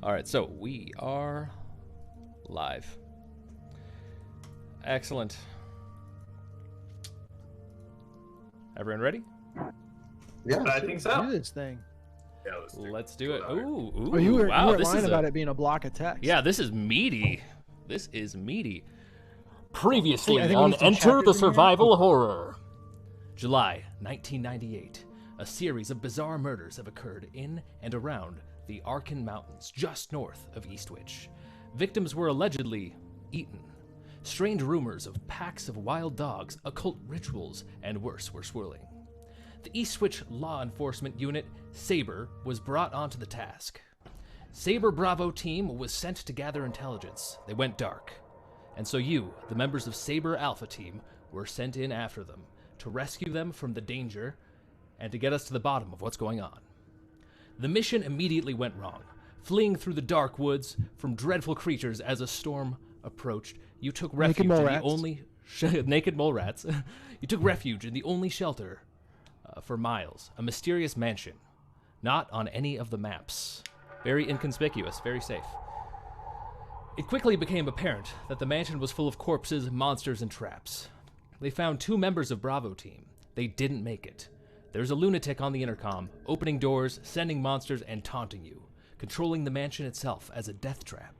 All right, so we are live. Excellent. Everyone ready? Yeah, I think so. Do this thing. Yeah, Let's do it. Ooh, Oh, you were, wow, you were this lying is about it being a block of text. Yeah, this is meaty. This is meaty. Previously I think we on need some Enter chapters the in here. Survival Horror. July 1998. A series of bizarre murders have occurred in and around the Arkan Mountains, just north of Eastwich. Victims were allegedly eaten. Strange rumors of packs of wild dogs, occult rituals, and worse were swirling. The Eastwich Law Enforcement Unit, Sabre, was brought onto the task. Sabre Bravo team was sent to gather intelligence. They went dark. And so you, the members of Sabre Alpha team, were sent in after them to rescue them from the danger and to get us to the bottom of what's going on. The mission immediately went wrong. Fleeing through the dark woods from dreadful creatures as a storm approached, you took refuge in the only naked mole rats. You took refuge in the only shelter for miles, a mysterious mansion, not on any of the maps. Very inconspicuous, very safe. It quickly became apparent that the mansion was full of corpses, monsters, and traps. They found 2 members of Bravo team. They didn't make it. There's a lunatic on the intercom, opening doors, sending monsters, and taunting you, controlling the mansion itself as a death trap.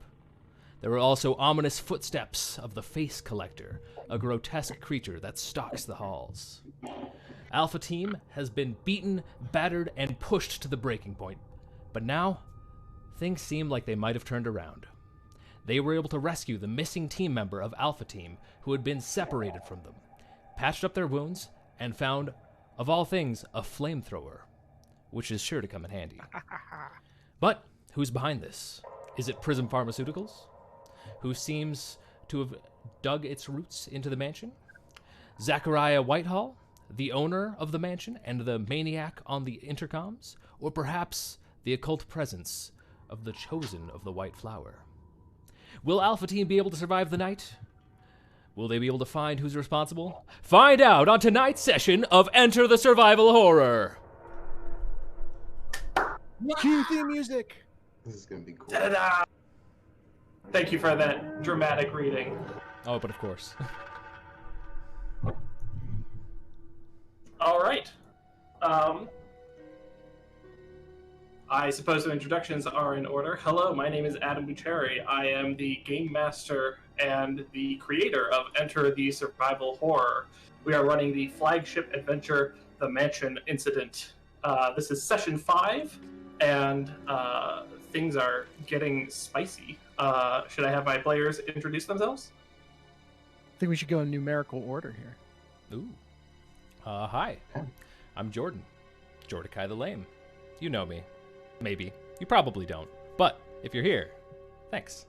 There were also ominous footsteps of the Face Collector, a grotesque creature that stalks the halls. Alpha Team has been beaten, battered, and pushed to the breaking point. But now, things seem like they might have turned around. They were able to rescue the missing team member of Alpha Team who had been separated from them, patched up their wounds, and found, of all things, a flamethrower, which is sure to come in handy. But who's behind this? Is it Prism Pharmaceuticals, who seems to have dug its roots into the mansion? Zachariah Whitehall, the owner of the mansion and the maniac on the intercoms? Or perhaps the occult presence of the chosen of the White Flower? Will Alpha Team be able to survive the night? Will they be able to find who's responsible? Find out on tonight's session of Enter the Survival Horror. Cue theme music. this is gonna be cool. Ta-da! Thank you for that dramatic reading. Oh, but of course. All right. I suppose the introductions are in order. Hello, my name is Adam Bucheri. I am the game master and the creator of Enter the Survival Horror. We are running the flagship adventure, The Mansion Incident. This is session 5, and things are getting spicy. Should I have my players introduce themselves? I think we should go in numerical order here. Ooh. Hi. I'm Jordan. Jordakai the Lame. You know me. Maybe. You probably don't. But if you're here, thanks.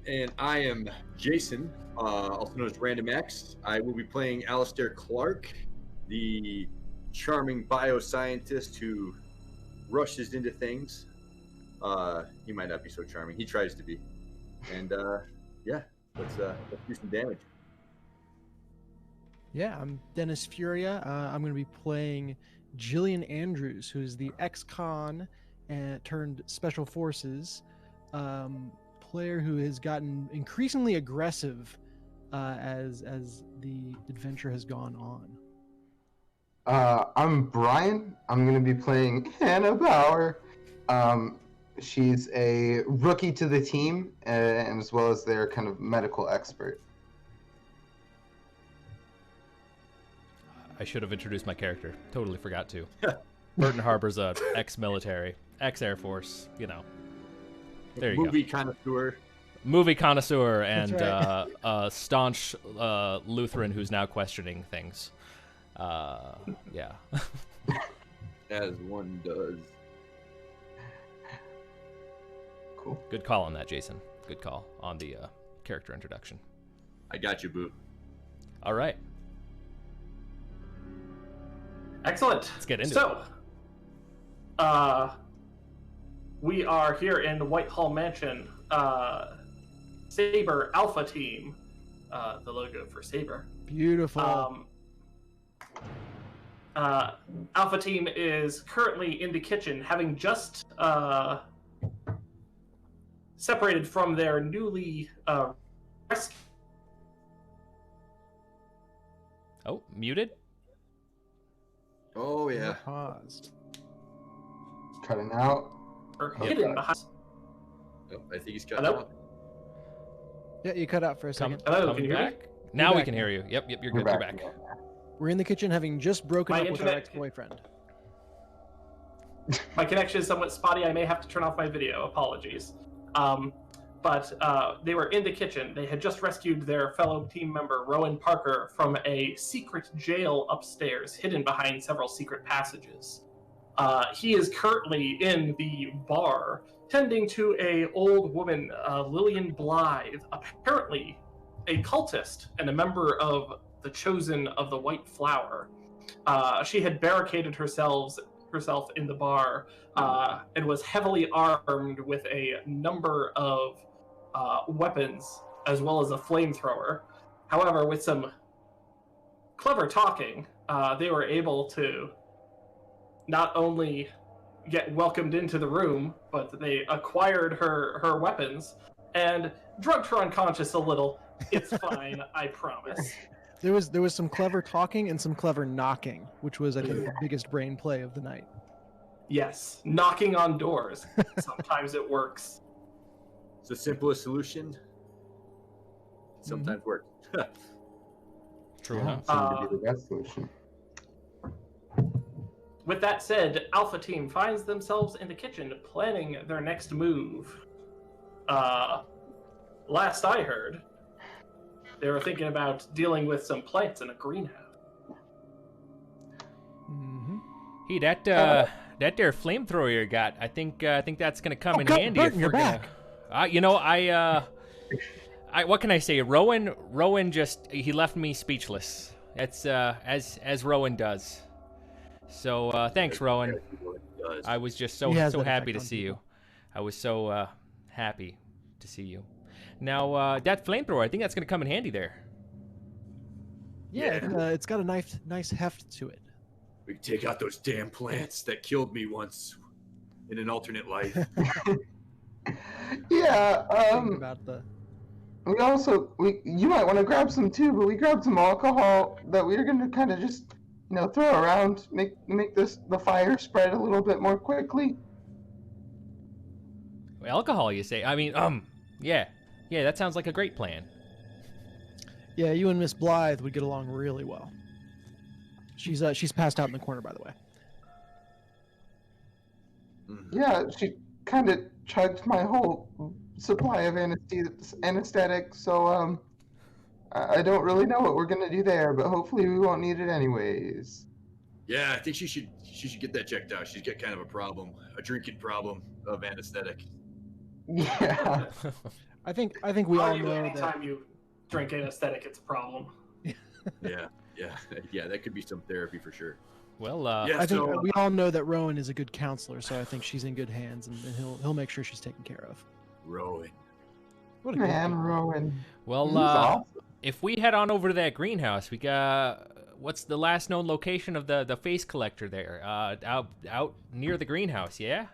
And I am Jason, also known as Random X. I will be playing Alistair Clark, the charming bioscientist who rushes into things. He might not be so charming. He tries to be. And yeah, let's do some damage. Yeah, I'm Dennis Furia. I'm going to be playing Jillian Andrews, who's the ex-con turned special forces player who has gotten increasingly aggressive as the adventure has gone on. I'm Brian. I'm going to be playing Hannah Bauer. She's a rookie to the team, and as well as their kind of medical expert. I should have introduced my character. Totally forgot to. Burton Harbor's a ex-military, ex-Air Force, you know. There you Movie connoisseur. go. Movie connoisseur and That's a staunch Lutheran who's now questioning things. Yeah. As one does. Cool. Good call on that, Jason. Good call on the character introduction. I got you, boo. All right. Excellent. Let's get into it. So, we are here in Whitehall Mansion. Sabre Alpha Team, the logo for Sabre. Beautiful. Alpha Team is currently in the kitchen, having just separated from their newly rescued. Oh, muted? Oh yeah. Paused. Cutting out. Or Oh, hidden God. behind. Oh, I think he's cut Hello? out. Yeah, you cut out for a Come, second. Hello, coming can you hear me? back? Now we back can now. hear you. Yep, you're We're good. You're back. We're in the kitchen having just broken My up with our internet- ex-boyfriend. My connection is somewhat spotty. I may have to turn off my video. Apologies. But they were in the kitchen. They had just rescued their fellow team member, Rowan Parker, from a secret jail upstairs, hidden behind several secret passages. He is currently in the bar, tending to a old woman, Lillian Blythe, apparently a cultist and a member of the Chosen of the White Flower. She had barricaded herself in the bar and was heavily armed with a number of weapons as well as a flamethrower. However, with some clever talking, they were able to not only get welcomed into the room, but they acquired her weapons and drugged her unconscious a little. It's fine, I promise. There was some clever talking and some clever knocking, which was, I think, the biggest brain play of the night. Yes, knocking on doors. Sometimes it works. It's the simplest solution. Sometimes works. True Yeah, enough. seemed to be the best solution. With that said, Alpha Team finds themselves in the kitchen planning their next move. Last I heard, they were thinking about dealing with some plants in a greenhouse. Mm-hmm. Hey, that there flamethrower you got, I think that's gonna come in handy Burton, if you're we're back. gonna. What can I say? Rowan just he left me speechless. That's as Rowan does. So thanks, Rowan. I was just so He has so that happy effect to on see you. people. I was so happy to see you. Now that flamethrower, I think that's gonna come in handy there. Yeah, it's got a nice heft to it. We can take out those damn plants that killed me once in an alternate life. Yeah, Think about the. you might want to grab some too, but we grabbed some alcohol that we were gonna kind of just, throw around, make the fire spread a little bit more quickly. Alcohol, you say? I mean, yeah, that sounds like a great plan. Yeah, you and Miss Blythe would get along really well. She's passed out in the corner, by the way. Yeah, she kind of chugged my whole supply of anesthetic, so I don't really know what we're gonna do there, but hopefully we won't need it anyways. Yeah, I think she should get that checked out. She's got kind of a problem, a drinking problem of anesthetic. Yeah. I think we all Argue know that. anytime you drink anesthetic, it's a problem. Yeah, that could be some therapy for sure. Well, Yeah. I think So- we all know that Rowan is a good counselor, so I think she's in good hands, and he'll make sure she's taken care of. Rowan. What a good Man, guy. Rowan. well, He's awesome. if we head on over to that greenhouse, we got what's the last known location of the face collector there? Out near the greenhouse, yeah.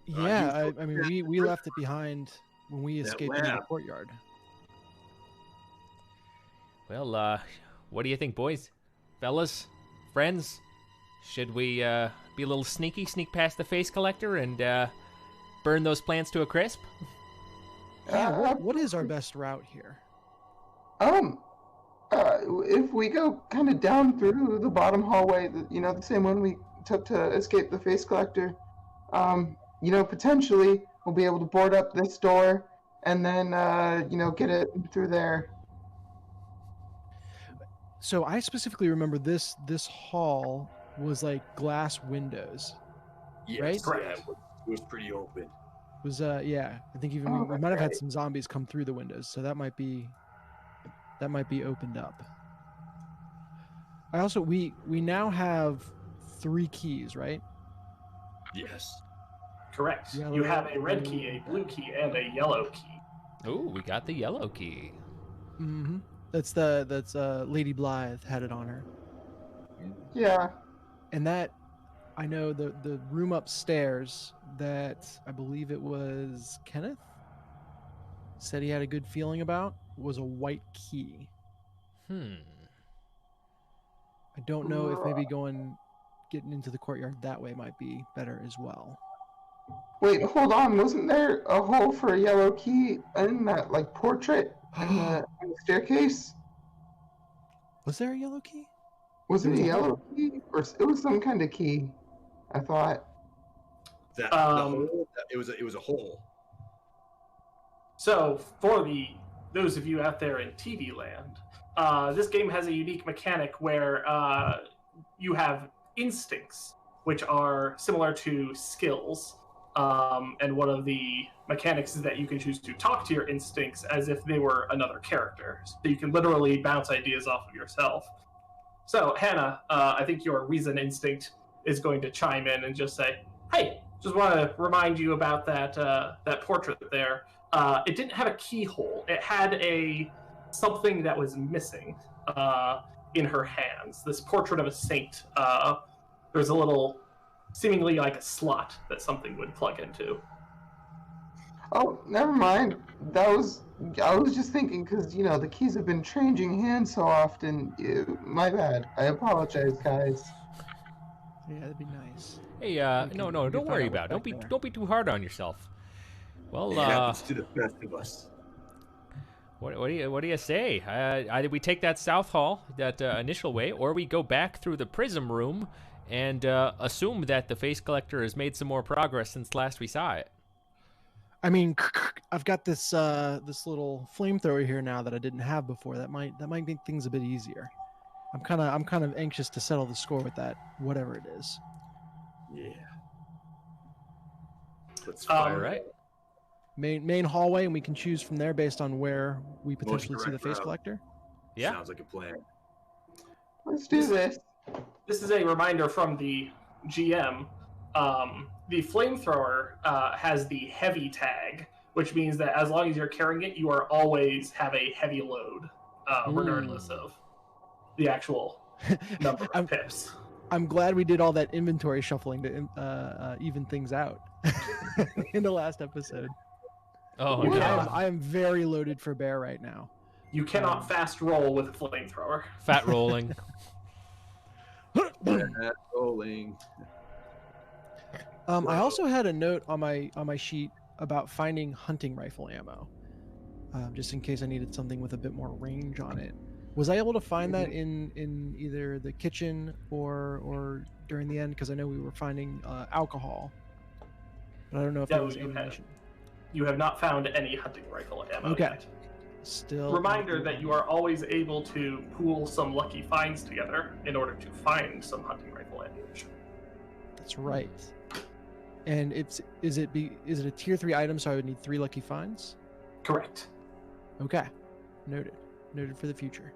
Yeah, I mean we left it behind when we That escaped into the lab. courtyard. Well, what do you think, boys, fellas, friends? Should we be a little sneak past the face collector and burn those plants to a crisp? Yeah, what is our best route here? If we go kind of down through the bottom hallway, the same one we took to escape the face collector, potentially we'll be able to board up this door and then, get it through there. So I specifically remember this hall was like glass windows. Yes, Right? yeah, Correct. it was pretty open. It was I think even Oh, we might have had right. some zombies come through the windows, so that might be opened up. I also we now have 3 keys, right? Yes. Correct. Yellow, You have a red key, a blue key, and a yellow key. Ooh, we got the yellow key. Mm-hmm. That's Lady Blythe had it on her. Yeah. And that, I know the room upstairs that I believe it was Kenneth said he had a good feeling about was a white key. Hmm. I don't know if maybe getting into the courtyard that way might be better as well. Wait, hold on. Wasn't there a hole for a yellow key in that like portrait in the staircase? Was there a yellow key? Was There it was a a yellow key, or it was some kind of key? I thought. That the hole. It was a hole. So for those of you out there in TV land, this game has a unique mechanic where you have instincts, which are similar to skills. And one of the mechanics is that you can choose to talk to your instincts as if they were another character. So you can literally bounce ideas off of yourself. So, Hannah, I think your reason instinct is going to chime in and just say, hey, just want to remind you about that portrait there. It didn't have a keyhole. It had something that was missing in her hands. This portrait of a saint. There's a little, seemingly like a slot that something would plug into. Oh, never mind. I was just thinking because the keys have been changing hands so often. My bad. I apologize, guys. Yeah, that'd be nice. Hey, can- no, we don't can worry find out about it. what's back there. Don't be too hard on yourself. Well, It happens to the best of us. what do you say? Either we take that south hall, that initial way, or we go back through the prism room and assume that the face collector has made some more progress since last we saw it. I mean, I've got this this little flamethrower here now that I didn't have before. That might make things a bit easier. I'm kind of anxious to settle the score with that, whatever it is. Yeah. Let's All fire right. it. Main hallway, and we can choose from there based on where we potentially see the direct face route. collector. Yeah. Sounds like a plan. Let's do this. This is a reminder from the GM. The flamethrower has the heavy tag, which means that as long as you're carrying it, you are always have a heavy load, regardless of the actual number of pips. I'm glad we did all that inventory shuffling to even things out in the last episode. Oh, You Yeah. yeah. cannot, I am very loaded for bear right now. you cannot fast roll with a flamethrower. Fat rolling. That rolling. I also had a note on my sheet about finding hunting rifle ammo, just in case I needed something with a bit more range on it. Was I able to find that in either the kitchen or during the end? Because I know we were finding alcohol, but I don't know if Yeah, there was you have. ammunition. You have not found any hunting rifle ammo Okay. yet. Still. Reminder that you are always able to pool some lucky finds together in order to find some hunting rifle ammunition. That's right. And is it a tier 3 item? So I would need 3 lucky finds. Correct. Okay, noted for the future.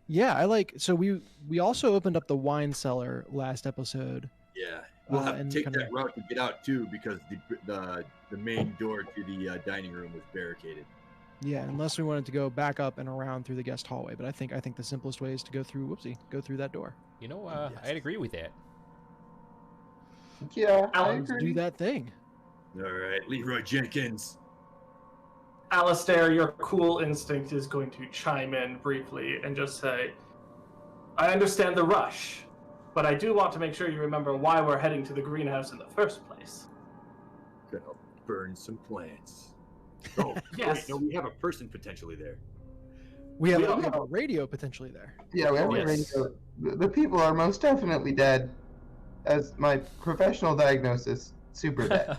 Yeah, I like. So we also opened up the wine cellar last episode. Yeah. We'll have to and take kinda- that route to get out too, because the main door to the dining room was barricaded. Yeah, unless we wanted to go back up and around through the guest hallway, but I think the simplest way is to go through that door. You know, I'd agree with that. Yeah, I Alan, Let's agree. do that thing. All right, Leroy Jenkins. Alistair, your cool instinct is going to chime in briefly and just say, I understand the rush, but I do want to make sure you remember why we're heading to the greenhouse in the first place. Gonna burn some plants. Oh, Yes. wait, no, we have a person potentially there. We have, We don't we have a know. radio potentially there. Yeah, we have a Yes. radio. The people are most definitely dead, as my professional diagnosis, super dead.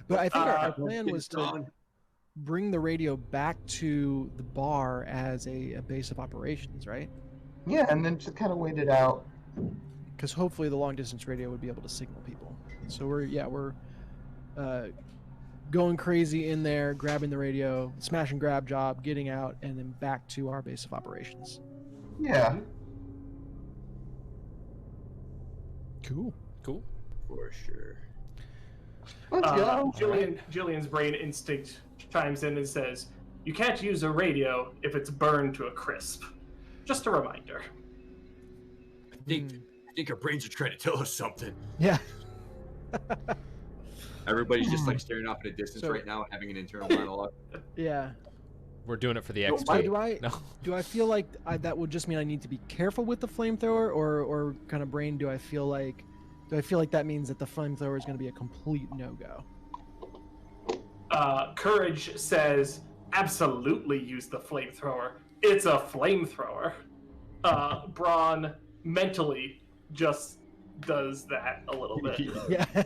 But I think our Uh, plan was to Dawn. bring the radio back to the bar as a base of operations, right? Yeah, and then just kind of wait it out. Because hopefully the long distance radio would be able to signal people. So we're going crazy in there, grabbing the radio, smash and grab job, getting out, and then back to our base of operations. Yeah. Cool. Cool. For sure. Let's go. Jillian's brain instinct chimes in and says, you can't use a radio if it's burned to a crisp. Just a reminder. I think our brains are trying to tell us something. Yeah. Everybody's just like staring off in a distance So- right now, having an internal monologue. Yeah. We're doing it for the No, XP. So do I No. do I feel like that would just mean I need to be careful with the flamethrower, or kind of brain do I feel like that means that the flamethrower is going to be a complete no-go? Courage says, absolutely use the flamethrower. It's a flamethrower. Braun mentally just does that a little bit. Yeah.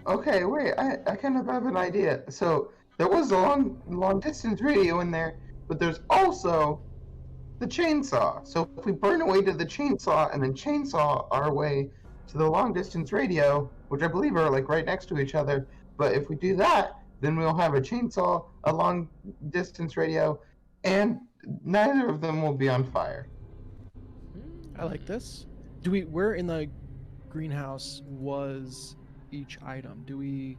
Okay, wait, I kind of have an idea. So there was a long distance radio in there, but there's also the chainsaw. So if we burn away to the chainsaw and then chainsaw our way to the long distance radio, which I believe are like right next to each other, but if we do that, then we'll have a chainsaw, a long distance radio, and neither of them will be on fire. I like this. Where in the greenhouse was each item? Do we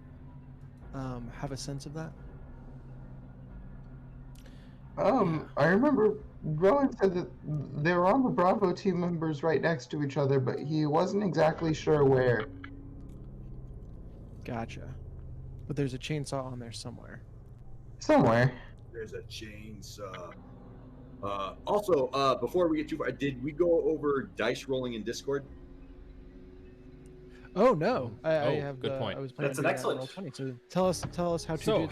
have a sense of that? I remember Rowan said that they were on the Bravo team members right next to each other, but he wasn't exactly sure where. Gotcha. But there's a chainsaw on there somewhere. Somewhere. There's a chainsaw. Also, before we get too far, did we go over dice rolling in Discord? Oh no, I Oh, have. good point. I was planning That's to an do that on excellent- Roll20, so tell us how to So, do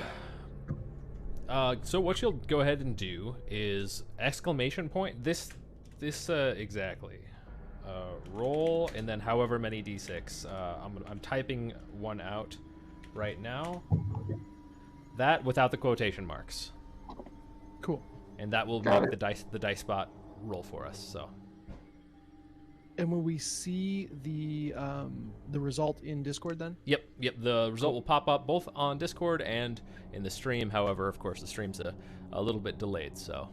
that. So what you'll go ahead and do is exclamation point this exactly. Roll and then however many d6. I'm typing one out right now. That without the quotation marks, Cool. and that will Got make it. the dice spot roll for us. So And will we see the result in Discord then? yep. The result will pop up both on Discord and in the stream. However, of course, the stream's a little bit delayed. So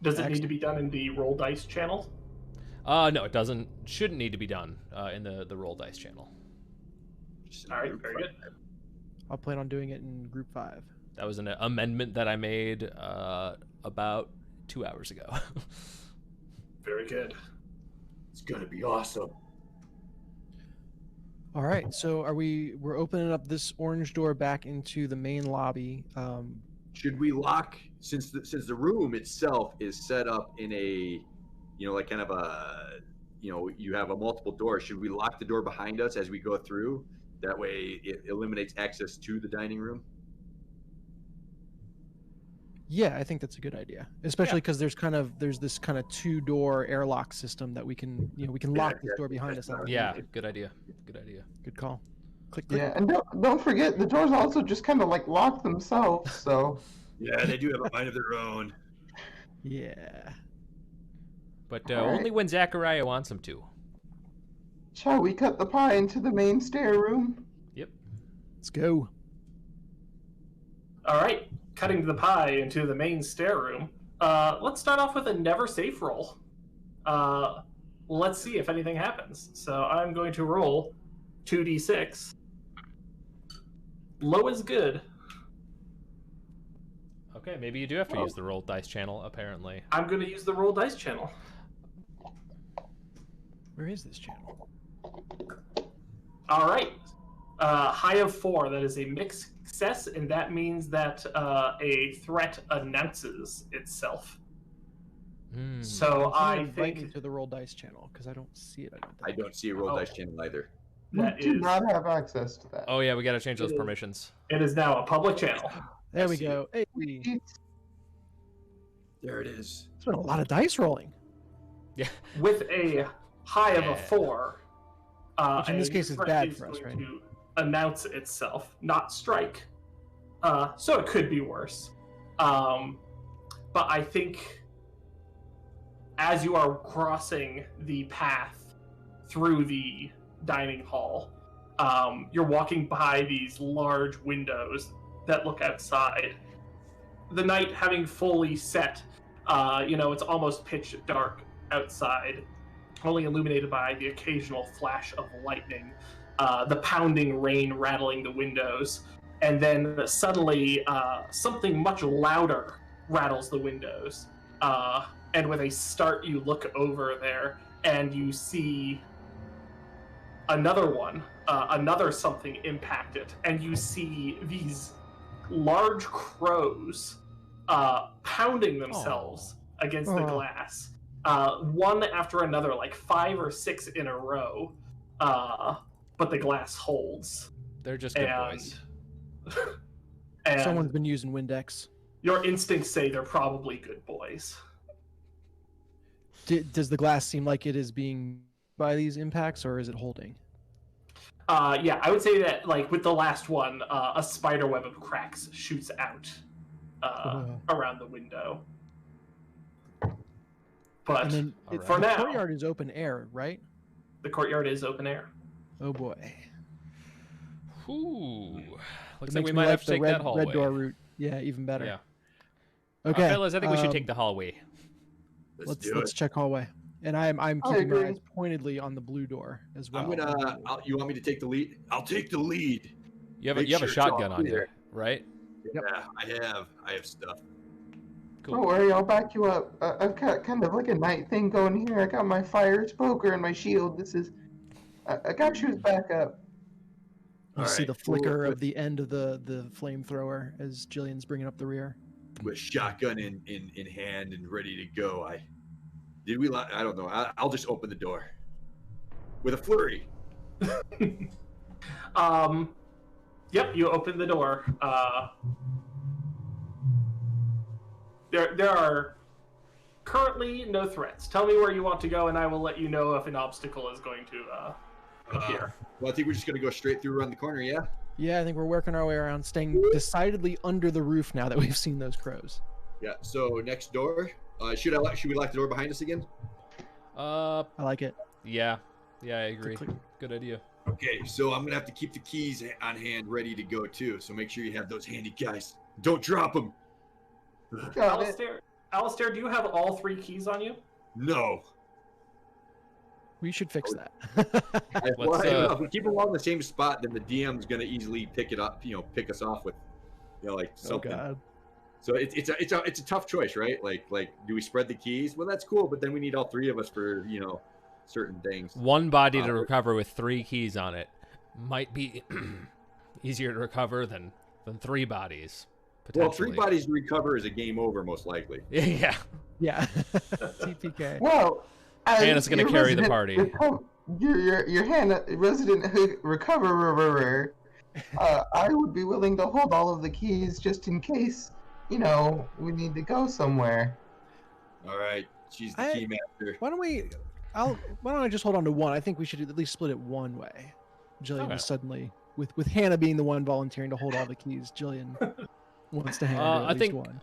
Does it need to be done in the roll dice channel? no, it doesn't. Shouldn't need to be done in the roll dice channel. All right, very good. I'll plan on doing it in Group 5. That was an amendment that I made about 2 hours ago. Very good. It's gonna be awesome. All right, so we're opening up this orange door back into the main lobby. Should we lock since the room itself is set up in a, like kind of a, you have a multiple door. Should we lock the door behind us as we go through? That way, it eliminates access to the dining room. Yeah, I think that's a good idea, especially because there's this kind of 2-door airlock system that we can lock this door behind us. out. Yeah, good idea. Good idea. Good call. Click, click. Yeah, and don't forget the doors also just kind of like lock themselves. So Yeah, they do have a mind of their own. Yeah. But All right. only when Zachariah wants him to. shall we cut the pie into the main stair room? Yep. Let's go. All right, cutting the pie into the main stair room. Let's start off with a never safe roll. Let's see if anything happens. So I'm going to roll 2d6. Low is good. Okay, maybe you do have to use the roll dice channel, apparently. I'm going to use the roll dice channel. Where is this channel? All right. High of 4. That is a mixed success, and that means that a threat announces itself. Hmm. So Someone I invite me think to the roll dice channel because I don't see it. I don't see a roll Oh. dice channel either. that we do is not have access to that. Oh yeah, we gotta change those It is- permissions. it is now a public channel. There we see go. Hey, There it is. it's been a lot of dice rolling. With a high of Yeah. a 4. Which in this a case is threat bad for us, going right? to announce itself, not strike. So it could be worse. But I think as you are crossing the path through the dining hall, you're walking by these large windows that look outside. The night having fully set, it's almost pitch dark outside, only illuminated by the occasional flash of lightning, the pounding rain rattling the windows, and then suddenly something much louder rattles the windows. And with a start, you look over there and you see another one, another something impacted, and you see these large crows pounding themselves against the glass, one after another, like 5 or 6 in a row. But the glass holds. They're just good boys. And Someone's been using Windex. your instincts say they're probably good boys. Does the glass seem like it is being by these impacts, or is it holding? Yeah, I would say that, like, with the last one, a spider web of cracks shoots out around the window. But And then for the now, courtyard is open air, right? the courtyard is open air. Oh boy. Ooh. Looks It like makes we me might like have to the take that red hallway. door route. Yeah, even better. Yeah. Okay, fellas, I think we should take the hallway. let's check hallway. And I'm I keeping my agree. eyes pointedly on the blue door as well. I'm gonna. You want me to take the lead? I'll take the lead. You have Make a sure it's shotgun all on you, clear. right? Yep. Yeah, I have stuff. Cool. Don't worry, I'll back you up. I've got kind of like a night thing going here. I got my fire poker and my shield. I got you as backup. You All see right, the flicker cool. of the end of the flamethrower as Jillian's bringing up the rear. With shotgun in hand and ready to go. I don't know. I'll just open the door with a flurry. Yep, you open the door. There are currently no threats. Tell me where you want to go, and I will let you know if an obstacle is going to appear. Well, I think we're just gonna go straight through around the corner. Yeah. Yeah, I think we're working our way around, staying decidedly under the roof now that we've seen those crows. Yeah. So next door. Should we lock the door behind us again? I like it. Yeah, I agree. click. Good idea. Okay. So I'm gonna have to keep the keys on hand, ready to go too. So make sure you have those handy, guys. Don't drop them. Got it. Alistair, do you have all 3 keys on you? No. We should fix that. Let's, If we keep them all in the same spot, then the DM's gonna easily pick it up. Pick us off with, like Oh something. god. So it's a tough choice, right? Like do we spread the keys? Well, that's cool, but then we need all 3 of us for certain things. One body to recover with 3 keys on it might be easier to recover than 3 bodies. Well, Potentially. 3 bodies to recover is a game over, most likely. Yeah. Yeah. TPK. Well, Hannah's gonna carry the party. Your Hannah, resident recoverer. I would be willing to hold all of the keys just in case, we need to go somewhere. All right, she's the I- key master. Why don't I just hold on to one? I think we should at least split it one way. Jillian Okay. was suddenly with Hannah being the one volunteering to hold all the keys. Jillian wants to hang on to I at least think- one.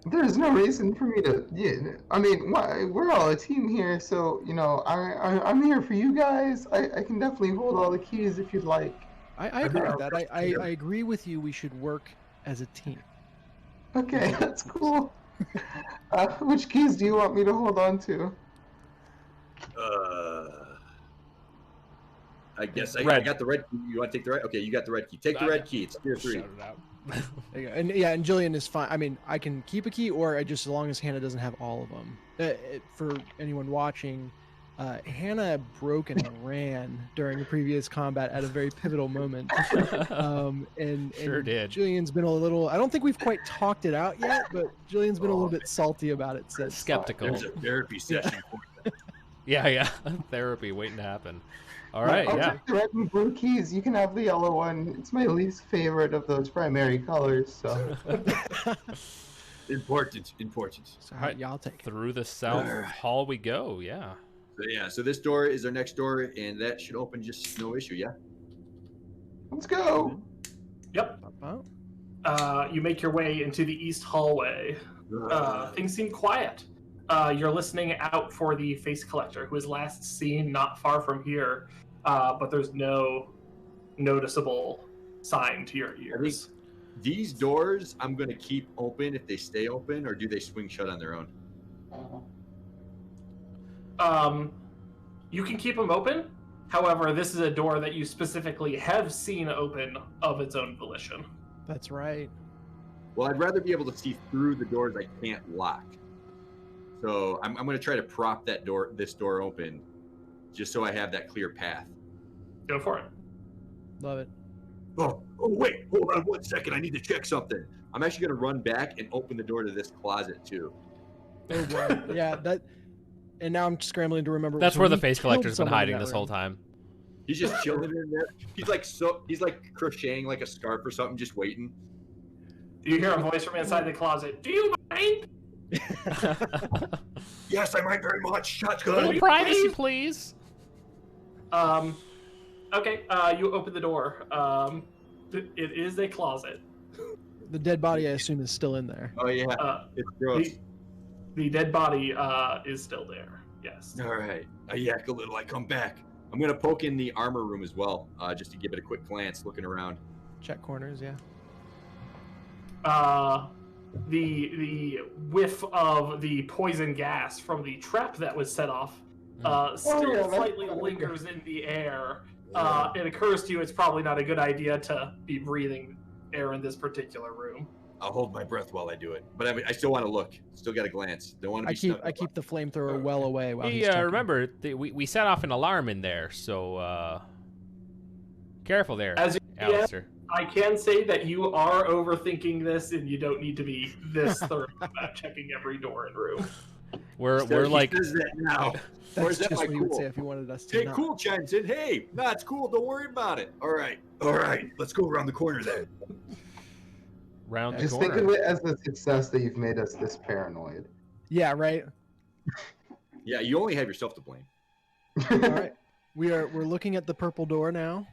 There's no reason for me to. Yeah, I mean, we're all a team here, so I'm here for you guys. I can definitely hold all the keys if you'd like. I agree with that. I agree with you. We should work as a team. Okay, that's cool. Which keys do you want me to hold on to? I guess I Red. got the red key. You want to take the red? Okay, you got the red key. Take the red key. It's tier 3. Shout it out. There you go. And Jillian is fine. I mean, I can keep a key, or just as long as Hannah doesn't have all of them. For anyone watching, Hannah broke and ran during the previous combat at a very pivotal moment. And Sure did. Jillian's been a little. I don't think we've quite talked it out yet, but Jillian's been a little bit salty about it since. Skeptical. There's a therapy session. Yeah. Therapy waiting to happen. All right, I'll yeah. take the red and blue keys. You can have the yellow one. It's my least favorite of those primary colors. So Important. So, Alright. yeah, I'll take it. Through the south hall we go. Yeah. So, yeah, so this door is our next door, and that should open just no issue, yeah? let's go. Yep. Oh, You make your way into the east hallway. Things seem quiet. You're listening out for the face collector, who was last seen not far from here, but there's no noticeable sign to your ears. These doors I'm going to keep open if they stay open, or do they swing shut on their own? You can keep them open. However, this is a door that you specifically have seen open of its own volition. That's right. Well, I'd rather be able to see through the doors I can't lock. So I'm going to try to prop this door open, just so I have that clear path. Go for it. Love it. Oh, wait, hold on 1 second. I need to check something. I'm actually going to run back and open the door to this closet too. Oh boy. Yeah, that. And now I'm scrambling to remember. That's so where the we face killed collector's been someone in hiding that this room. whole time. He's just chilling in there. He's like crocheting like a scarf or something, just waiting. You hear a voice from inside the closet. Do you mind? Yes, I mind very much. Shots A little good. privacy, please. Okay, you open the door. It is a closet. The dead body, I assume, is still in there. Oh yeah, it's gross. The dead body is still there. Yes. All right, I yak a little. I come back. I'm gonna poke in the armor room as well, just to give it a quick glance, looking around. Check corners, yeah. The whiff of the poison gas from the trap that was set off still yeah, slightly lingers in the air. It occurs to you it's probably not a good idea to be breathing air in this particular room. I'll hold my breath while I do it, but I still want to look. Still got to glance. Don't want to be. I keep the flamethrower well away while he's Yeah, checking. remember, we set off an alarm in there, so careful there, As you Alistair. I can say that you are overthinking this, and you don't need to be this thorough about checking every door and room. We're He like, says that now. That's Where's that just my what he would cool? say if he wanted us to Hey, not. cool chimes in. Hey, nah, it's cool. Don't worry about it. All right. Let's go around the corner there. round the Just corner. think of it as the success that you've made us this paranoid. Yeah, right. Yeah, you only have yourself to blame. All right. We're looking at the purple door now,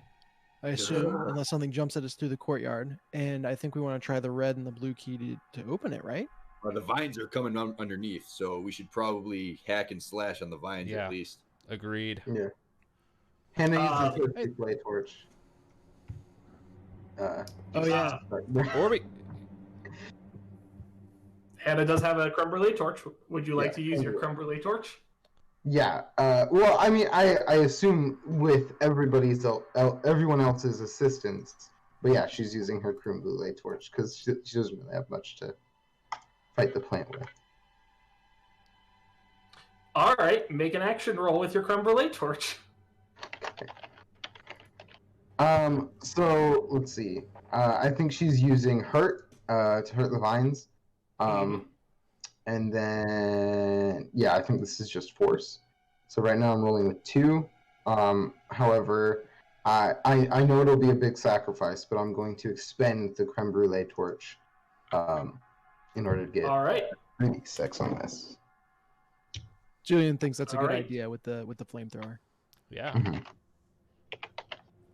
I assume, unless something jumps at us through the courtyard. And I think we want to try the red and the blue key to open it, right? The vines are coming underneath, so we should probably hack and slash on the vines Yeah. at least. Agreed. Yeah. Hannah uses her hey. display torch. Oh yeah. Or we, Hannah does have a creme brulee torch. Would you like Yeah, to use thank your you. creme brulee torch? Yeah. Well, I mean, I assume with everyone else's assistance, but yeah, she's using her creme brulee torch because she doesn't really have much to fight the plant with. All right, make an action roll with your creme brulee torch. So let's see. I think she's using hurt to hurt the vines. And then yeah, I think this is just force. So right now I'm rolling with 2. However, I know it'll be a big sacrifice, but I'm going to expend the creme brulee torch in order to get All right. 3d6 on this. Julian thinks that's a All good right. idea with the flamethrower. yeah. Mhm.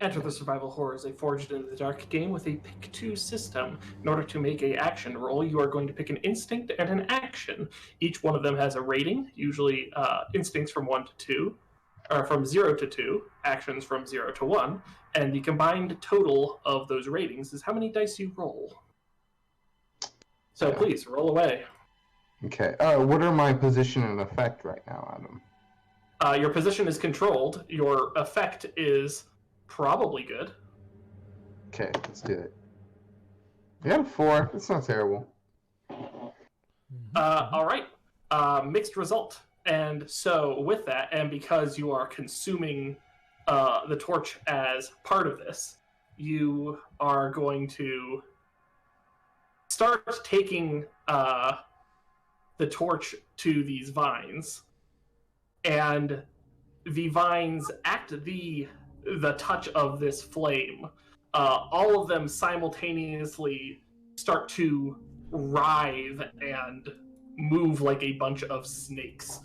Enter the Survival Horrors, a Forged into the Dark game with a pick 2 system. In order to make a action roll, you are going to pick an instinct and an action. Each one of them has a rating, usually instincts from 1 to 2, or from 0 to 2, actions from 0 to 1, and the combined total of those ratings is how many dice you roll. So Yeah. please, roll away. Okay. What are my position and effect right now, Adam? Your position is controlled. Your effect is probably good. Okay, let's do it. I got a 4. That's not terrible. All right. Mixed result. And so with that, and because you are consuming the torch as part of this, you are going to start taking the torch to these vines. And the vines, at the touch of this flame, all of them simultaneously start to writhe and move like a bunch of snakes.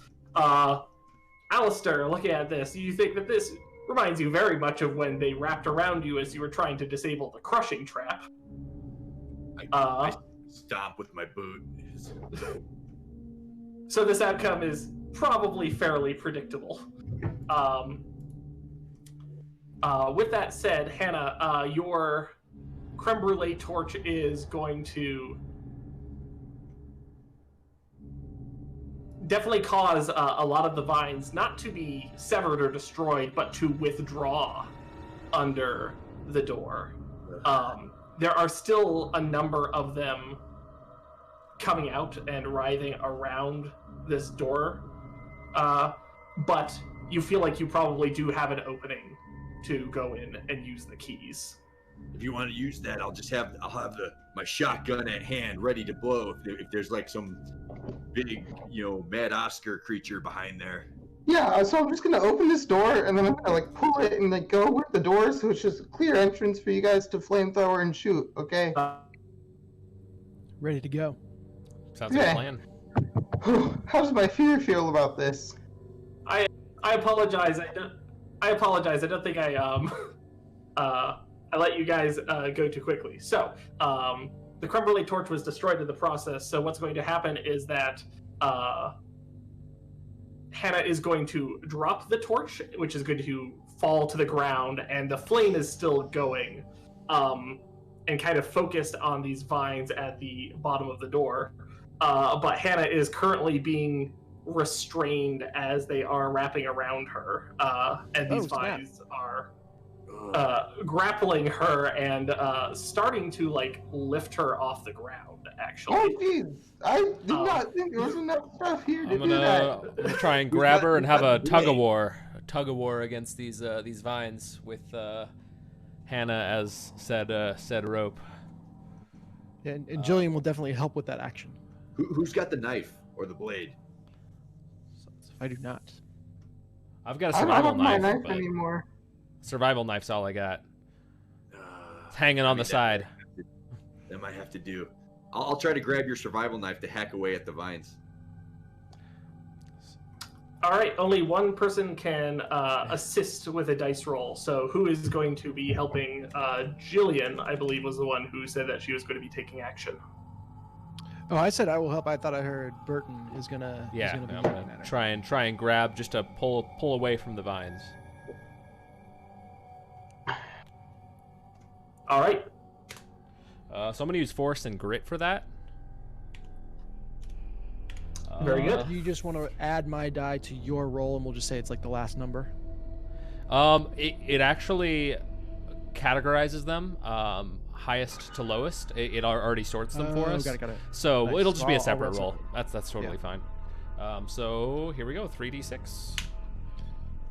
Alistair, looking at this, you think that this reminds you very much of when they wrapped around you as you were trying to disable the crushing trap. I stomp with my boot. So this outcome is probably fairly predictable. With that said, Hannah, your creme brulee torch is going to definitely cause a lot of the vines not to be severed or destroyed, but to withdraw under the door. There are still a number of them coming out and writhing around this door, but you feel like you probably do have an opening to go in and use the keys. If you want to use that, I'll have my shotgun at hand, ready to blow if there's like some big, Mad Oscar creature behind there. Yeah, so I'm just gonna open this door and then I'm gonna like pull it and like go with the door, so it's just a clear entrance for you guys to flamethrower and shoot. Okay. Ready to go. Sounds like a Yeah. plan. How does my fear feel about this? I apologize. I apologize. I don't think I let you guys go too quickly. So, the creme brulee torch was destroyed in the process. So what's going to happen is that Hannah is going to drop the torch, which is going to fall to the ground, and the flame is still going, and kind of focused on these vines at the bottom of the door. But Hannah is currently being restrained as they are wrapping around her, and these vines are grappling her and starting to like lift her off the ground. Actually, Oh jeez, I did not think there was enough stuff here to I'm do that. gonna try and grab her and have a tug of war against these vines with Hannah as said rope. And Jillian will definitely help with that action. Who's got the knife or the blade? I do not. I've got a I don't survival have my knife, knife but anymore. survival knife's all I got. It's hanging on the side. That might have to do. I'll try to grab your survival knife to hack away at the vines. all right. Only one person can assist with a dice roll. So who is going to be helping? Jillian, I believe, was the one who said that she was going to be taking action. Oh, I said I will help. I thought I heard Burton is gonna. Yeah, is gonna I'm be gonna looking at her. try and grab just to pull away from the vines. All right. So I'm gonna use force and grit for that. Very good. You just want to add my die to your roll, and we'll just say it's like the last number. It actually categorizes them highest to lowest. It already sorts them for us. Got it. So Nice. it'll just be a I'll separate roll roll. That's totally fine. So here we go. 3d6.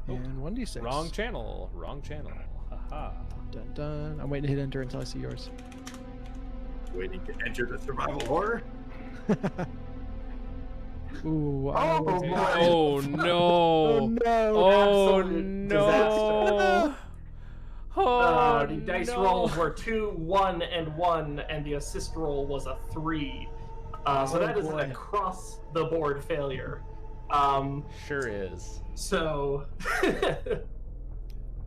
And 1d6. Wrong channel. Haha. Dun dun. I'm waiting to hit enter until I see yours. Waiting to enter the survival horror. Ooh. Oh, was- boy. Oh no. Oh no. Oh Absolute no. Oh, The dice no. rolls were 2, 1, and 1, and the assist roll was a 3. So that is boy. an across the board failure. Sure is. So,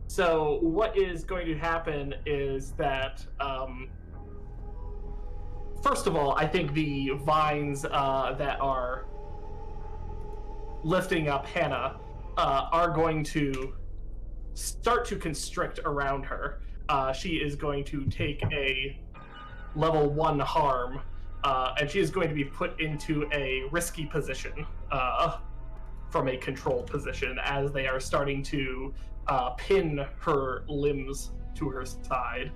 so what is going to happen is that, first of all, I think the vines that are lifting up Hannah are going to start to constrict around her. She is going to take a level 1 harm, and she is going to be put into a risky position from a controlled position as they are starting to pin her limbs to her side.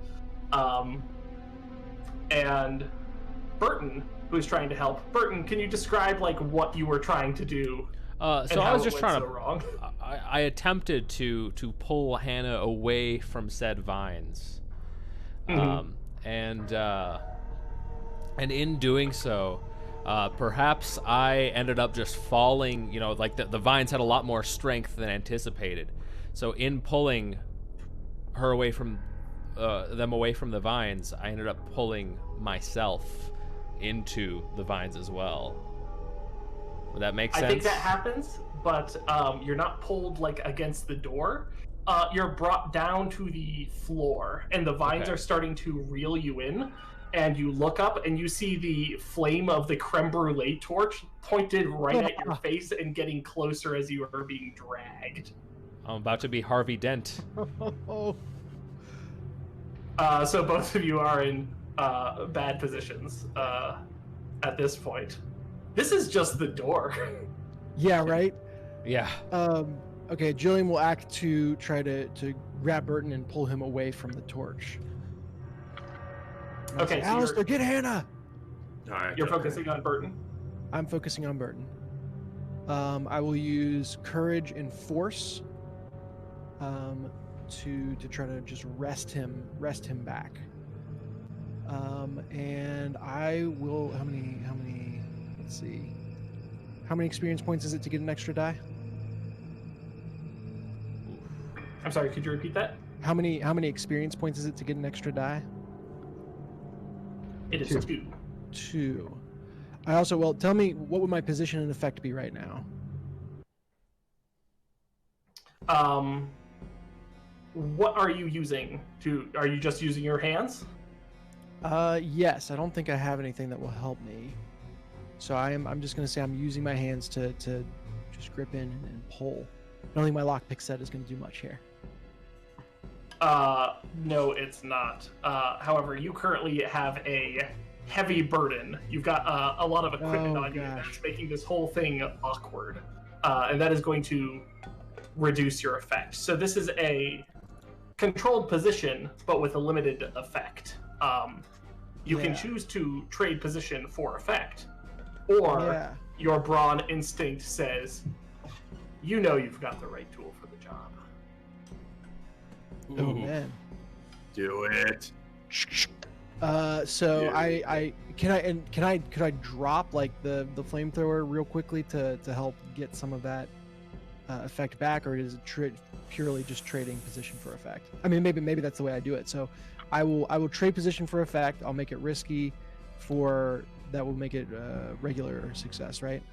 And Burton, who's trying to help. Burton, can you describe like what you were trying to do? So I was just trying so wrong. I attempted to pull Hannah away from said vines, Mhm. and in doing so, perhaps I ended up just falling. You know, like the vines had a lot more strength than anticipated. So in pulling her away from them away from the vines, I ended up pulling myself into the vines as well. Would that make sense? I think that happens, but you're not pulled like against the door. You're brought down to the floor, and the vines Okay. are starting to reel you in. And you look up, and you see the flame of the creme brulee torch pointed right at your face and getting closer as you are being dragged. I'm about to be Harvey Dent. Oh. So both of you are in bad positions at this point. This is just the door. Yeah, right. Yeah. Okay, Jillian will act to try to grab Burton and pull him away from the torch. And I'll Okay, say, so Alistair, get Hannah. All right, you're okay. focusing on Burton. I'm focusing on Burton. I will use courage and force to try to just rest him back. And I will. How many? Let's see. How many experience points is it to get an extra die? I'm sorry, could you repeat that? How many experience points is it to get an extra die? It is 2. 2. I also, well, tell me, what would my position and effect be right now? What are you using are you just using your hands? Yes, I don't think I have anything that will help me. So I'm just gonna say I'm using my hands to just grip in and pull. I don't think my lockpick set is gonna do much here. No, it's not. However, you currently have a heavy burden. You've got a lot of equipment on you. That's making this whole thing awkward. And that is going to reduce your effect. So this is a controlled position, but with a limited effect. You can choose to trade position for effect, or your brawn instinct says, you know you've got the right tool for the job. Oh man. Do it. So could I drop like the flamethrower real quickly to help get some of that effect back, or is it purely just trading position for effect? I mean, maybe that's the way I do it. So I will trade position for effect. I'll make it risky for that will make it regular success, right?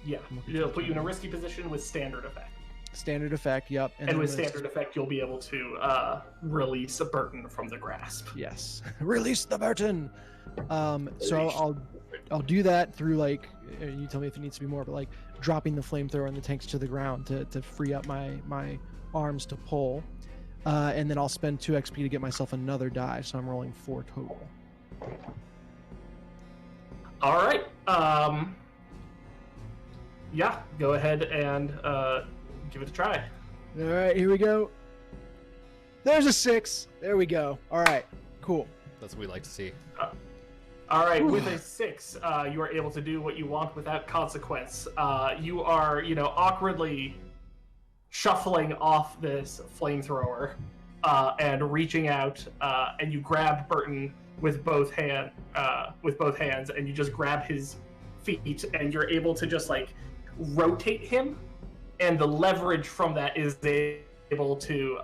Yeah, it'll put you in a risky position with standard effect. Standard effect, yep. And with standard effect, you'll be able to release a Burton from the grasp. Yes, release the Burton. So I'll do that through like, you tell me if it needs to be more, but like dropping the flamethrower and the tanks to the ground to free up my arms to pull, and then I'll spend 2 XP to get myself another die. So I'm rolling 4 total. All right. Yeah, go ahead and give it a try. All right, here we go. There's a 6. There we go. All right, cool. That's what we like to see. All right, with a 6, you are able to do what you want without consequence. You are, awkwardly shuffling off this flamethrower and reaching out, and you grab Burton with both hands, and you just grab his feet, and you're able to just like rotate him, and the leverage from that is able to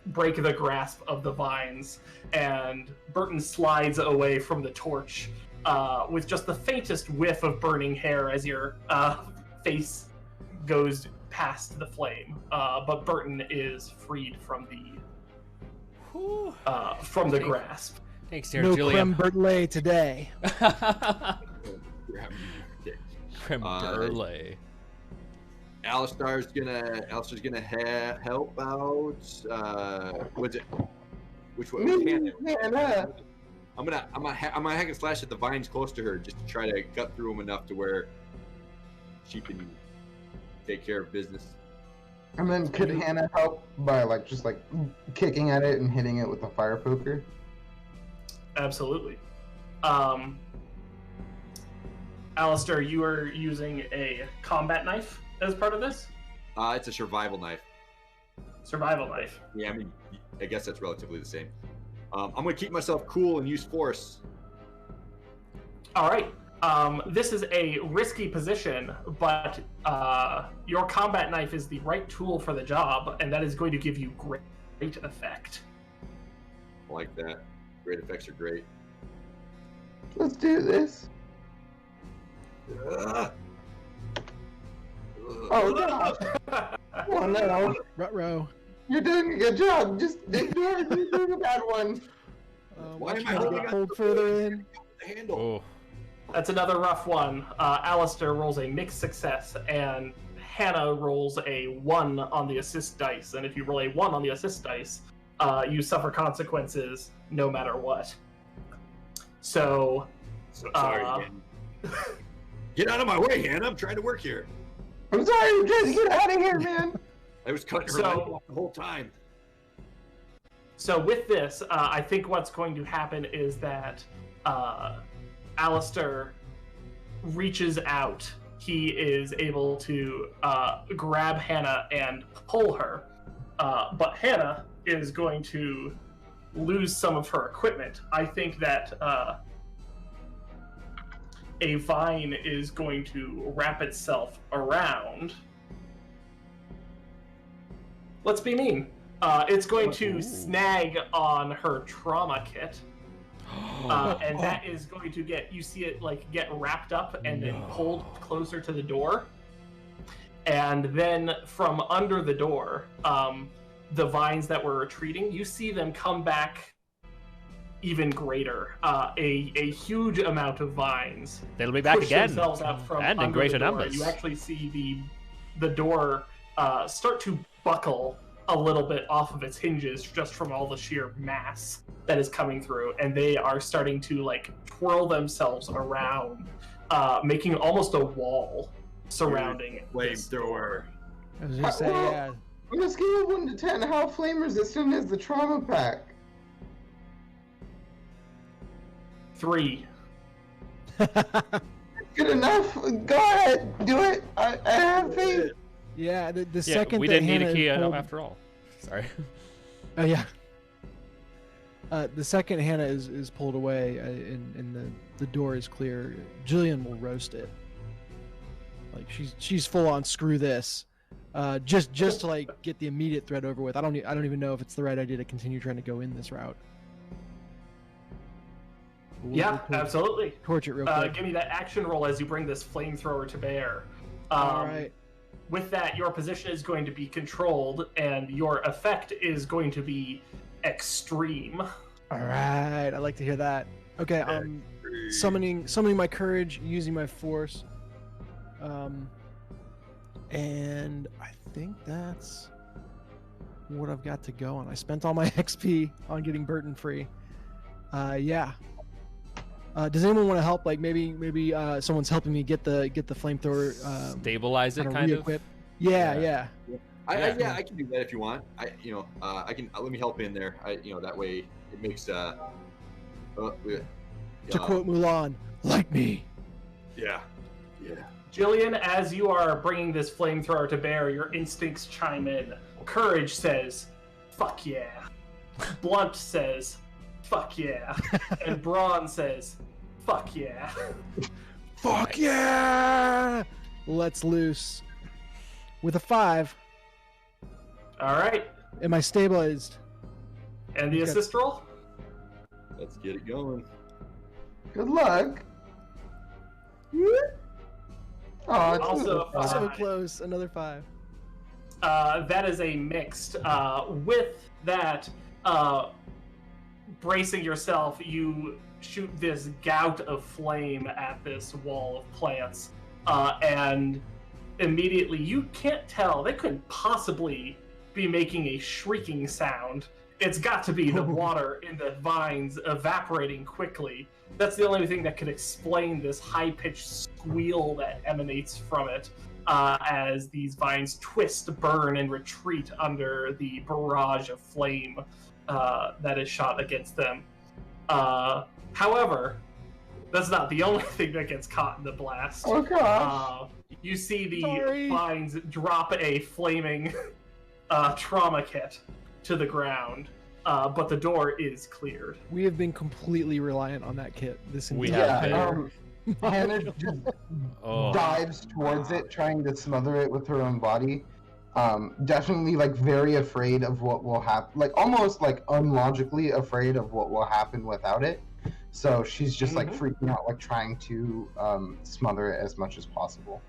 break the grasp of the vines, and Burton slides away from the torch with just the faintest whiff of burning hair as your face goes past the flame. But Burton is freed from the grasp. Thanks, dear No Jillian. creme brulee today. Creme brulee. Alistair's gonna help out. Was it? Which one? Hannah. I'm gonna hack and slash at the vines close to her just to try to cut through them enough to where she can take care of business. And then could Hannah help by just kicking at it and hitting it with a fire poker? Absolutely. Alistair, you are using a combat knife as part of this? It's a survival knife. Survival knife. Yeah, I mean, I guess that's relatively the same. I'm gonna keep myself cool and use force. All right. This is a risky position, but your combat knife is the right tool for the job, and that is going to give you great effect. I like that. Great effects are great. Let's do this. Ugh. Oh no! Oh no! Ruh-roh. You're doing a good job. Just ignore it. You're doing a bad one. Why Watch am I me holding get on pulled further in. The handle. Oh, That's another rough one. Alistair rolls a mixed success, and Hannah rolls a 1 on the assist dice. And if you roll a 1 on the assist dice, you suffer consequences no matter what. So, So sorry again. Get out of my way, Hannah. I'm trying to work here. I'm sorry, I'm trying to get out of here, man. I was cutting her So- light off the whole time. So with this, I think what's going to happen is that Alistair reaches out. He is able to grab Hannah and pull her, but Hannah is going to lose some of her equipment. I think that a vine is going to wrap itself around. Let's be mean. It's going to snag on her trauma kit. And that is going to get, you see it like get wrapped up and then pulled closer to the door. And then from under the door, the vines that were retreating, you see them come back even greater. A huge amount of vines. They'll be back push again, themselves out from and in under greater the door. numbers. You actually see the door start to buckle a little bit off of its hinges just from all the sheer mass that is coming through, and they are starting to like twirl themselves around, making almost a wall surrounding this door. Flamethrower. I was gonna say, yeah. On a scale of 1 to 10, how flame resistant is the trauma pack? 3. Good enough. Go ahead, do it. I have faith. Yeah, the Yeah, second we that didn't need Hannah a key is pulled- after all. Sorry. Oh yeah. The second Hannah is pulled away and the door is clear, Jillian will roast it. Like she's full on screw this, just to like get the immediate threat over with. I don't even know if it's the right idea to continue trying to go in this route. Yeah, absolutely. Torch it real quick. Give me that action roll as you bring this flamethrower to bear. All right. With that, your position is going to be controlled, and your effect is going to be extreme. All right. I like to hear that. Okay. Summoning my courage, using my force. And I think that's what I've got to go on. I spent all my XP on getting Burton free. Yeah. Does anyone want to help? Like maybe someone's helping me get the flamethrower. Stabilize it, kinda kind of. re-equip. Yeah, Yeah. yeah. I can do that if you want. I can let me help in there. That way it makes To quote Mulan, like me. yeah. Jillian, as you are bringing this flamethrower to bear, your instincts chime in. Courage says, fuck yeah. Blunt says, fuck yeah. And Brawn says, fuck yeah. Fuck yeah! Let's loose. With a 5, All right. am I stabilized? And the Okay. assist roll? Let's get it going. Good luck. Oh, it's Also, So close. Another 5. That is a mixed. With that, bracing yourself, you shoot this gout of flame at this wall of plants, and immediately you can't tell. They couldn't possibly be making a shrieking sound. It's got to be the water in the vines evaporating quickly. That's the only thing that could explain this high-pitched squeal that emanates from it. As these vines twist, burn, and retreat under the barrage of flame that is shot against them. However, that's not the only thing that gets caught in the blast. Oh gosh. You see the Sorry. vines drop a flaming trauma kit to the ground, but the door is cleared. We have been completely reliant on that kit this We entire have Yeah, been. Hannah just Oh. dives towards it, trying to smother it with her own body. Definitely like very afraid of what will happen, like almost like unlogically afraid of what will happen without it. So she's just like freaking out, like trying to smother it as much as possible.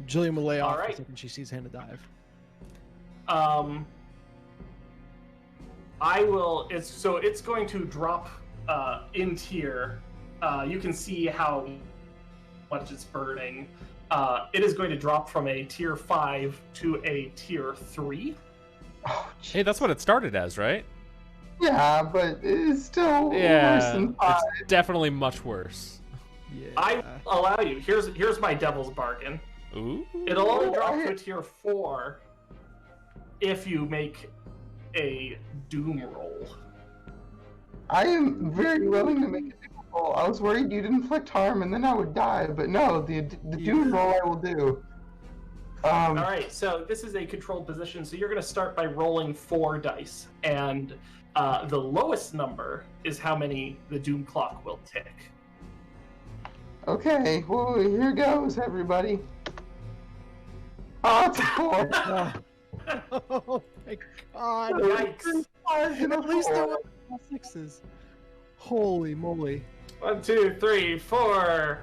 Jillian will lay All off right. the second she sees Hannah dive. I will. It's going to drop in tier. You can see how much it's burning. It is going to drop from a tier 5 to a tier 3. Oh, Hey, that's what it started as, right? yeah, but it's still worse Yeah, than 5. it's definitely much worse. Yeah. I allow you. Here's my devil's bargain. Ooh. It'll only drop to a tier 4 if you make a doom roll. I am very willing to make a doom roll. I was worried you'd inflict harm and then I would die, but no, the doom roll I will do. All right, so this is a controlled position, so you're going to start by rolling 4 dice, and the lowest number is how many the doom clock will tick. Okay, well, here goes, everybody. Oh, it's a 4. Oh my god. Yikes. At least there were 6s. Holy moly. 1, 2, 3, 4.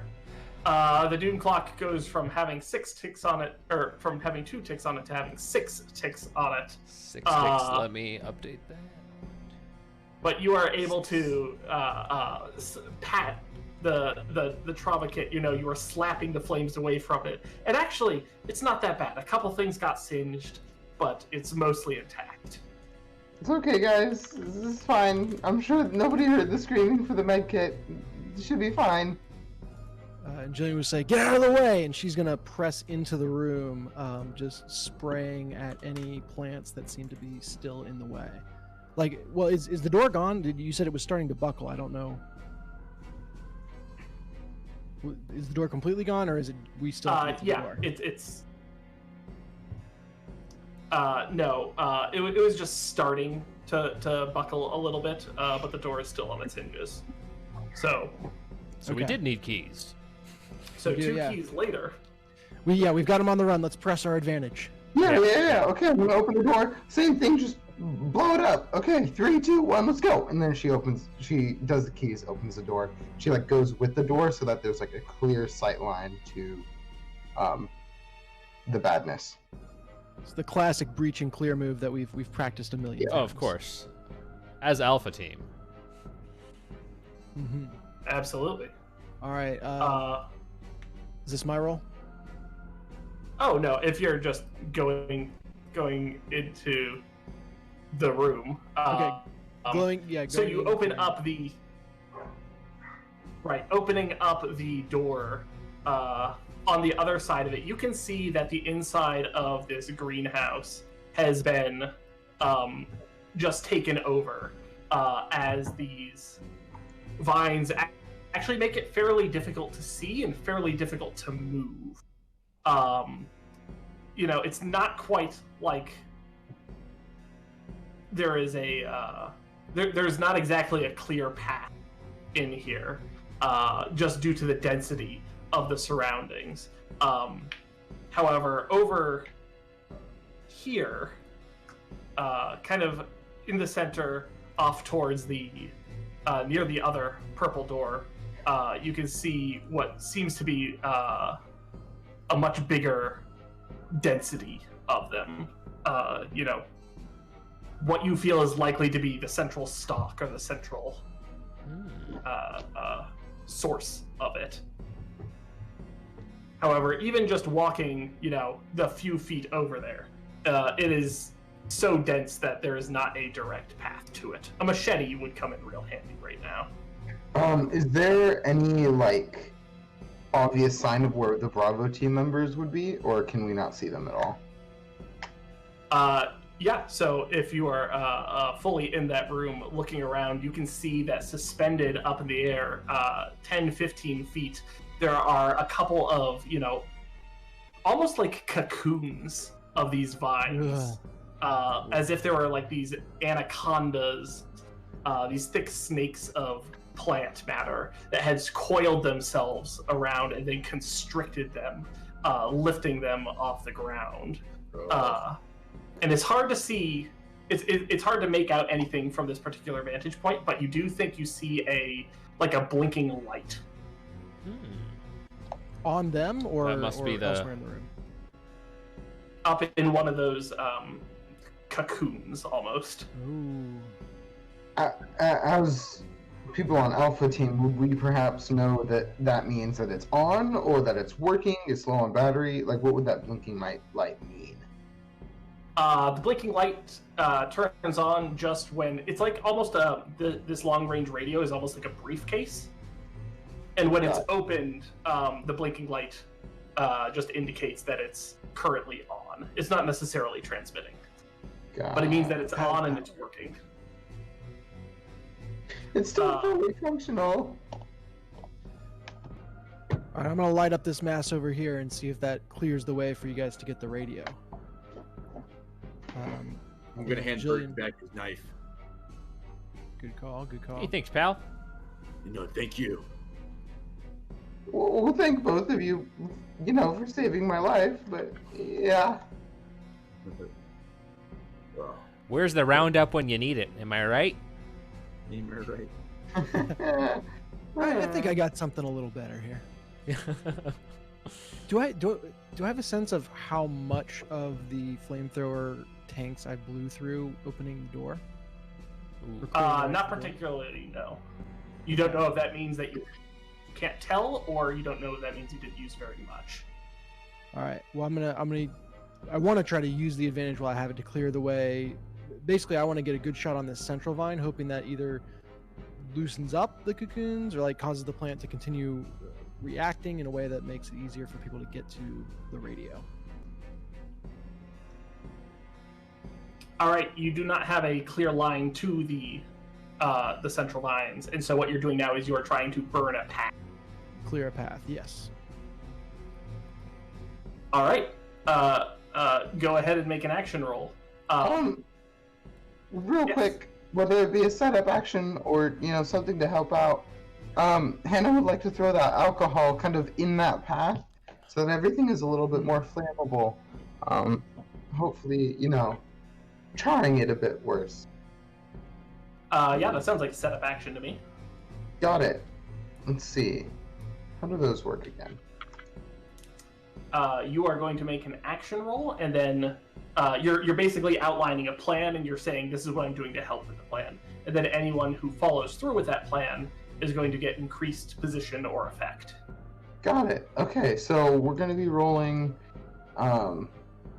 The doom clock goes from having 6 ticks on it, or from having 2 ticks on it to having 6 ticks on it. 6 ticks. Let me update that. But you are able to pat the trauma kit. You know, you are slapping the flames away from it, and actually, it's not that bad. A couple things got singed, but it's mostly intact. It's okay, guys. This is fine. I'm sure nobody heard the screaming for the med kit. It should be fine. And Jillian would say, "Get out of the way!" And she's gonna press into the room, just spraying at any plants that seem to be still in the way. Like, well, is the door gone? You said it was starting to buckle. I don't know. Is the door completely gone, or is it we still have to get to the door? It's no. It was just starting to buckle a little bit, but the door is still on its hinges. So we did need keys. So We do, 2 yeah. keys later. We've got him on the run. Let's press our advantage. Yeah. Okay, I'm gonna open the door. Same thing, just blow it up. Okay, 3, 2, 1, let's go. And then she does the keys, opens the door. She like goes with the door so that there's like a clear sight line to the badness. It's the classic breach and clear move that we've practiced a million Yeah. times. Oh, of course. As Alpha Team. Mm-hmm. Absolutely. All right. Is this my roll? Oh no! If you're just going into the room. Okay. Glowing. So going you in open flame. up the opening up the door. On the other side of it, you can see that the inside of this greenhouse has been just taken over as these vines actually make it fairly difficult to see and fairly difficult to move. You know, it's not quite like there is there's not exactly a clear path in here, just due to the density of the surroundings. However, over here, kind of in the center, off towards the near the other purple door, you can see what seems to be a much bigger density of them. You know, what you feel is likely to be the central stock or the central source of it. However, even just walking, you know, the few feet over there, it is so dense that there is not a direct path to it. A machete would come in real handy right now. Is there any like obvious sign of where the Bravo team members would be, or can we not see them at all? Yeah, so if you are fully in that room looking around, you can see that suspended up in the air, 10, 15 feet, there are a couple of, you know, almost like cocoons of these vines. As if there were like these anacondas, these thick snakes of plant matter that has coiled themselves around and then constricted them, lifting them off the ground. And it's hard to see, it's hard to make out anything from this particular vantage point, but you do think you see a blinking light. On them, or That must or be the- elsewhere in the room? Up in one of those cocoons, almost. Ooh. As people on Alpha Team, would we perhaps know that that means that it's on, or that it's working, it's low on battery? Like, what would that blinking light mean? The blinking light turns on just when it's like almost this long range radio is almost like a briefcase. And when it's opened, the blinking light just indicates that it's currently on. It's not necessarily transmitting, but it means that it's on and it's working. It's still fully functional. All right, I'm gonna light up this mass over here and see if that clears the way for you guys to get the radio. I'm gonna hand Burton back his knife. Good call. Good call. Hey, thanks, pal. Thank you. Well, thank both of you, for saving my life, but yeah. Well, Where's the roundup when you need it? Am I right? you're right. I think I got something a little better here. Do I have a sense of how much of the flamethrower tanks I blew through opening the door? Not particularly, no. You don't know if that means that you can't tell, or you don't know if that means you didn't use very much. All right. Well, I want to try to use the advantage while I have it to clear the way. Basically, I want to get a good shot on this central vine, hoping that either loosens up the cocoons or causes the plant to continue reacting in a way that makes it easier for people to get to the radio. All right, you do not have a clear line to the central vines, and so what you're doing now is you are trying to burn a path. Clear a path, yes. All right, go ahead and make an action roll. Real quick, whether it be a setup action or something to help out, Hannah would like to throw that alcohol kind of in that path, so that everything is a little bit more flammable. Hopefully, charring it a bit worse. Yeah, that sounds like a setup action to me. Got it. Let's see. How do those work again? You are going to make an action roll, and then you're basically outlining a plan, and you're saying, this is what I'm doing to help with the plan. And then anyone who follows through with that plan is going to get increased position or effect. Got it. Okay, so we're going to be rolling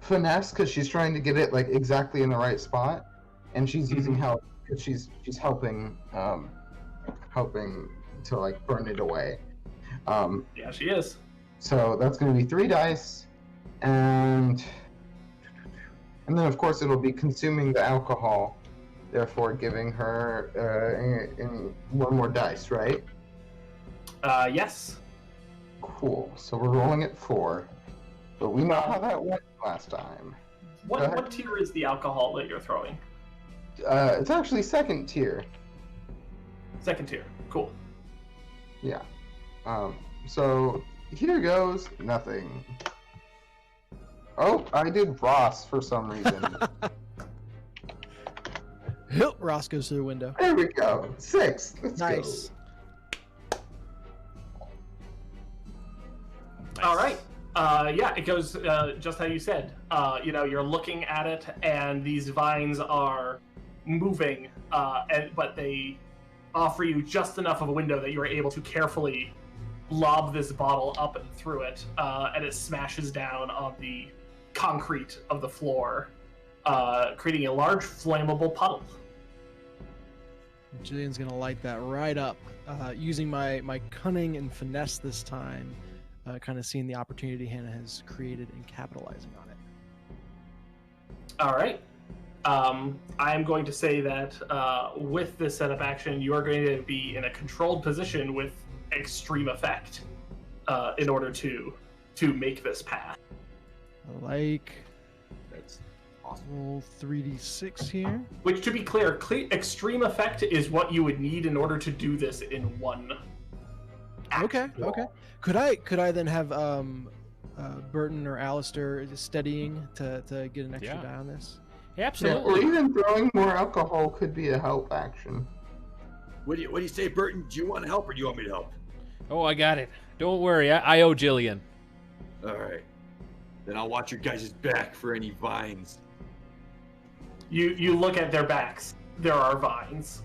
finesse, because she's trying to get it exactly in the right spot, and she's using help because she's helping to burn it away. Yeah, she is. So that's going to be 3 dice, and then of course it'll be consuming the alcohol, therefore giving her in 1 more dice, right? Yes. Cool. So we're rolling at 4, but we know how that went last time. What tier is the alcohol that you're throwing? It's actually 2nd tier. 2nd tier. Cool. Yeah. So here goes nothing. Oh, I did Ross for some reason. Ross goes through the window. There we go. 6. Let's Nice. go. All right. Yeah, it goes just how you said. You're looking at it, and these vines are moving, but they offer you just enough of a window that you are able to carefully lob this bottle up and through it, and it smashes down on the concrete of the floor, creating a large flammable puddle. Jillian's gonna light that right up, using my cunning and finesse this time, kind of seeing the opportunity Hannah has created and capitalizing on it. All right. I am going to say that with this setup action, you are going to be in a controlled position with extreme effect in order to make this path. That's awesome. Roll 3d6 here. Which, to be clear, extreme effect is what you would need in order to do this in one action. Okay. Could I then have Burton or Alistair steadying to get an extra Yeah. die on this? Yeah, Yeah, absolutely. or even throwing more alcohol could be a help action. What do you say, Burton? Do you want to help or do you want me to help? Oh, I got it. Don't worry. I owe Jillian. All right. Then I'll watch your guys' back for any vines. You look at their backs. There are vines.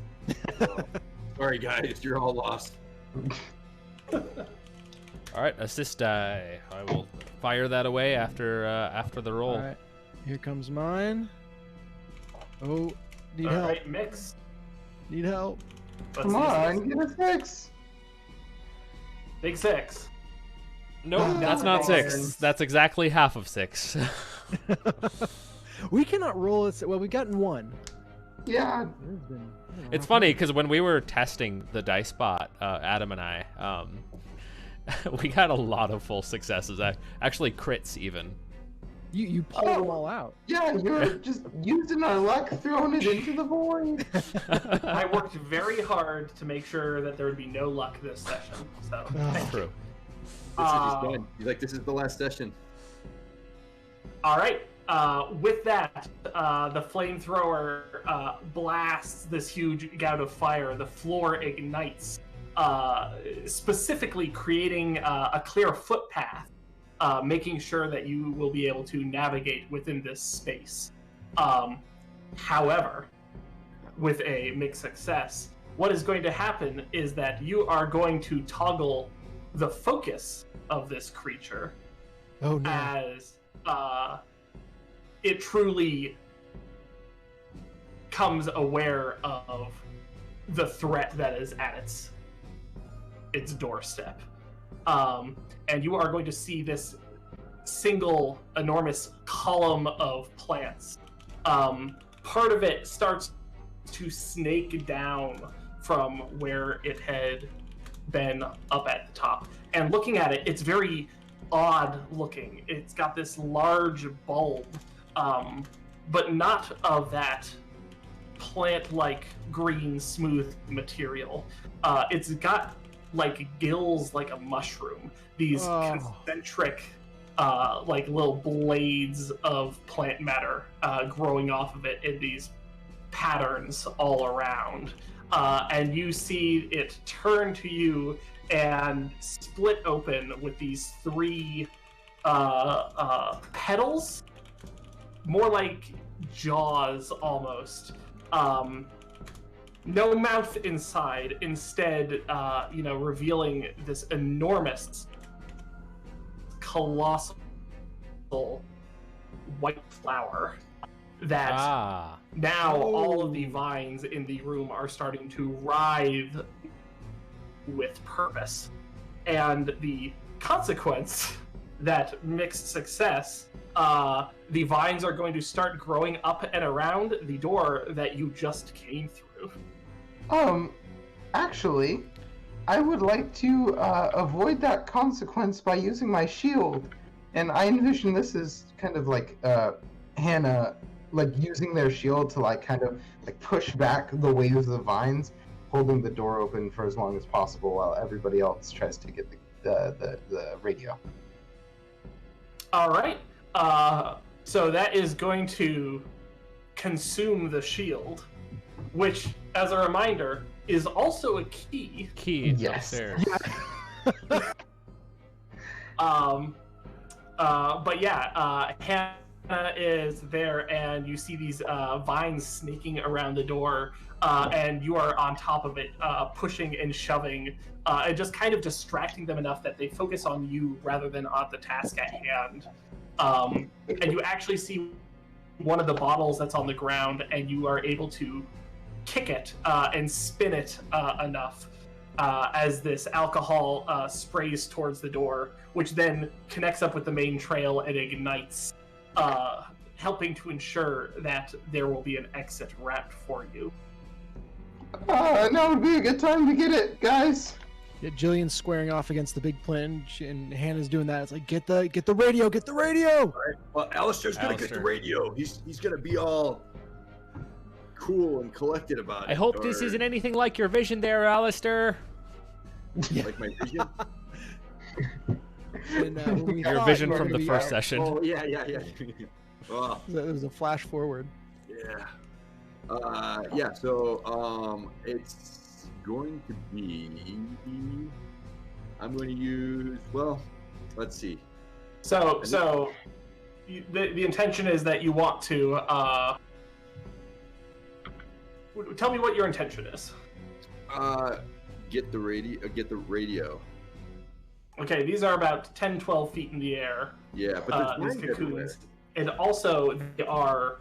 Sorry, guys. You're all lost. All right, assist die. I will fire that away after the roll. All right, here comes mine. Oh, need All help. right, mix. Need help. Let's Come see. on, get a 6. Big 6. Nope, that's not 6. That's exactly half of 6. We cannot roll it. Well, we gotten 1. Yeah. It's funny because when we were testing the dice bot, Adam and I, we got a lot of full successes. Actually, crits even. You pulled them all out. Yeah, you're just using our luck, throwing it into the void. I worked very hard to make sure that there would be no luck this session. So thank you. True. This is just done. He's like, this is the last session. All right. With that, the flamethrower blasts this huge gout of fire. The floor ignites, specifically creating a clear footpath, making sure that you will be able to navigate within this space. However, with a mixed success, what is going to happen is that you are going to toggle the focus of this creature Oh no. as it truly comes aware of the threat that is at its doorstep. And you are going to see this single enormous column of plants. Part of it starts to snake down from where it had been up at the top. And looking at it, it's very odd looking. It's got this large bulb, but not of that plant-like green smooth material. It's got like gills like a mushroom, these concentric like little blades of plant matter growing off of it in these patterns all around. And you see it turn to you and split open with these 3 petals, more like jaws almost. No mouth inside, instead, revealing this enormous, colossal white flower that now all of the vines in the room are starting to writhe with purpose. And the consequence, that mixed success, the vines are going to start growing up and around the door that you just came through. Actually, I would like to avoid that consequence by using my shield. And I envision this as kind of like Hannah, like using their shield to like kind of like push back the waves of the vines, holding the door open for as long as possible while everybody else tries to get the radio. All right. So that is going to consume the shield, which, as a reminder, is also a key. Yes. Upstairs. But yeah, Hannah is there, and you see these vines snaking around the door, and you are on top of it, pushing and shoving, and just kind of distracting them enough that they focus on you rather than on the task at hand. And you actually see one of the bottles that's on the ground, and you are able to kick it and spin it enough as this alcohol sprays towards the door, which then connects up with the main trail and ignites, helping to ensure that there will be an exit wrapped for you. Now would be a good time to get it, guys. Yeah, Jillian's squaring off against the big plant, and Hannah's doing that. It's like, get the radio, get the radio. All right. Well, Alistair's gonna get the radio. He's gonna be all cool and collected about it. I hope this isn't anything like your vision there, Alistair. Like my vision. And, when we Your thought vision you were from gonna the be first out, session. Oh yeah. Oh, it was a flash forward. yeah. So it's going to be. I'm going to use. Well, let's see. So the intention is that you want to tell me what your intention is. Get the radio. Okay, these are about 10-12 feet in the air. Yeah, but These there's cocoons, and also they are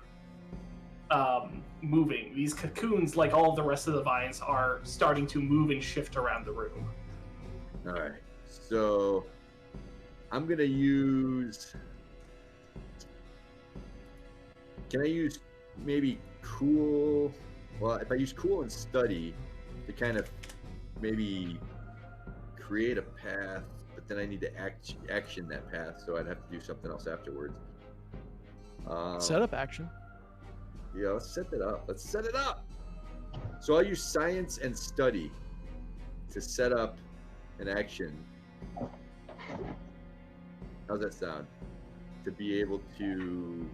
moving. These cocoons, like all of the rest of the vines, are starting to move and shift around the room. All right. So I'm gonna use. Can I use maybe cool? Well, if I use cool and study to kind of maybe create a path, but then I need to action that path, so I'd have to do something else afterwards. Setup action. Yeah, let's set that up. Let's set it up. So I'll use science and study to set up an action. How's that sound? To be able to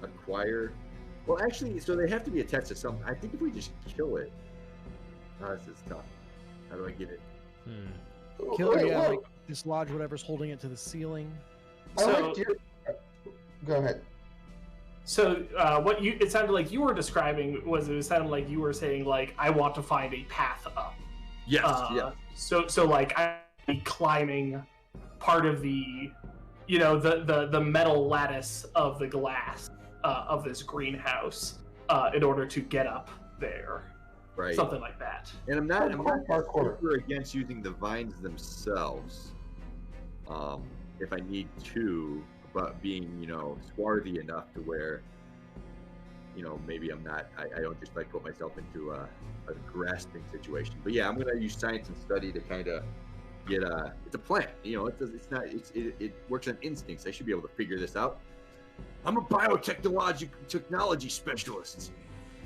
acquire. Well, actually, so they have to be attached to something. I think if we just kill it. Oh, this is tough. How do I get it? Kill Wait, yeah, whoa. like dislodge whatever's holding it to the ceiling. I So- liked your... Go ahead. So what it sounded like you were describing was it sounded like you were saying like I want to find a path up. Yes. So like I'm climbing part of the, you know, the metal lattice of the glass of this greenhouse in order to get up there, Right. something like that. And I'm not Parkour. super against using the vines themselves. If I need to, but being, you know, swarthy enough to where, you know, maybe I'm not, I don't just like put myself into a grasping situation. But yeah, I'm going to use science and study to kind of get it's a plant, you know, it works on instincts. I should be able to figure this out. I'm a technology specialist.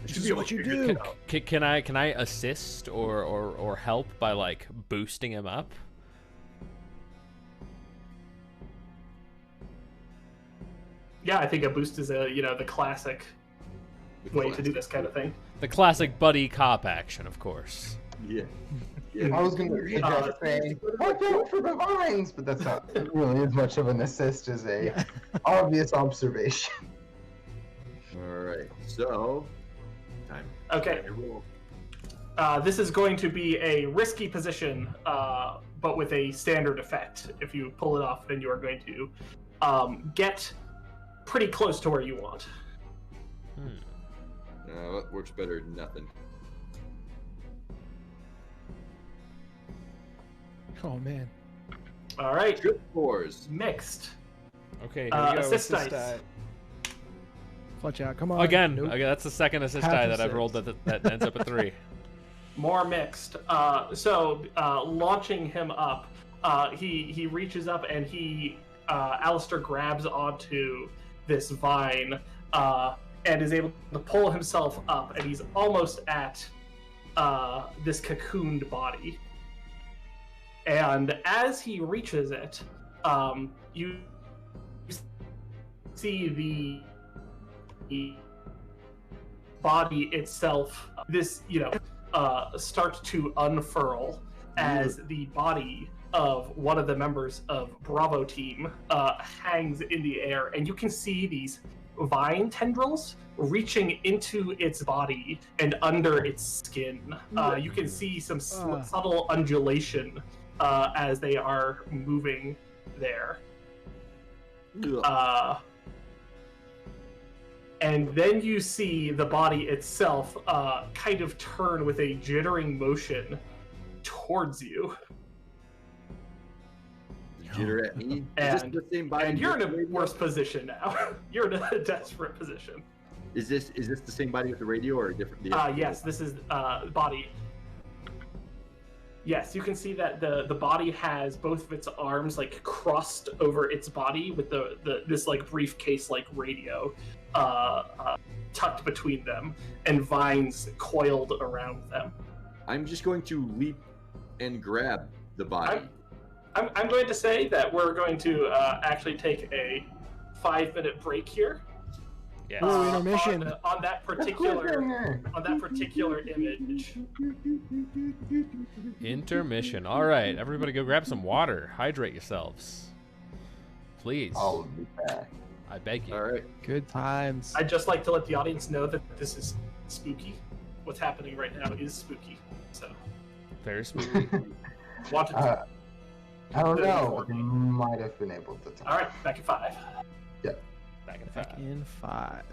I should This be is able what to you figure do. this out. Can I assist or help by like boosting him up? Yeah, I think a boost is the classic way to do this kind of thing. The classic buddy cop action, of course. Yeah. I was going to suggest saying, watch out for the vines, but that's not really as much of an assist as a obvious observation. All right. So, time. Okay. This is going to be a risky position, but with a standard effect. If you pull it off, then you are going to get pretty close to where you want. That works better than nothing. Oh man. All right. Trip fours. Mixed. Okay, here we go. Assist dice. Clutch out. Come on. Again, Nope. okay, that's the second assist Half die of that I've six. rolled that ends up at 3. More mixed. So launching him up, he reaches up and Alistair grabs onto this vine and is able to pull himself up, and he's almost at this cocooned body. And as he reaches it, you see the body itself, start to unfurl as the body of one of the members of Bravo team hangs in the air, and you can see these vine tendrils reaching into its body and under its skin. You can see some subtle undulation as they are moving there. And then you see the body itself kind of turn with a jittering motion towards you. Jitter at me. And- Is this the same body? And you're in with the a radio? worse position now. You're in a desperate position. Is this the same body with the radio or a different? Yes, this is body. Yes, you can see that the body has both of its arms like crossed over its body with this like briefcase like radio tucked between them and vines coiled around them. I'm just going to leap and grab the body. I'm going to say that we're going to actually take a 5-minute break here. Yes. Oh, intermission. On that particular image. Intermission. All right, everybody go grab some water. Hydrate yourselves. Please. I'll be back. I beg you. All right. Good times. I'd just like to let the audience know that this is spooky. What's happening right now is spooky. So, Very spooky. wanted to. I don't know. You might have been able to tell. All right, back at 5. Back in Back 5. in 5.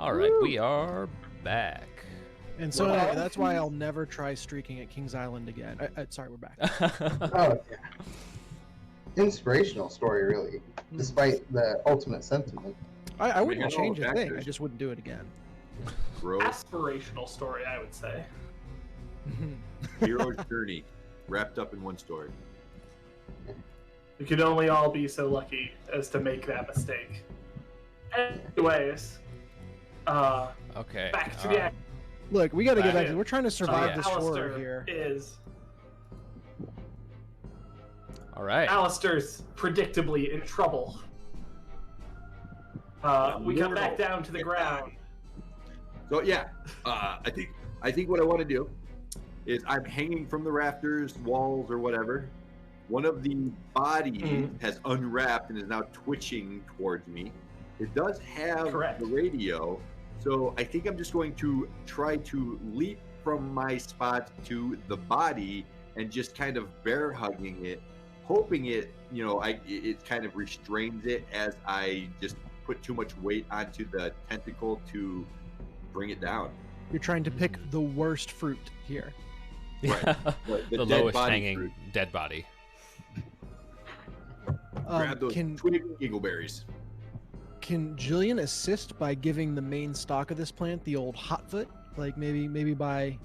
All right, we are back. And so Well, anyway, that's why I'll never try streaking at Kings Island again. Sorry, we're back. Oh, yeah. Inspirational story, really, despite the ultimate sentiment. I wouldn't Man, change all a thing. I factors. just wouldn't do it again. Bro, Aspirational story, I would say. hero's journey wrapped up in one story. We could only all be so lucky as to make that mistake. Anyways, Okay. back to the act. Look, we got to get back Yeah. to. We're trying to survive yeah. this horror Alistair here. is All right. Alistair's predictably in trouble. We come back down to the ground. So yeah, I think what I want to do is I'm hanging from the rafters, walls, or whatever. One of the bodies has unwrapped and is now twitching towards me. It does have Correct. the radio, so I think I'm just going to try to leap from my spot to the body and just kind of bear hugging it, hoping it kind of restrains it as I just put too much weight onto the tentacle to bring it down. You're trying to pick the worst fruit here. Right. the dead lowest body hanging fruit. dead body. Grab those Can twig eagleberries. Jillian assist by giving the main stock of this plant the old hot foot? Like maybe by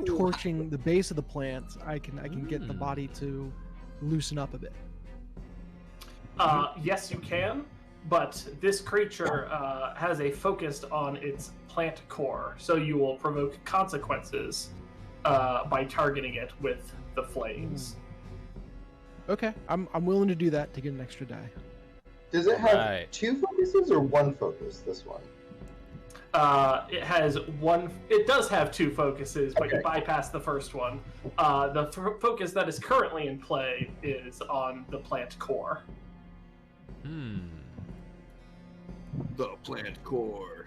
torching the base of the plant, I can get the body to loosen up a bit. Yes, you can, but this creature has a focus on its plant core, so you will provoke consequences by targeting it with the flames. Okay, I'm willing to do that to get an extra die. Does it have Right. 2 focuses or 1 focus, this one? It has one. It does have 2 focuses, but you Okay. bypass the first one. The focus that is currently in play is on the plant core. The plant core.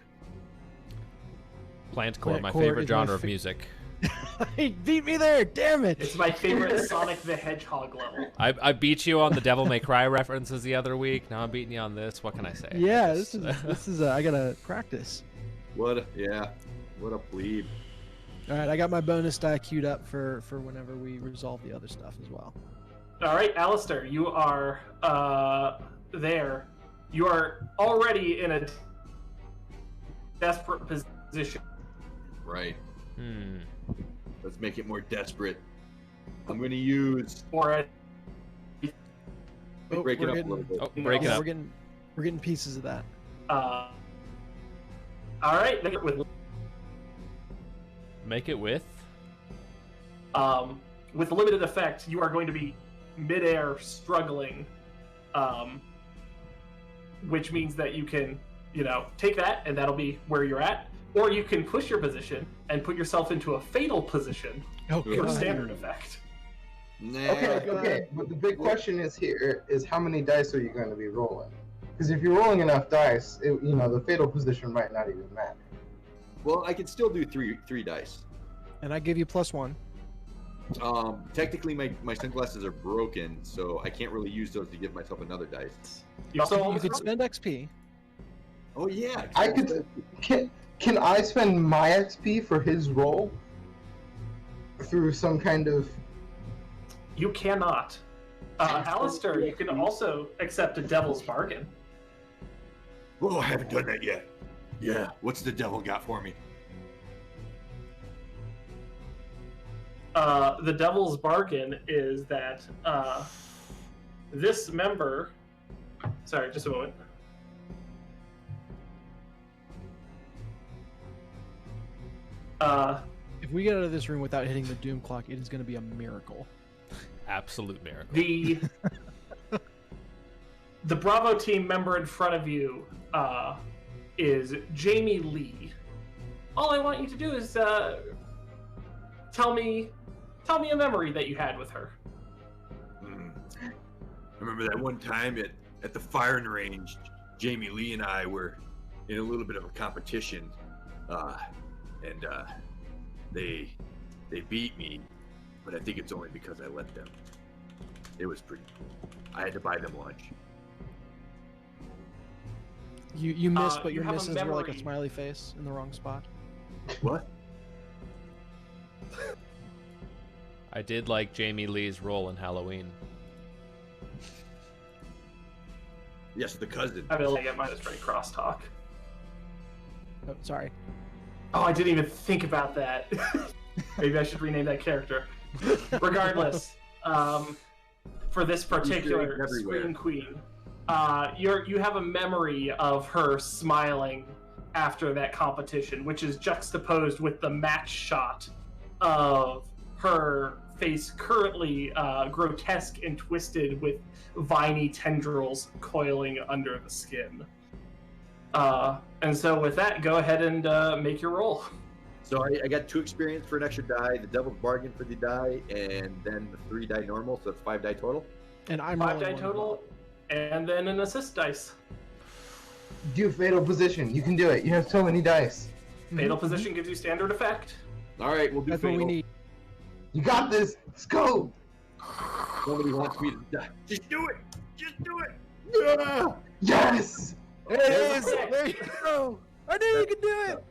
Plant core, Plant my core favorite is my genre of fa- music. He beat me there, damn it! It's my favorite Sonic the Hedgehog level. I beat you on the Devil May Cry references the other week. Now I'm beating you on this. What can I say? Yeah, this is I gotta practice. What a plebe. All right, I got my bonus die queued up for whenever we resolve the other stuff as well. All right, Alistair, you are there. You are already in a desperate position. Right. Hmm. Let's make it more desperate. I'm going to use. Or a, Oh, break it we're up getting- a little bit. Oh, break it Yeah, up. we're getting pieces of that. all right, Make it with. with limited effect, you are going to be midair struggling, which means that you can, take that and that'll be where you're at, or you can push your position and put yourself into a fatal position Oh, for God. standard effect. Nah. Okay. But the big question is how many dice are you going to be rolling? Because if you're rolling enough dice, the fatal position might not even matter. Well, I can still do three dice. And I give you +1. Technically, my sunglasses are broken, so I can't really use those to give myself another dice. You also You could spend XP. Oh yeah. I could. Can I spend my XP for his roll through some kind of? You cannot. Alistair, you can also accept a devil's bargain. Oh, I haven't done that yet. Yeah. What's the devil got for me? The devil's bargain is that this member. Sorry, just a moment. If we get out of this room without hitting the doom clock, it is going to be a miracle. Absolute miracle. The Bravo team member in front of you is Jamie Lee. All I want you to do is tell me a memory that you had with her. I remember that one time at the firing range, Jamie Lee and I were in a little bit of a competition, and they beat me, but I think it's only because I let them. It was pretty cool. I had to buy them lunch. You missed, but you your have a misses were like a memory. smiley face in the wrong spot. What? I did like Jamie Lee's role in Halloween. Yes, the cousin. I feel like it might have pretty crosstalk. Oh, sorry. Oh, I didn't even think about that. Maybe I should rename that character. Regardless, for this particular everywhere. Scream Queen, you have a memory of her smiling after that competition, which is juxtaposed with the match shot of her face currently grotesque and twisted with viney tendrils coiling under the skin. And so with that, go ahead and make your roll. So I got 2 experience for an extra die, the devil's bargain for the die, and then the 3 die normal, so it's 5 die total. And I'm 5 rolling die one. total, and then an assist dice. Do fatal position. You can do it. You have so many dice. Fatal position gives you standard effect. All right, we'll do That's what fatal. we need. You got this. Let's go. Nobody wants me to die. Just do it. Just do it. Yeah! Yes. There it is. There you go. I knew you could do it.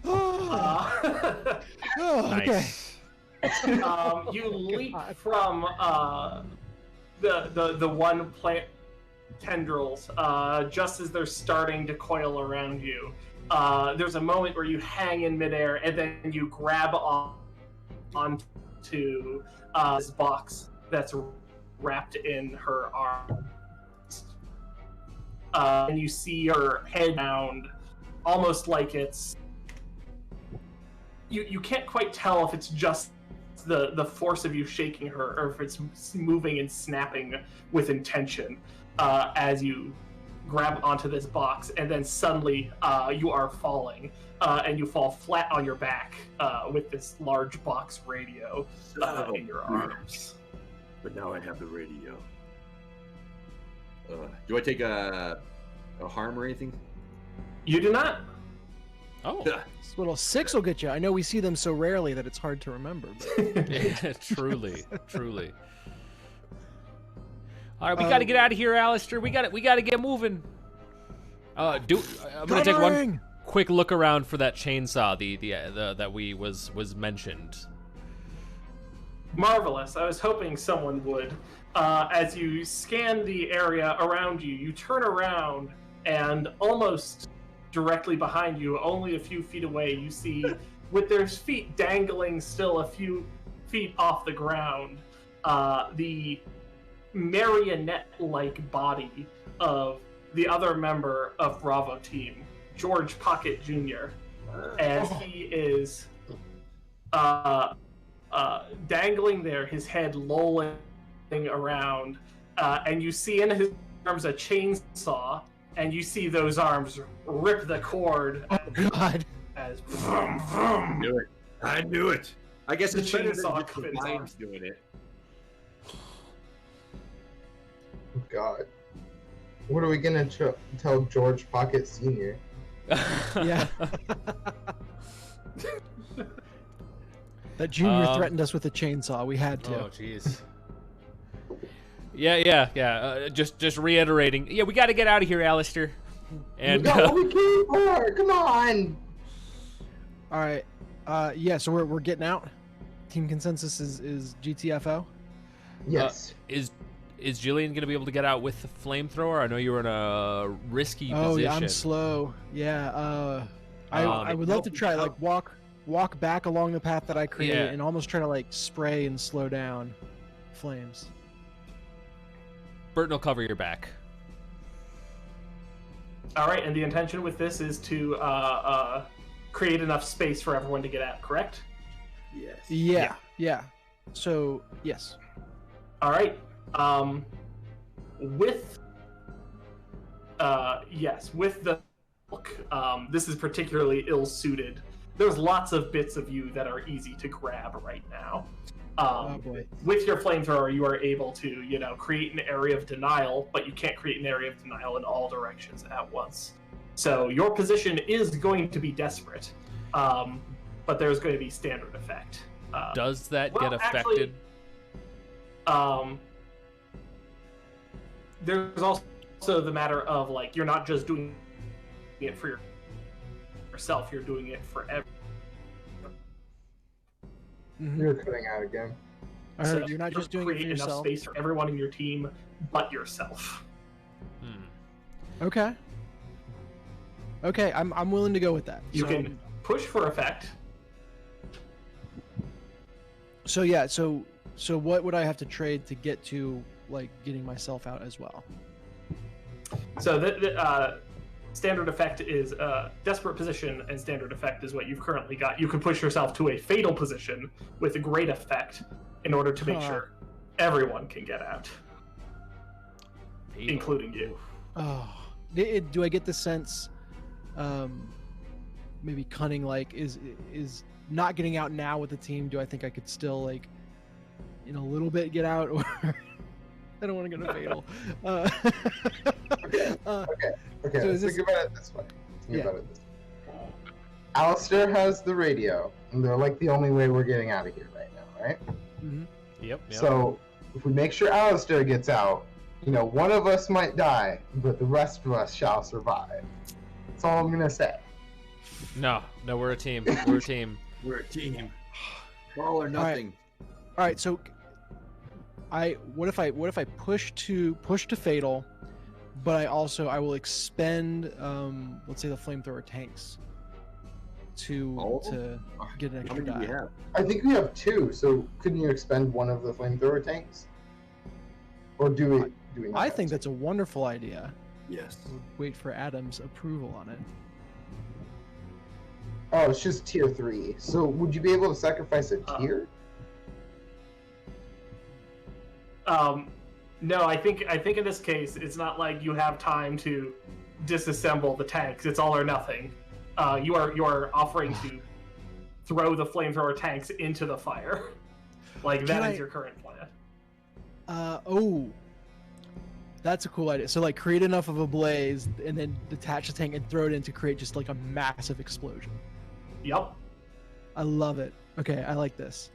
Oh, okay. Nice. You leap from the one plant tendrils just as they're starting to coil around you. There's a moment where you hang in midair and then you grab onto this box that's wrapped in her arm. And you see her head down, almost like it's... You can't quite tell if it's just the force of you shaking her or if it's moving and snapping with intention as you grab onto this box, and then suddenly you are falling and you fall flat on your back with this large box radio in your arms. But now I have the radio. Do I take a harm or anything? You do not. Oh, This little 6 will get you. I know we see them so rarely that it's hard to remember. But... yeah, truly, truly. All right, we got to get out of here, Alistair. We got to get moving. I'm gonna take one Covering! quick look around for that chainsaw, the that was mentioned. Marvelous. I was hoping someone would. As you scan the area around you, you turn around and almost directly behind you, only a few feet away, you see, with their feet dangling still a few feet off the ground, the marionette-like body of the other member of Bravo Team, George Pocket Jr., as he is dangling there, his head lolling around, and you see in his arms a chainsaw, and you see those arms rip the cord Oh, God. as I knew it. I knew it. I guess The it's better than chainsaw just the fits vines on. doing it. God. What are we gonna tell George Pocket Sr.? Yeah. That Junior threatened us with a chainsaw. We had to. Oh, jeez. Yeah. Just reiterating. Yeah, we got to get out of here, Alistair. And We got what we came for. Come on. All right. Yeah. So we're getting out. Team consensus is GTFO. Yes. is Jillian gonna be able to get out with the flamethrower? I know you were in a risky Oh position. yeah, I'm slow. Yeah. I would love to try like walk back along the path that I create Yeah. and almost try to like spray and slow down flames. Burton will cover your back. all right, and the intention with this is to create enough space for everyone to get out, correct? Yes. Yeah. So yes. All right. With the book, this is particularly ill-suited. There's lots of bits of you that are easy to grab right now. Oh boy. With your flamethrower, you are able to, create an area of denial, but you can't create an area of denial in all directions at once. So your position is going to be desperate, but there's going to be standard effect. Does that well, get affected? There's also also the matter of like you're not just doing it for yourself, you're doing it for everyone. You're cutting out again. I heard you're not just doing it for create enough yourself. space for everyone in your team but yourself. Okay. Okay, I'm willing to go with that. You can push for effect. So yeah, so what would I have to trade to get to like getting myself out as well? So the standard effect is desperate position, and standard effect is what you've currently got. You can push yourself to a fatal position with a great effect in order to make sure everyone can get out, including you. Oh, do I get the sense, maybe cunning like is not getting out now with the team? Do I think I could still like, in a little bit get out, or I don't want to go to fatal. Okay. So is Think this- about it this way. Think Yeah. about it this way. Alistair has the radio, and they're like the only way we're getting out of here right now, right? Yep. So if we make sure Alistair gets out, one of us might die, but the rest of us shall survive. That's all I'm gonna say. No, we're a team. We're a team. We're a team. All or nothing. All right, so what if I push to fatal, but I will expend let's say the flamethrower tanks to get an How extra many do we die. have? I think we have 2, so couldn't you expend one of the flamethrower tanks? Or do we not I have think to? that's a wonderful idea. Yes. Wait for Adam's approval on it. Oh, it's just tier 3. So would you be able to sacrifice a tier? No, I think in this case it's not like you have time to disassemble the tanks. It's all or nothing. You are offering to throw the flamethrower tanks into the fire. Like that is your current plan. That's a cool idea. So like create enough of a blaze and then detach the tank and throw it in to create just like a massive explosion. Yep. I love it. Okay, I like this.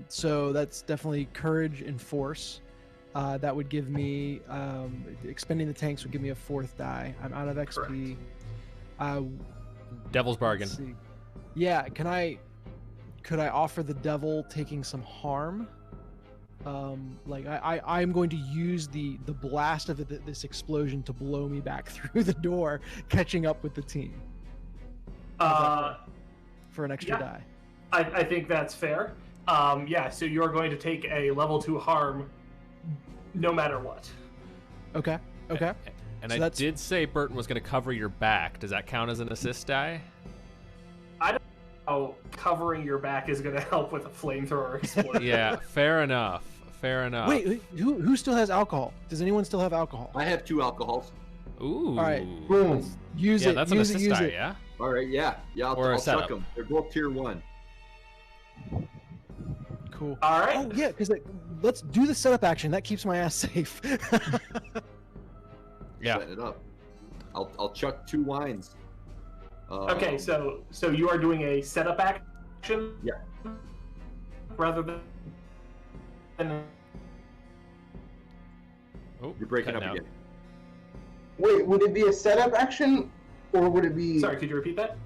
So that's definitely courage and force. That would give me expending the tanks would give me a 4th die. I'm out of XP. Devil's bargain. Let's see. Yeah, could I offer the devil taking some harm? Like I'm going to use the blast of this explosion to blow me back through the door, catching up with the team. For an extra die. I think that's fair. So you're going to take a level 2 harm no matter what. Okay. And So I that's- did say Burton was going to cover your back. Does that count as an assist die? I don't know how covering your back is going to help with a flamethrower explosion. Yeah, fair enough. Wait, who still has alcohol? Does anyone still have alcohol? I have 2 alcohols. Ooh. All right. Boom. Use Yeah, it. that's an use assist it. Use die, it. yeah? All right, yeah. Or a I'll setup. chuck them. They're both tier 1. Cool. All right. Oh yeah, because let's do the setup action. That keeps my ass safe. Yeah. Setting it up. I'll chuck 2 wines. Okay, so you are doing a setup action? Yeah. Rather than Oh, You're breaking up cutting out. again. Wait, would it be a setup action, or would it be... Sorry, could you repeat that?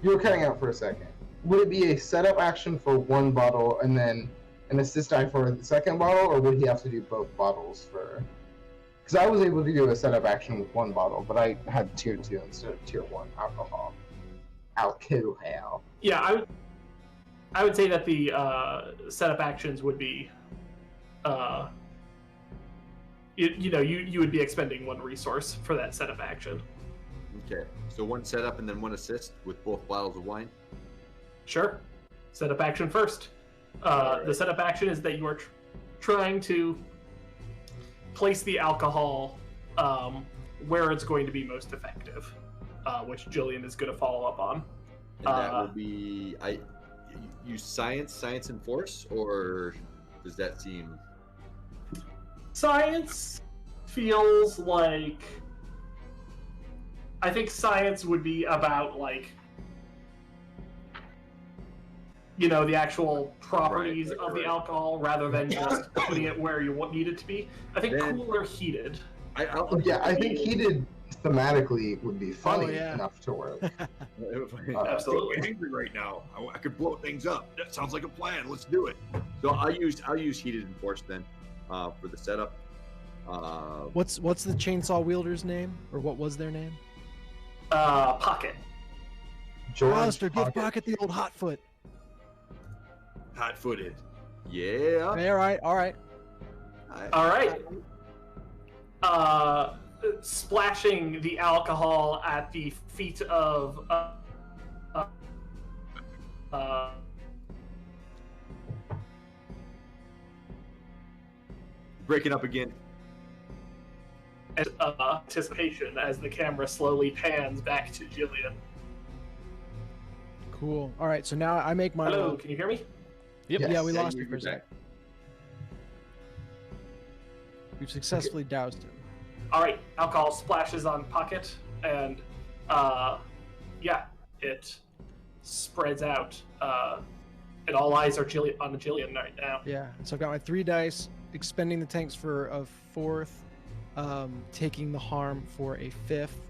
You were cutting out for a second. Would it be a setup action for 1 bottle and then an assist die for the second bottle, or would he have to do both bottles for... Because I was able to do a setup action with 1 bottle, but I had tier 2 instead of tier 1 alcohol. Alcohol. Yeah, I would say that the setup actions would be, you would be expending 1 resource for that setup action. Okay. So 1 setup and then 1 assist with both bottles of wine. Sure. Setup action first. The setup action is that you are trying to place the alcohol where it's going to be most effective, which Jillian is going to follow up on. And that will be use science and force, or does that seem... Science feels like... I think science would be about, like... the actual properties Right, of the right. alcohol rather than just putting it where you need it to be. I think Then- cooler heated. Yeah, I think heated thematically would be funny yeah. enough to work. Absolutely. I'm angry right now. I could blow things up. That sounds like a plan. Let's do it. So I'll use heated and forced then for the setup. What's the chainsaw wielder's name, or what was their name? Pocket. George Alistair, give Pocket. Pocket the old hot foot. Hot-footed. Yeah. All right. All right. Splashing the alcohol at the feet of Breaking up again. anticipation as the camera slowly pans back to Jillian. Cool. All right. So now I make my. Hello, can you hear me? Yep. Yes. Yeah, we Yeah, lost you're you for a back. second. We've successfully doused him. All right, alcohol splashes on Pocket, and it spreads out, and all eyes are on Jillian right now. Yeah. So I've got my 3 dice, expending the tanks for a 4th, taking the harm for a 5th,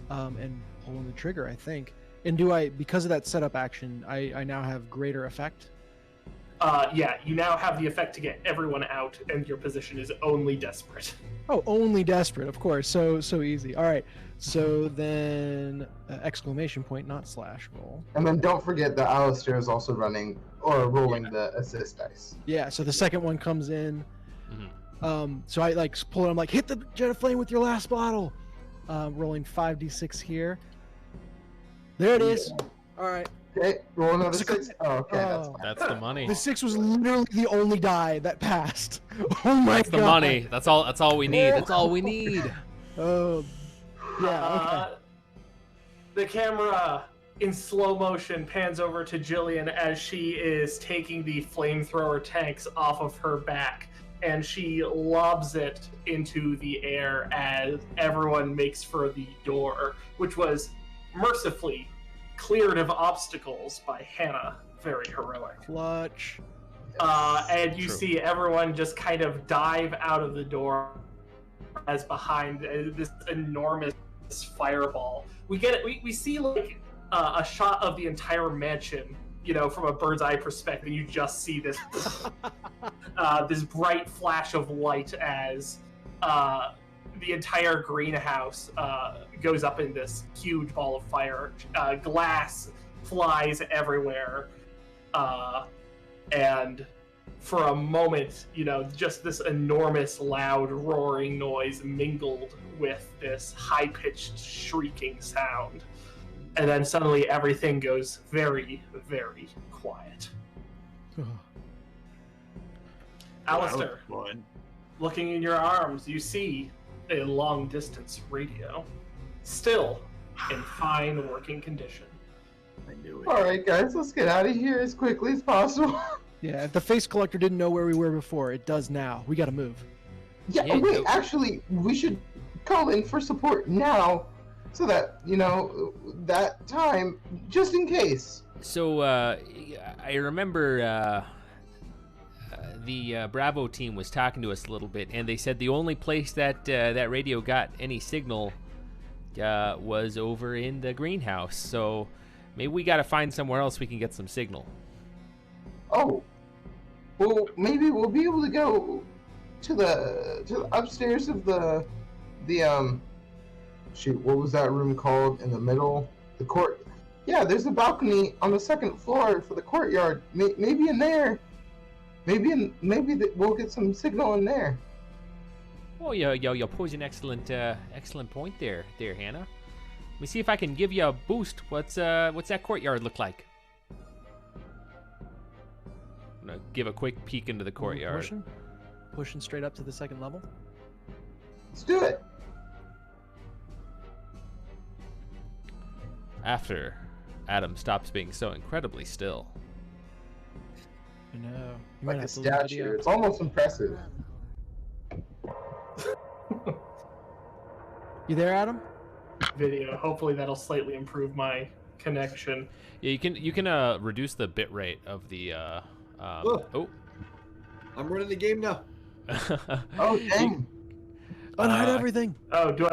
and pulling the trigger, I think. And because of that setup action, I now have greater effect? You now have the effect to get everyone out, and your position is only desperate. Oh, only desperate, of course. So easy. All right. So then, exclamation point, not slash roll. And then don't forget that Alistair is also rolling the assist dice. Yeah. So the second one comes in. Mhm. So I pull it. I'm like, hit the jet of flame with your last bottle. Rolling 5d6 here. There it is. All right. Okay, roll another It's a 6. Oh, okay, that's Oh. fine. That's the money. The 6 was literally the only die that passed. Oh my That's the god. money. That's all we need. That's all we need. Oh. Yeah. Okay. The camera in slow motion pans over to Jillian as she is taking the flamethrower tanks off of her back, and she lobs it into the air as everyone makes for the door, which was mercifully cleared of obstacles by Hannah. Very heroic. Clutch. And you True. see everyone just kind of dive out of the door as behind this enormous fireball. We see like a shot of the entire mansion, from a bird's eye perspective. You just see this this bright flash of light as the entire greenhouse goes up in this huge ball of fire. Glass flies everywhere. And for a moment, just this enormous, loud, roaring noise mingled with this high-pitched, shrieking sound. And then suddenly everything goes very, very quiet. Alistair, Fun. looking in your arms, you see a long-distance radio, still in fine working condition. I knew it. Alright, guys, let's get out of here as quickly as possible. Yeah. If the face collector didn't know where we were before, it does now. We got to move. Yeah, Yeah, wait, no. actually, we should call in for support now so that, that time, just in case. So I remember the Bravo team was talking to us a little bit, and they said the only place that that radio got any signal was over in the greenhouse. So maybe we got to find somewhere else we can get some signal. Oh, well, maybe we'll be able to go to the upstairs of the shoot, what was that room called in the middle? The court. Yeah, there's a balcony on the second floor for the courtyard. Maybe in there. Maybe we'll get some signal in there. Oh, you pose an excellent point there, Hannah. Let me see if I can give you a boost. What's that courtyard look like? I'm gonna give a quick peek into the courtyard. Pushing straight up to the second level. Let's do it. After Adam stops being so incredibly still. I know. You might Like a have to leave statue. video. It's almost impressive. You there, Adam? Video. Hopefully that'll slightly improve my connection. Yeah, you can reduce the bit rate of the Oh. I'm running the game now. Oh, dang. Unhide Uh, everything. Oh, do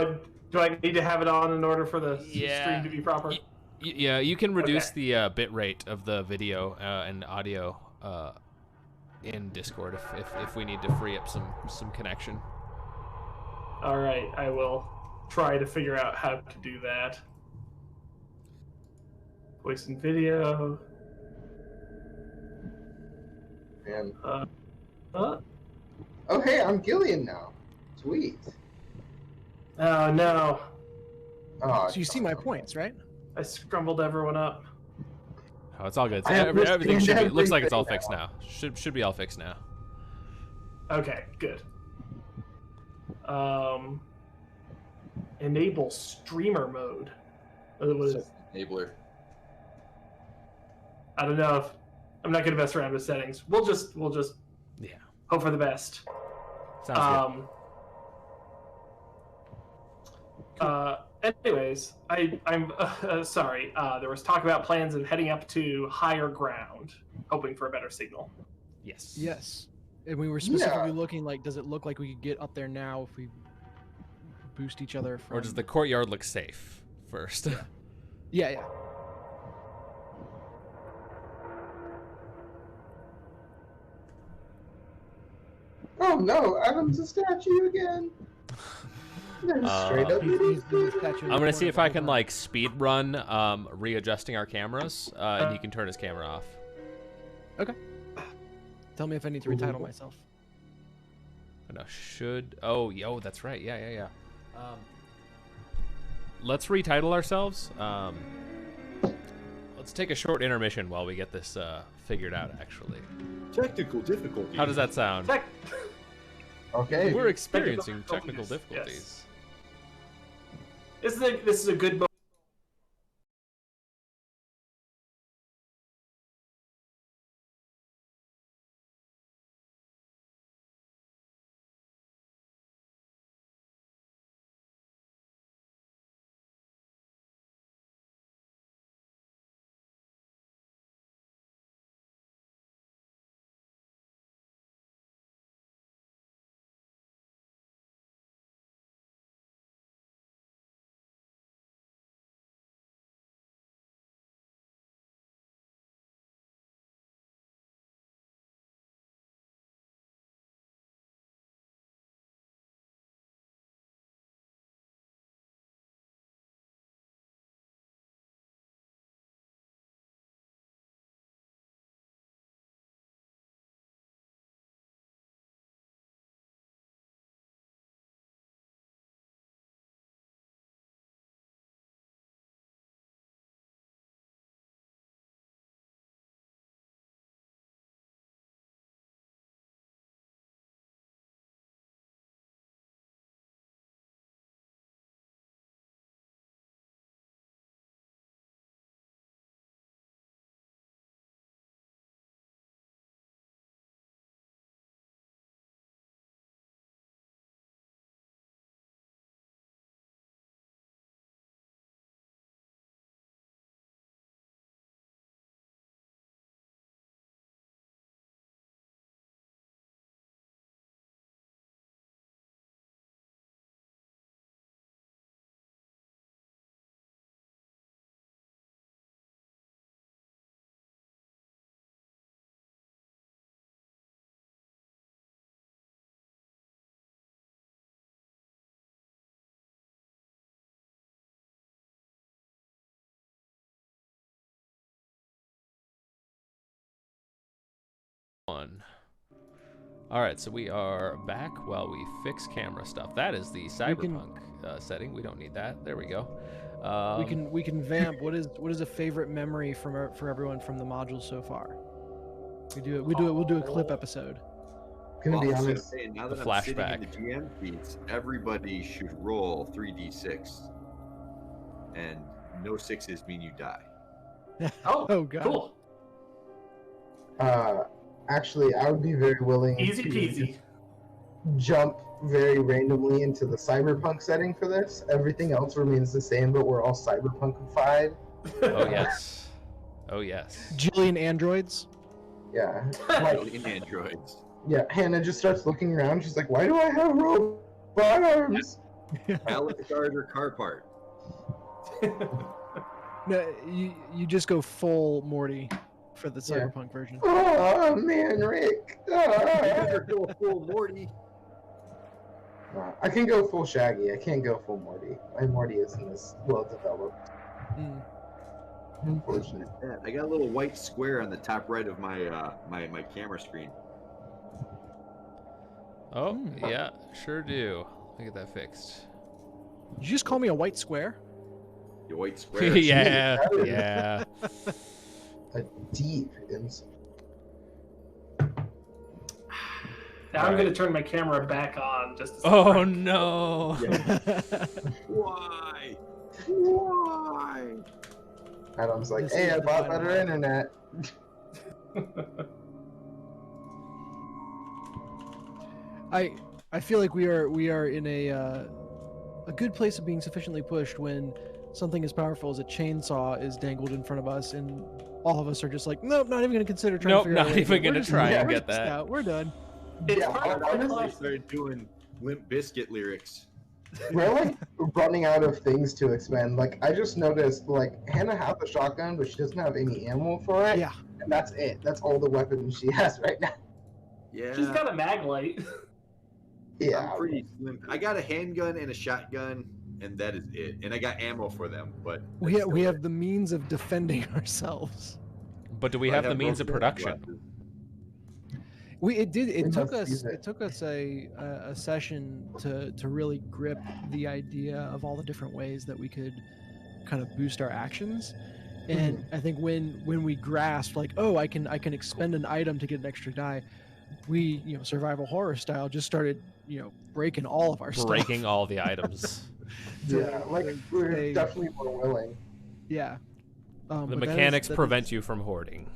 I need to have it on in order for the Yeah. stream to be proper? Yeah, you can reduce Okay. the bit rate of the video and audio in Discord if we need to free up some connection. All right, I will try to figure out how to do that. Voice and video. Man. Uh, Oh, hey, I'm Gillian now. Sweet. oh no, Oh, So you see my points, right? I scrambled everyone up. Oh, it's all good. I Everything understand should be. Looks like it's all everything fixed now. Should be all fixed now. Okay, good. Enable streamer mode. What is- Enabler. I don't know if I'm not gonna mess around with settings. We'll just Yeah, hope for the best. sounds Anyways, I'm sorry. There was talk about plans of heading up to higher ground, hoping for a better signal. good. Yes. Yes. And we were specifically looking like, does it look like we could get up there now if we boost each other from... Or does the courtyard look safe first? Yeah. Oh no, Adam's a statue again. They're straight up. He's the statue in the I'm gonna see corner if I the can whole like speed run readjusting our cameras, and he can turn his camera off. time. Tell me if I need to retitle myself. No, should. Oh, that's right. Yeah. Let's retitle ourselves. Let's take a short intermission while we get this figured out. Actually, Technical difficulty. how does that sound? Tech- Okay. We're experiencing technical difficulties, difficulties. This is a good moment. One. All right, so we are back while we fix camera stuff. That is the cyberpunk setting. We don't need that. There we go. We can vamp. What is a favorite memory for everyone from the module so far? We'll do a clip episode. Gonna be Well, I was gonna honest. say, now The that I'm sitting in flashback. the GM feeds, everybody should roll 3d6, and no sixes mean you die. Oh, God. Cool. Actually, I would be very willing Easy to peasy. jump very randomly into the cyberpunk setting for this. Everything else remains the same, but we're all cyberpunkified. Oh yes. Oh yes. Jillian androids. Yeah. Like, In androids. yeah, Hannah just starts looking around. She's like, why do I have robot arms? Pallet starter car part. No, you just go full Morty for the Yeah. cyberpunk version. Oh, man, Rick. Ah. Never go full Morty. I can go full Shaggy. I can't go full Morty. My Morty isn't as well developed. Mm. Unfortunately. Yeah, I got a little white square on the top right of my my camera screen. Oh yeah, sure do. Let me get that fixed. Did you just call me a white square? The white square. yeah, Jeez, yeah. A deep insight. Now I'm going to turn my camera back on just to Oh no. Why? Why? Adam's like, This hey, is I the bought final better one. internet. I feel like we are in a good place of being sufficiently pushed when something as powerful as a chainsaw is dangled in front of us, and all of us are just like, nope, not even going to consider trying Nope, to figure out. not a way even to- gonna we're just- try and we're get just that. out. We're done. It's Yeah, part of I my started doing Limp Bizkit lyrics. We're like running out of things to expend. Like, I just noticed, like, Hannah has a shotgun, but she doesn't have any ammo for it. Yeah. And that's it. That's all the weapons she has right now. Yeah. She's got a mag light. Yeah. I'm pretty slim. I got a handgun and a shotgun, and that is it. And I got ammo for them, but We that's have, we still have the means of defending ourselves. But do we it. I have the means of broken production? glasses. It We took must use it. took us a session to really grip the idea of all the different ways that we could kind of boost our actions. And I think when we grasped like, oh, I can expend an item to get an extra die, we, survival horror style, just started, breaking all of our Breaking stuff. all the items. Yeah, like, we're They- definitely more willing. Yeah. The But that is- mechanics that prevent is you from hoarding.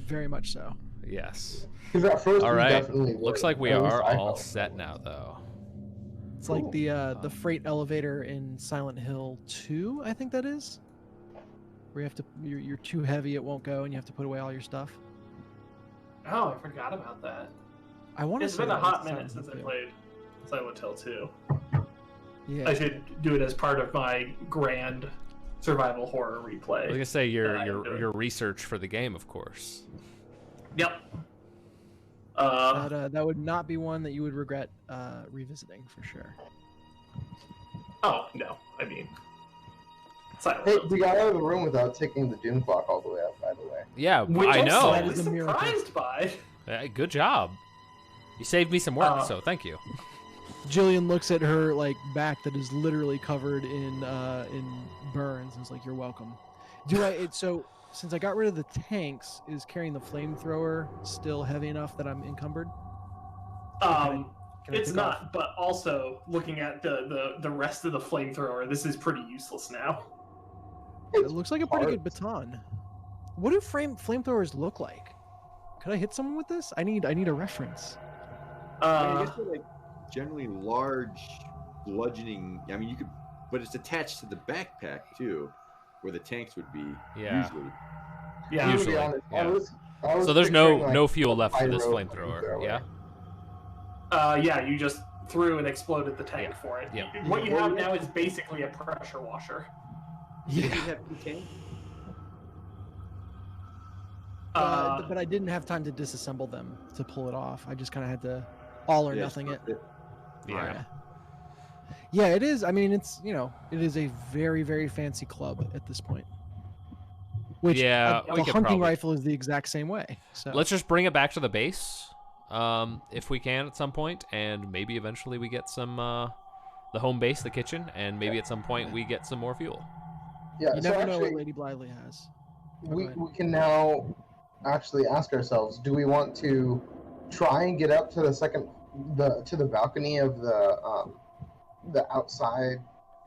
very much so. Yes. Because at first, All we right. definitely Looks were. like we At least are I all felt. set now, though. It's Cool. like the freight elevator in Silent Hill 2, I think that is. Where you have to you're too heavy, it won't go, and you have to put away all your stuff. Oh, I forgot about that. I want to. It's been a hot minute since I played Silent Hill 2. Yeah. I should do it as part of my grand survival horror I was replay. gonna say Yeah, I can do it. your research for the game, of course. Yep. That would not be one that you would regret revisiting for sure. Oh, no. I mean, Silent Hey, Hill. we got out of the room without taking the doom clock all the way up, by the way. Yeah, Which I I'm know. slightly That is a miracle. surprised by. Hey, good job. You saved me some work, so thank you. Jillian looks at her like back that is literally covered in burns and is like, "You're welcome." So since I got rid of the tanks, is carrying the flamethrower still heavy enough that I'm encumbered? Can I It's take not, off? but also looking at the rest of the flamethrower, this is pretty useless now. It looks like a pretty good parts. baton. What do flamethrowers look like? Could I hit someone with this? I need a reference. I guess they're like generally large bludgeoning. I mean, you could, but it's attached to the backpack too, where the tanks would be. Yeah. Usually. Yeah. Usually, To be honest, yeah. I was So there's picturing, no like, no fuel left for this pyro flamethrower. Yeah. Yeah, you just threw and exploded the tank Yeah. for it. Yeah. What you have now is basically a pressure washer. Did you have two tanks? But I didn't have time to disassemble them to pull it off. I just kind of had to all or Yeah, nothing it. Yeah. Yeah, it is. I mean, it's it is a very, very fancy club at this point. Which Yeah, a we could hunting probably- rifle is the exact same way. So Let's just bring it back to the base, if we can at some point, and maybe eventually we get some the home base, the kitchen, and maybe at some point we get some more fuel. Yeah, you so never know what actually, Lady Blithely has. we can now actually ask ourselves: do we want to try and get up to the balcony of the outside?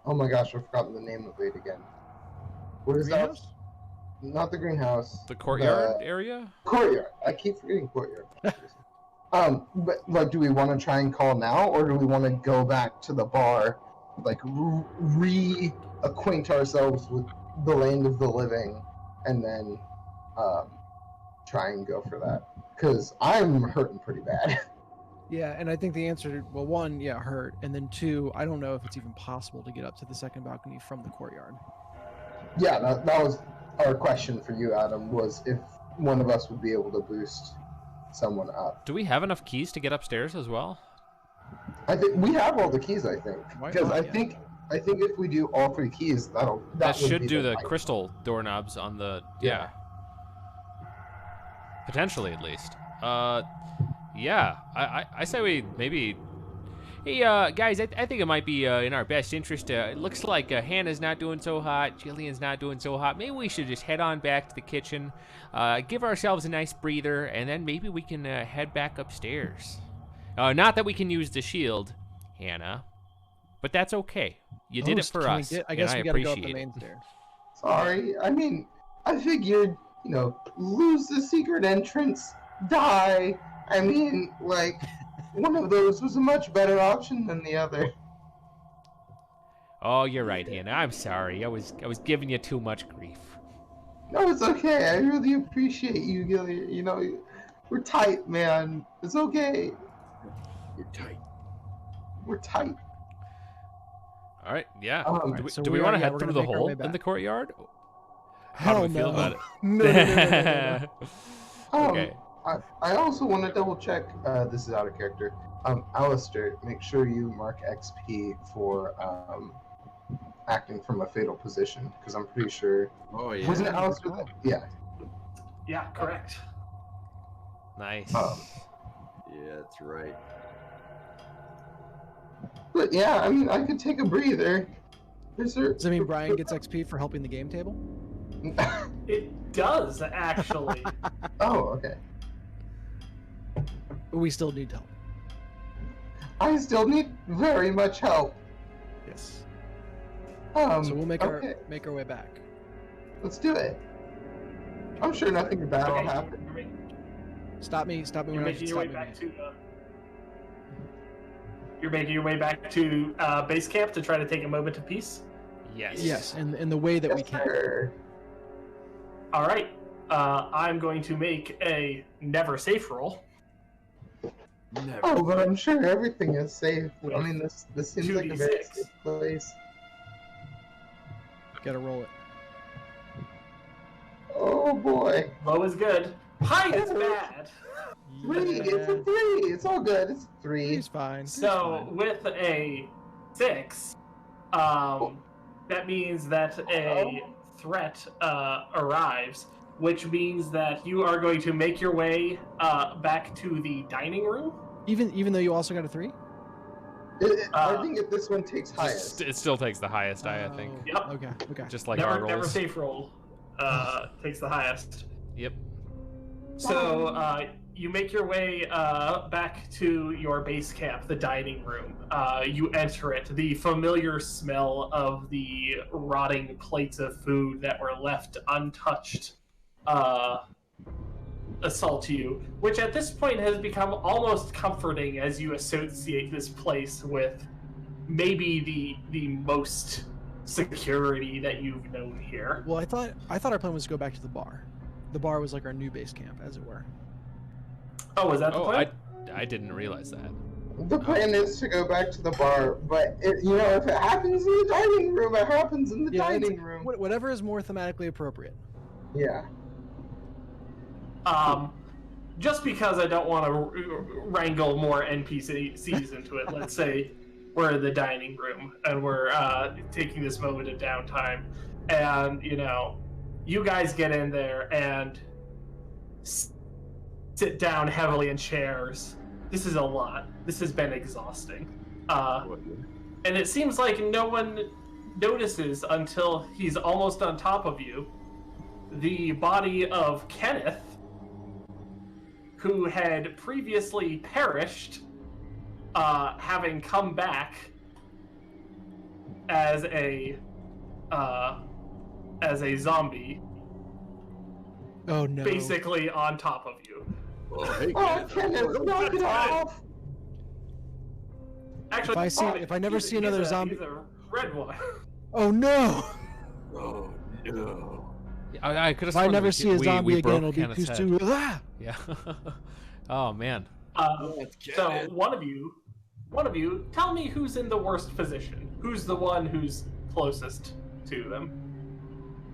Oh my gosh, I've forgotten the name of it again. What is that? Greenhouse? Not the greenhouse. The courtyard area? Courtyard. I keep forgetting courtyard. But like, do we want to try and call now, or do we want to go back to the bar, like reacquaint ourselves with the land of the living, and then try and go for that. Because I'm hurting pretty bad. Yeah, and I think the answer, well, one, yeah, hurt, and then two, I don't know if it's even possible to get up to the second balcony from the courtyard. Yeah, that was our question for you, Adam, was if one of us would be able to boost someone up. Do we have enough keys to get upstairs as well? I think we have all the keys, I think. Why Because not? I think if we do all 3 keys, that That would should be do the fight. crystal doorknobs on the yeah. Potentially, at least. Yeah. I say we maybe. Hey, guys, I think it might be in our best interest. It looks like Hannah's not doing so hot. Jillian's not doing so hot. Maybe we should just head on back to the kitchen, give ourselves a nice breather, and then maybe we can head back upstairs. Not that we can use the shield, Hannah, but that's okay. You did it for Can we us, I guess and we I gotta go up the appreciate main it. stairs. Sorry. I mean, I figured, lose the secret entrance, die. I mean, like, one of those was a much better option than the other. Oh, you're right, Hannah. I'm sorry. I was giving you too much grief. No, it's okay. I really appreciate you, Gilly. We're tight, man. It's okay. You're tight. We're tight. All right, yeah. So do we we want are- to yeah, head we're through gonna the make our hole way in back. the courtyard? How do Hell we feel no. about it? No. Okay. I also want to double check. This is out of character. Alistair, make sure you mark XP for acting from a fatal position, because I'm pretty sure. Oh yeah. Wasn't it Alistair? Yeah. Yeah, correct. Nice. Um, Yeah, that's right. But yeah, I mean, I could take a breather. Does that mean Brian gets XP for helping the game table? It does, actually. Oh, okay. But we still need help. I still need very much help. Yes. So So we'll make okay. our way back. Let's do it. I'm sure nothing bad will Okay, happen. Stop me You're when I making your stop way me. back to. You're making your way back to base camp to try to take a moment of peace. Yes. Yes, in the way that we Yes, can. sir. All right. I'm going to make a never safe roll. Never. Oh, but I'm sure everything is safe. I With mean, this seems like a very 2d6. safe place. Gotta roll it. Oh boy. Low is good. High is bad. 3. It's a 3. It's all good. It's 3. He's fine. He's So fine. with a 6, that means that a threat arrives, which means that you are going to make your way back to the dining room. Even though you also got a 3? I think if this one takes highest. It still takes the highest die, I think. Yep. Okay. Just like our Never rolls. safe roll takes the highest. Yep. So you make your way back to your base camp, the dining room. You enter it. The familiar smell of the rotting plates of food that were left untouched assault you, which at this point has become almost comforting as you associate this place with maybe the most security that you've known here. Well, I thought our plan was to go back to the bar. The bar was like our new base camp, as it were. Oh, was that the Oh, plan? I didn't realize that. The plan is to go back to the bar, but if it happens in the dining room, it happens in the Yeah, it's- dining room. Whatever is more thematically appropriate. Yeah. Just because I don't want to wrangle more NPCs into it, let's say we're in the dining room and we're taking this moment of downtime, and you guys get in there and sit down heavily in chairs. This is a lot. This has been exhausting. And it seems like no one notices until he's almost on top of you. The body of Kenneth, who had previously perished, having come back as a zombie, Oh no. basically on top of you. Oh, hey, Oh, Kenneth, knock it off! Actually, If I never see another zombie- he's a red one. Oh no. Oh No. I could have. If I never see a zombie again, it'll be Kenneth's head. Kustu. Ah! Yeah. Oh man. So one of you, tell me who's in the worst position. Who's the one who's closest to them?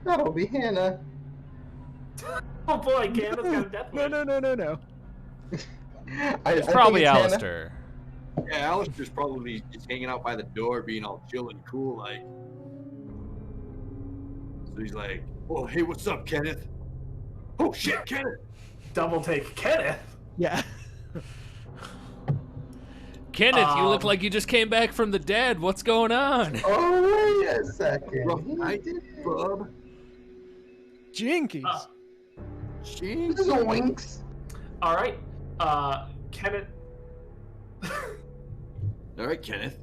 That'll be Hannah. Oh boy, Hannah's got a death wish. No. It's I probably think Hannah. Alistair. Yeah, Alistair's probably just hanging out by the door, being all chill and cool, like. So he's like, "Oh, hey, what's up, Kenneth? Oh shit, Kenneth!" Double take Kenneth. Yeah. Kenneth, you look like you just came back from the dead. What's going on? Oh, wait a second. Rough He night, did. bub. Jinkies. Jeez. Zoinks. All right, Kenneth. All right, Kenneth.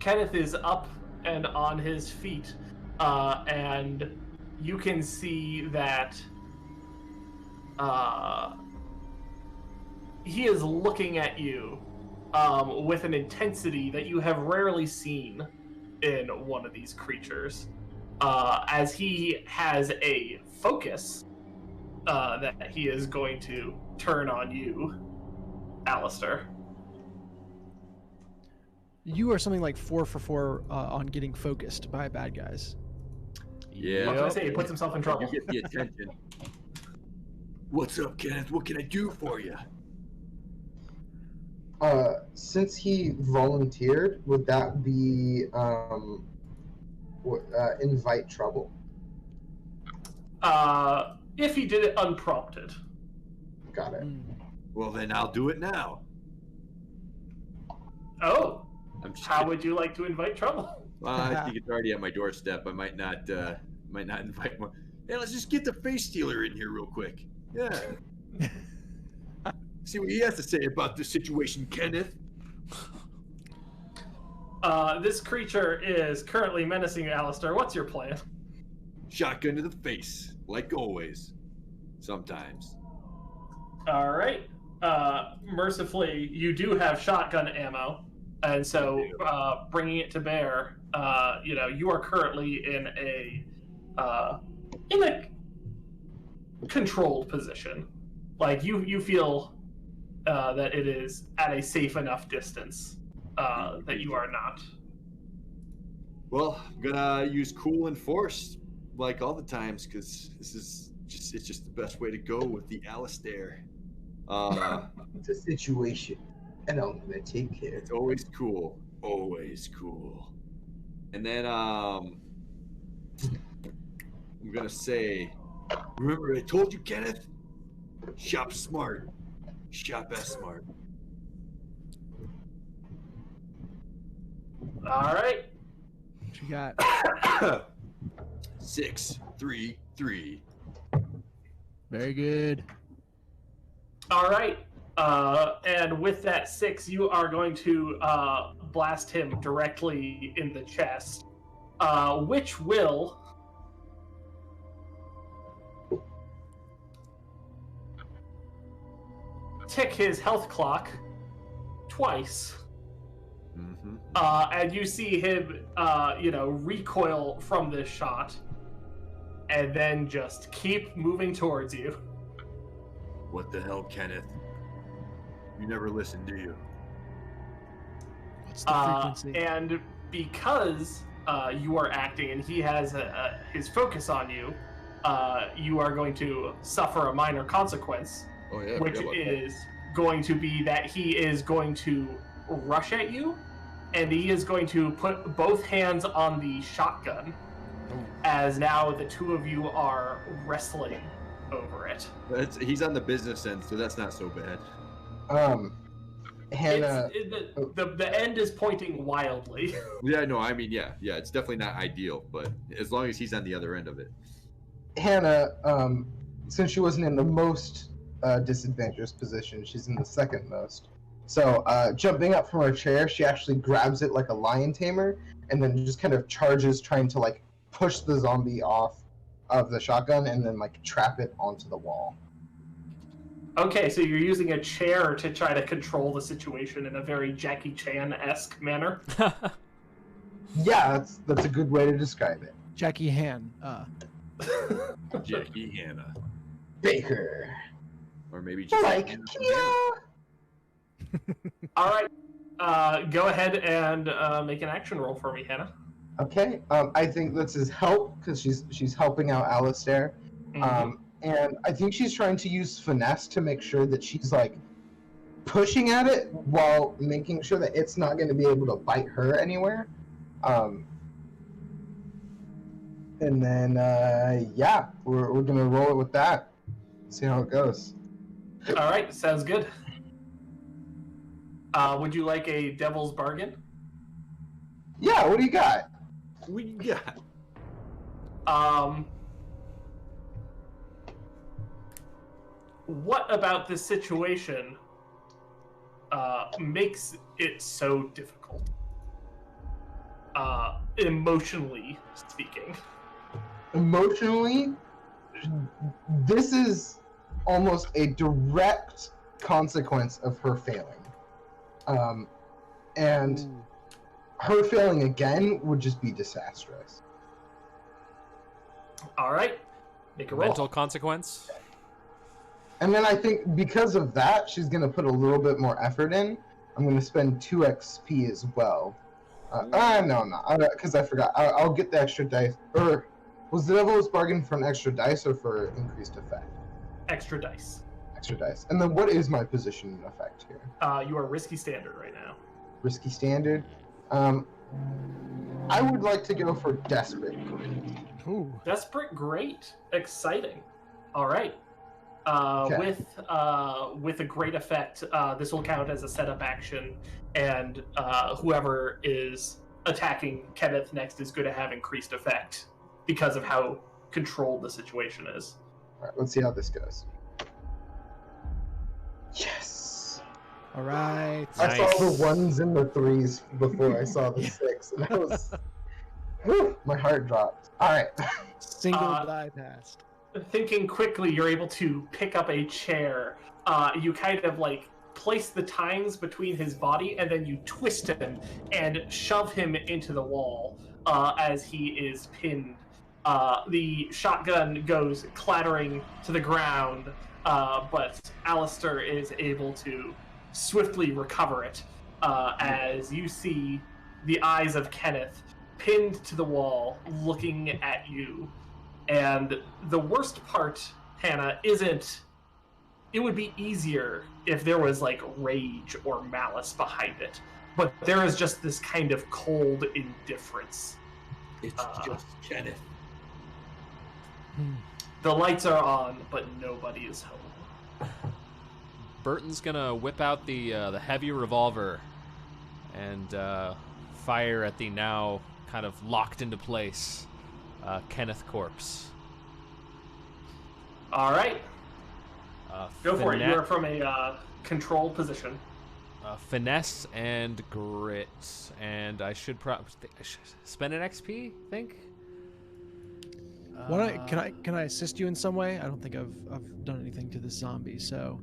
Kenneth is up and on his feet, and you can see that he is looking at you with an intensity that you have rarely seen in one of these creatures, as he has a focus that he is going to turn on you, Alistair. You are something like 4 for 4 on getting focused by bad guys. Yeah. I was gonna say he puts himself in trouble. You get the attention. What's up, Kenneth? What can I do for you? Since he volunteered, would that be invite trouble? If he did it unprompted. Got it. Well, then I'll do it now. Oh, I'm just how kidding. would you like to invite trouble? I think it's already at my doorstep. I might not invite more. Hey, let's just get the face stealer in here real quick. Yeah. See what he has to say about the situation, Kenneth. This creature is currently menacing Alistair. What's your plan? Shotgun to the face, like always. Sometimes. All right. Mercifully, you do have shotgun ammo, and so bringing it to bear, you are currently in a controlled position. Like you feel that it is at a safe enough distance that you are not. Well, I'm gonna use cool and force like all the times because it's just the best way to go with the Alistair. It's a situation, and I'm gonna take care. It's always cool, always cool. And then I'm gonna say, remember I told you, Kenneth? Shop smart, shop as smart. All right. What you got? 6, 3, 3. Very good. All right. And with that 6, you are going to blast him directly in the chest, which will tick his health clock twice. Mm-hmm. And you see him, recoil from this shot, and then just keep moving towards you. What the hell, Kenneth? You never listen, do you? What's the frequency? And because you are acting and he has his focus on you, you are going to suffer a minor consequence, Oh yeah. which is going to be that he is going to rush at you, and he is going to put both hands on the shotgun, as now the two of you are wrestling over it. He's on the business end, so that's not so bad. Hannah. The end is pointing wildly. Yeah, no, I mean, yeah, it's definitely not ideal, but as long as he's on the other end of it. Hannah, since she wasn't in the most disadvantageous position, she's in the second most. So, jumping up from her chair, she actually grabs it like a lion tamer, and then just kind of charges, trying to like push the zombie off of the shotgun, and then like trap it onto the wall. Okay, so you're using a chair to try to control the situation in a very Jackie Chan-esque manner. Yeah, that's a good way to describe it. Jackie Han. Jackie Hannah. Baker. Or maybe just Like Hannah from Kia. Hannah. All right. Go ahead and make an action roll for me, Hannah. Okay. I think this is help because she's helping out Alistair. And I think she's trying to use finesse to make sure that she's like pushing at it while making sure that it's not going to be able to bite her anywhere. And then yeah, we're gonna roll it with that. See how it goes. All right, sounds good. Would you like a devil's bargain? Yeah. What do you got? We got. What about this situation makes it so difficult? Emotionally speaking. Emotionally, this is almost a direct consequence of her failing. And her failing again would just be disastrous. All right, make a roll. Mental consequence. And then I think because of that, she's going to put a little bit more effort in. I'm going to spend 2 XP as well. No, I'm not. Because I forgot. I'll get the extra dice. Or was the Devil's Bargain for an extra dice or for increased effect? Extra dice. Extra dice. And then what is my position in effect here? You are risky standard right now. Risky standard. I would like to go for Desperate. Ooh. Desperate, great, exciting. All right. Okay. With a great effect, this will count as a setup action, and whoever is attacking Kenneth next is going to have increased effect because of how controlled the situation is. All right, let's see how this goes. Yes. All right. I saw Nice. the 1s and the 3s before I saw the 6, and I was, whew, my heart dropped. All right. Single die passed. Thinking quickly, you're able to pick up a chair. You kind of like place the tines between his body, and then you twist him and shove him into the wall as he is pinned. The shotgun goes clattering to the ground, but Alistair is able to swiftly recover it as you see the eyes of Kenneth pinned to the wall, looking at you. And the worst part, Hannah, isn't... It would be easier if there was, like, rage or malice behind it. But there is just this kind of cold indifference. It's just Kenneth. The lights are on, but nobody is home. Burton's gonna whip out the heavy revolver and fire at the now kind of locked into place Kenneth corpse. All right, go for it. Finesse- You are from a controlled position. Finesse and grit, and I should probably spend an XP. Think. Can I assist you in some way? I don't think I've done anything to this zombie, so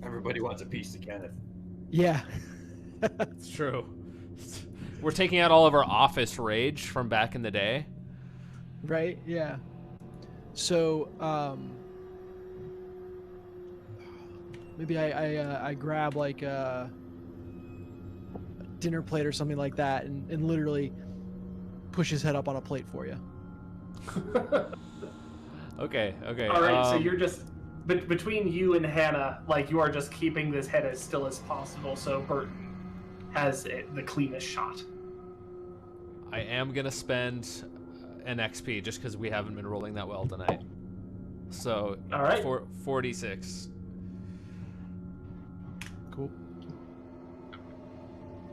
Everybody wants a piece of Kenneth. yeah. It's true. We're taking out all of our office rage from back in the day. Right? Yeah. So maybe I grab like a dinner plate or something like that and literally push his head up on a plate for you. Okay. All right, so you're just between you and Hannah, like you are just keeping this head as still as possible, so Burton has the cleanest shot. I am gonna spend an XP just because we haven't been rolling that well tonight. So, All right. 46. Cool.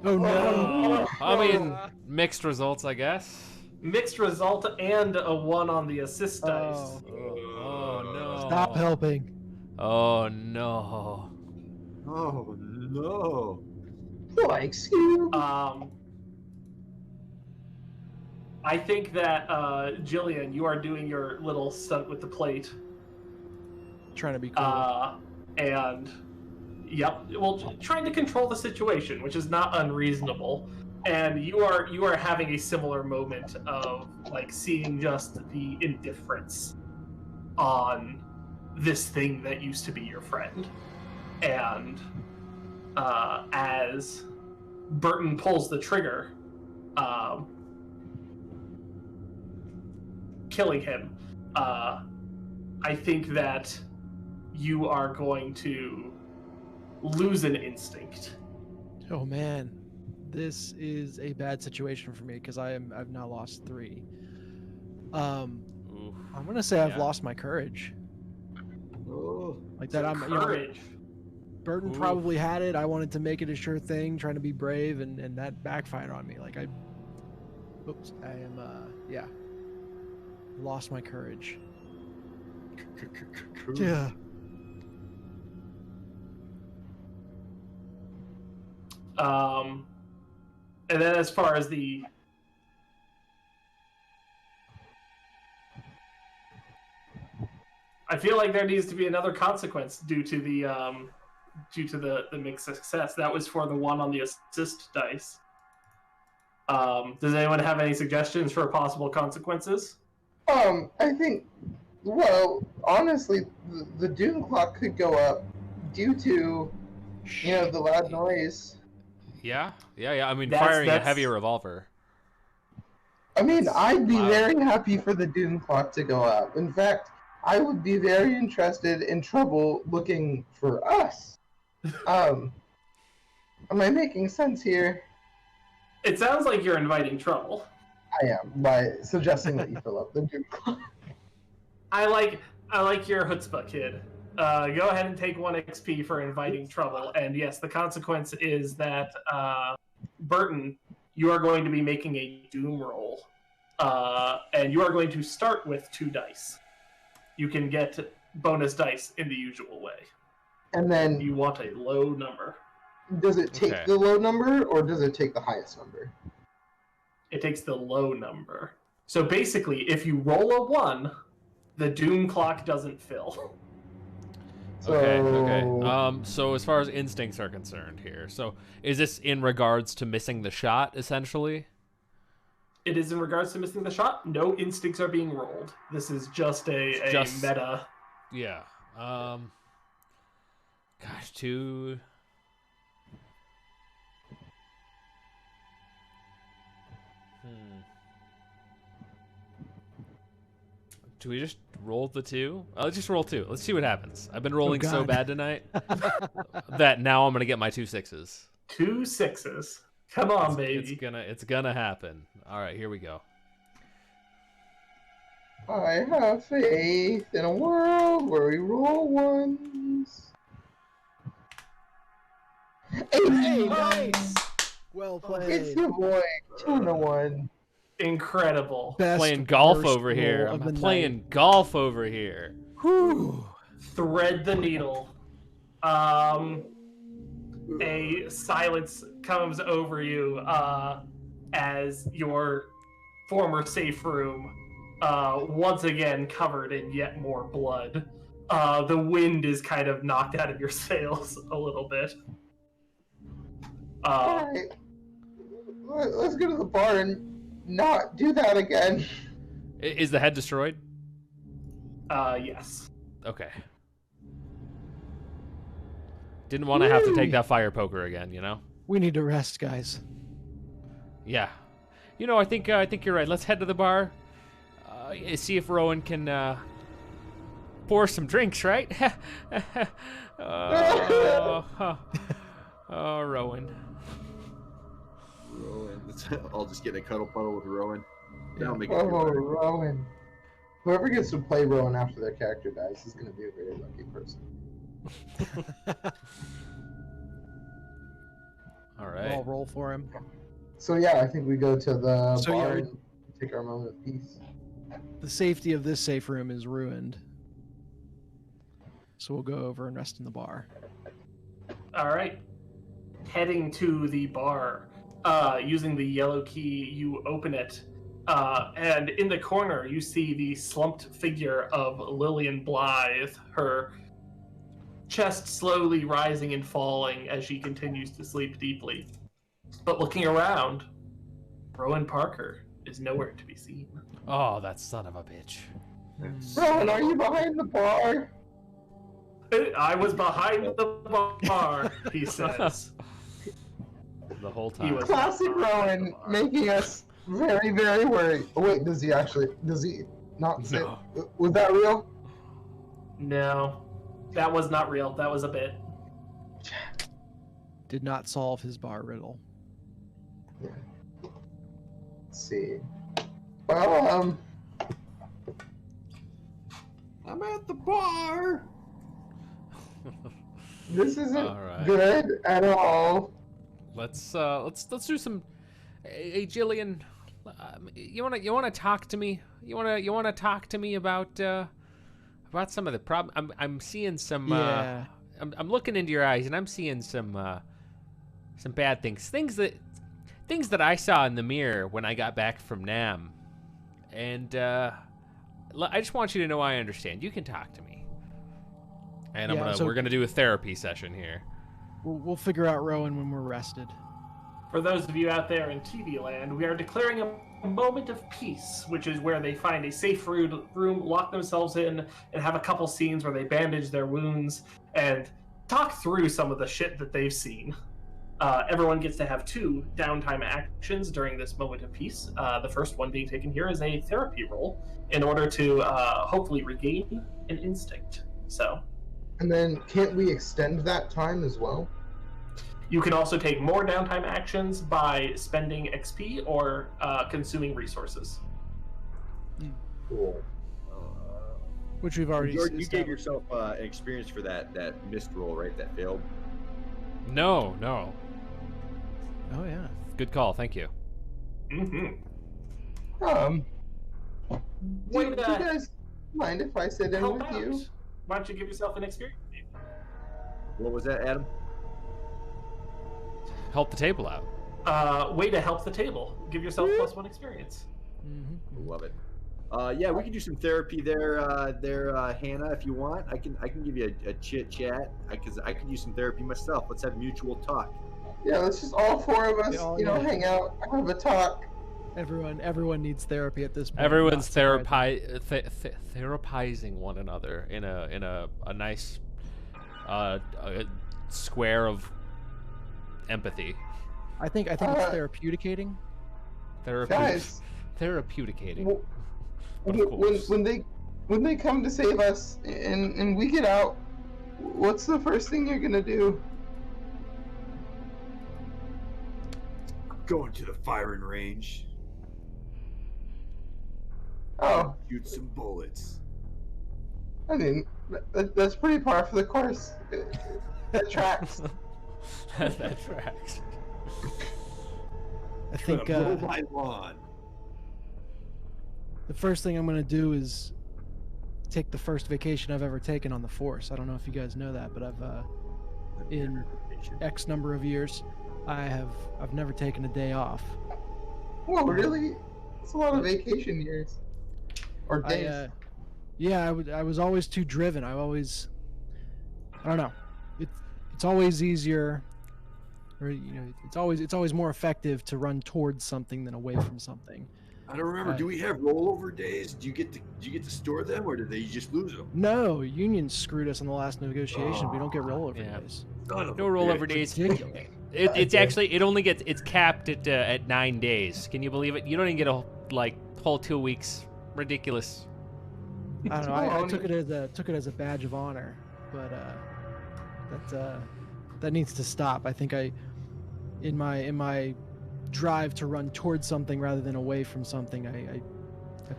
Oh no! I mean, mixed results, I guess. Mixed result and a 1 on the assist dice. Oh no! Stop helping. Oh no! Oh no! Likes you. I think that Jillian, you are doing your little stunt with the plate. Trying to be cool. And yep, well, trying to control the situation, which is not unreasonable. And you are having a similar moment of like seeing just the indifference on this thing that used to be your friend. And as Burton pulls the trigger, killing him, I think that you are going to lose an instinct. Oh man, this is a bad situation for me because I've now lost 3. I'm gonna say I've lost my courage. Oh, Like that, Courage. Burton probably had it. I wanted to make it a sure thing, trying to be brave, and that backfired on me. Like I am lost my courage. Yeah. And then as far as the I feel like there needs to be another consequence due to the mixed success. That was for the one on the assist dice. Does anyone have any suggestions for possible consequences? I think, well, honestly, the doom clock could go up due to, the loud noise. Yeah. I mean, That's- firing a that's- heavy revolver. I mean, I'd be Wow. very happy for the doom clock to go up. In fact, I would be very interested in trouble looking for us. Am I making sense here? It sounds like you're inviting trouble. I am, by suggesting that you fill up the doom clock. I like your chutzpah, kid. Go ahead and take 1 XP for inviting trouble. And yes, the consequence is that Burton, you are going to be making a doom roll, and you are going to start with 2 dice. You can get bonus dice in the usual way. And then, You want a low number. does it take Okay. the low number, or does it take the highest number? It takes the low number. So basically, if you roll a 1, the doom clock doesn't fill. Okay. So as far as instincts are concerned here, so is this in regards to missing the shot, essentially? It is in regards to missing the shot. No instincts are being rolled. This is just a meta. Yeah. Gosh, 2. Do we just roll the 2? Let's just roll 2. Let's see what happens. I've been rolling so God. bad tonight that now I'm gonna get my 2 6s. 2 6s. Come on, baby. It's gonna happen. All right, here we go. I have faith in a world where we roll ones. Hey, nice. Well played. It's the boy, 2-1. Incredible. Best Playing golf worst over here. roll I'm of the playing night. golf over here. Whew. Thread the needle. A silence comes over you as your former safe room once again covered in yet more blood. The wind is kind of knocked out of your sails a little bit. Alright. Let's go to the bar and not do that again. Is the head destroyed? Yes. Okay. Didn't want to have to take that fire poker again, you know? We need to rest, guys. Yeah. I think you're right. Let's head to the bar. See if Rowan can pour some drinks, right? Oh, Rowan. Rowan. I'll just get in a cuddle puddle with Rowan. That'll make it Oh, feel better. Rowan. Whoever gets to play Rowan after their character dies is going to be a very lucky person. All I'll right. roll for him. So yeah, I think we go to the So, yeah, bar we- and take our moment of peace. The safety of this safe room is ruined. So we'll go over and rest in the bar. All right. Heading to the bar, using the yellow key, you open it, and in the corner you see the slumped figure of Lillian Blythe, her chest slowly rising and falling as she continues to sleep deeply. But looking around, Rowan Parker is nowhere to be seen. Oh, that son of a bitch. Rowan, are you behind the bar? I was behind the bar, he says. The whole He time. was Classic behind Rowan, the bar. making us very, very worried. Oh, wait, does he not say? No. Was that real? No, that was not real. That was a bit. Did not solve his bar riddle. Let's see. Well, I'm at the bar. this isn't All right. good at all. Let's do some. Hey, Jillian, you wanna talk to me? You wanna talk to me about some of the problem? I'm seeing some. Yeah. I'm looking into your eyes and I'm seeing some bad things. Things that I saw in the mirror when I got back from Nam, and I just want you to know I understand. You can talk to me, and Yeah, so- we're gonna do a therapy session here. We'll figure out Rowan when we're rested. For those of you out there in TV land, we are declaring a moment of peace, which is where they find a safe room, lock themselves in, and have a couple scenes where they bandage their wounds and talk through some of the shit that they've seen. Everyone gets to have 2 downtime actions during this moment of peace. The first one being taken here is a therapy roll in order to hopefully regain an instinct. So And then can't we extend that time as well? you can also take more downtime actions by spending XP or consuming resources. Cool. Which we've already Jordan, you gave established. yourself an experience for that missed roll, right? That failed. No. Oh yeah. Good call. Thank you. Mm-hmm. Do Wait, you guys mind if I sit in Help with out. you? Why don't you give yourself an experience? What was that, Adam? Help the table out. Way to help the table. Give yourself +1 experience. Mm-hmm. Love it. Yeah, we can do some therapy there, Hannah, if you want. I can give you a chit chat because I could use some therapy myself. Let's have mutual talk. Yeah, let's just all 4 of us, They all- you know, yeah. hang out, have a talk. Everyone needs therapy at this point. Everyone's Not surprising. therapizing one another in a nice square of empathy. I think it's therapeutic-ating. Guys, Therapeutic-ating. w- But of course. when they come to save us and we get out, what's the first thing you're gonna do? Going to the firing range. Oh, Shoot some bullets. I mean, that's pretty par for the course. That tracks. That tracks. I think Gonna mow my lawn. the first thing I'm gonna do is take the first vacation I've ever taken on the Force. I don't know if you guys know that, but I've in X number of years, I've never taken a day off. Whoa, really? It's a lot of vacation years. Or days. I was always too driven. I don't know. It's always easier, or it's always more effective to run towards something than away from something. I don't remember. Do we have rollover days? Do you get to store them, or do they just lose them? No, Union screwed us in the last negotiation. We don't get rollover Yeah. days. Son of No a rollover bitch. days. Ridiculous. It's capped at 9 days. Can you believe it? You don't even get a whole 2 weeks. Ridiculous. I don't know. I Baloney. took it as a badge of honor, but that needs to stop. I think in my drive to run towards something rather than away from something, I've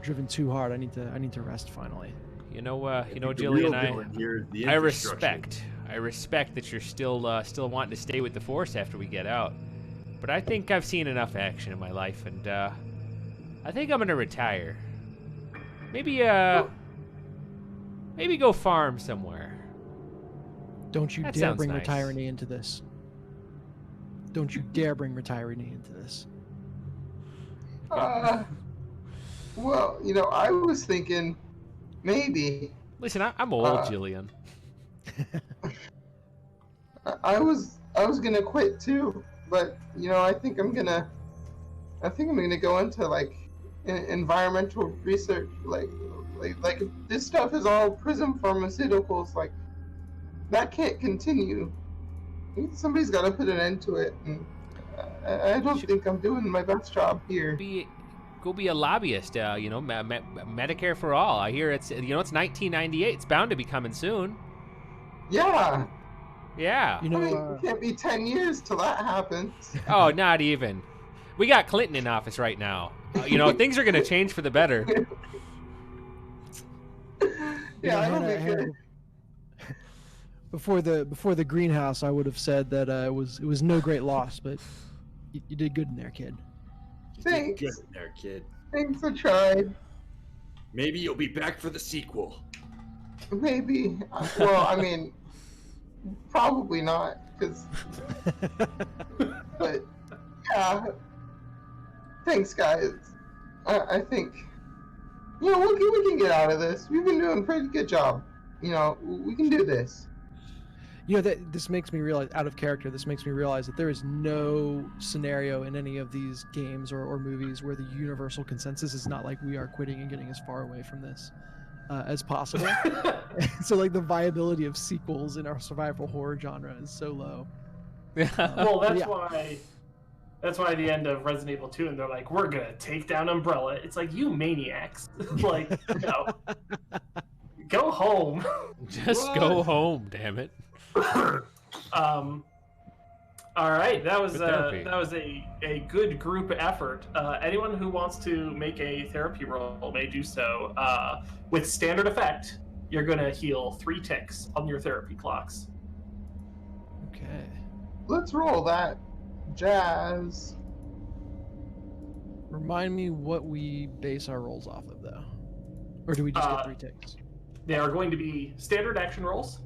driven too hard. I need to rest finally. You know, The real Jillian, villain here is the I infrastructure. respect that you're still wanting to stay with the Force after we get out. But I think I've seen enough action in my life, and I think I'm gonna retire. Maybe go farm somewhere. Don't you That dare sounds bring nice. retiree into this. Don't you dare bring retiree into this. Well, I was thinking maybe Listen, I'm old, Jillian. I was gonna quit too. but I think I'm gonna go into like environmental research, like if this stuff is all Prism Pharmaceuticals, like that can't continue. Somebody's got to put an end to it, and I don't think I'm doing my best job here. Go be a lobbyist. Medicare for all. I hear it's 1998. It's bound to be coming soon. Yeah. Yeah. I mean, it can't be 10 years till that happens. Oh, not even. We got Clinton in office right now. Things are gonna change for the better. Yeah, I don't think before the greenhouse, I would have said that it was no great loss, but you did good in there, kid. Thanks. Good there, kid. Thanks, I tried. Maybe you'll be back for the sequel. Maybe. Well, I mean, probably not, because. But yeah. Thanks, guys. I think. We can get out of this. We've been doing a pretty good job. We can do this. This makes me realize, out of character, this makes me realize that there is no scenario in any of these games or movies where the universal consensus is not like we are quitting and getting as far away from this as possible. So like the viability of sequels in our survival horror genre is so low. Well, that's why the end of Resident Evil 2, and they're like, we're gonna take down Umbrella. It's like, you maniacs. Like, no. Go home. Just go home, damn it. All right, that was a good group effort. Anyone who wants to make a therapy roll may do so. With standard effect, you're gonna heal 3 ticks on your therapy clocks. Okay. Let's roll that jazz. Remind me what we base our rolls off of, though, or do we just get 3 ticks? They are going to be standard action rolls,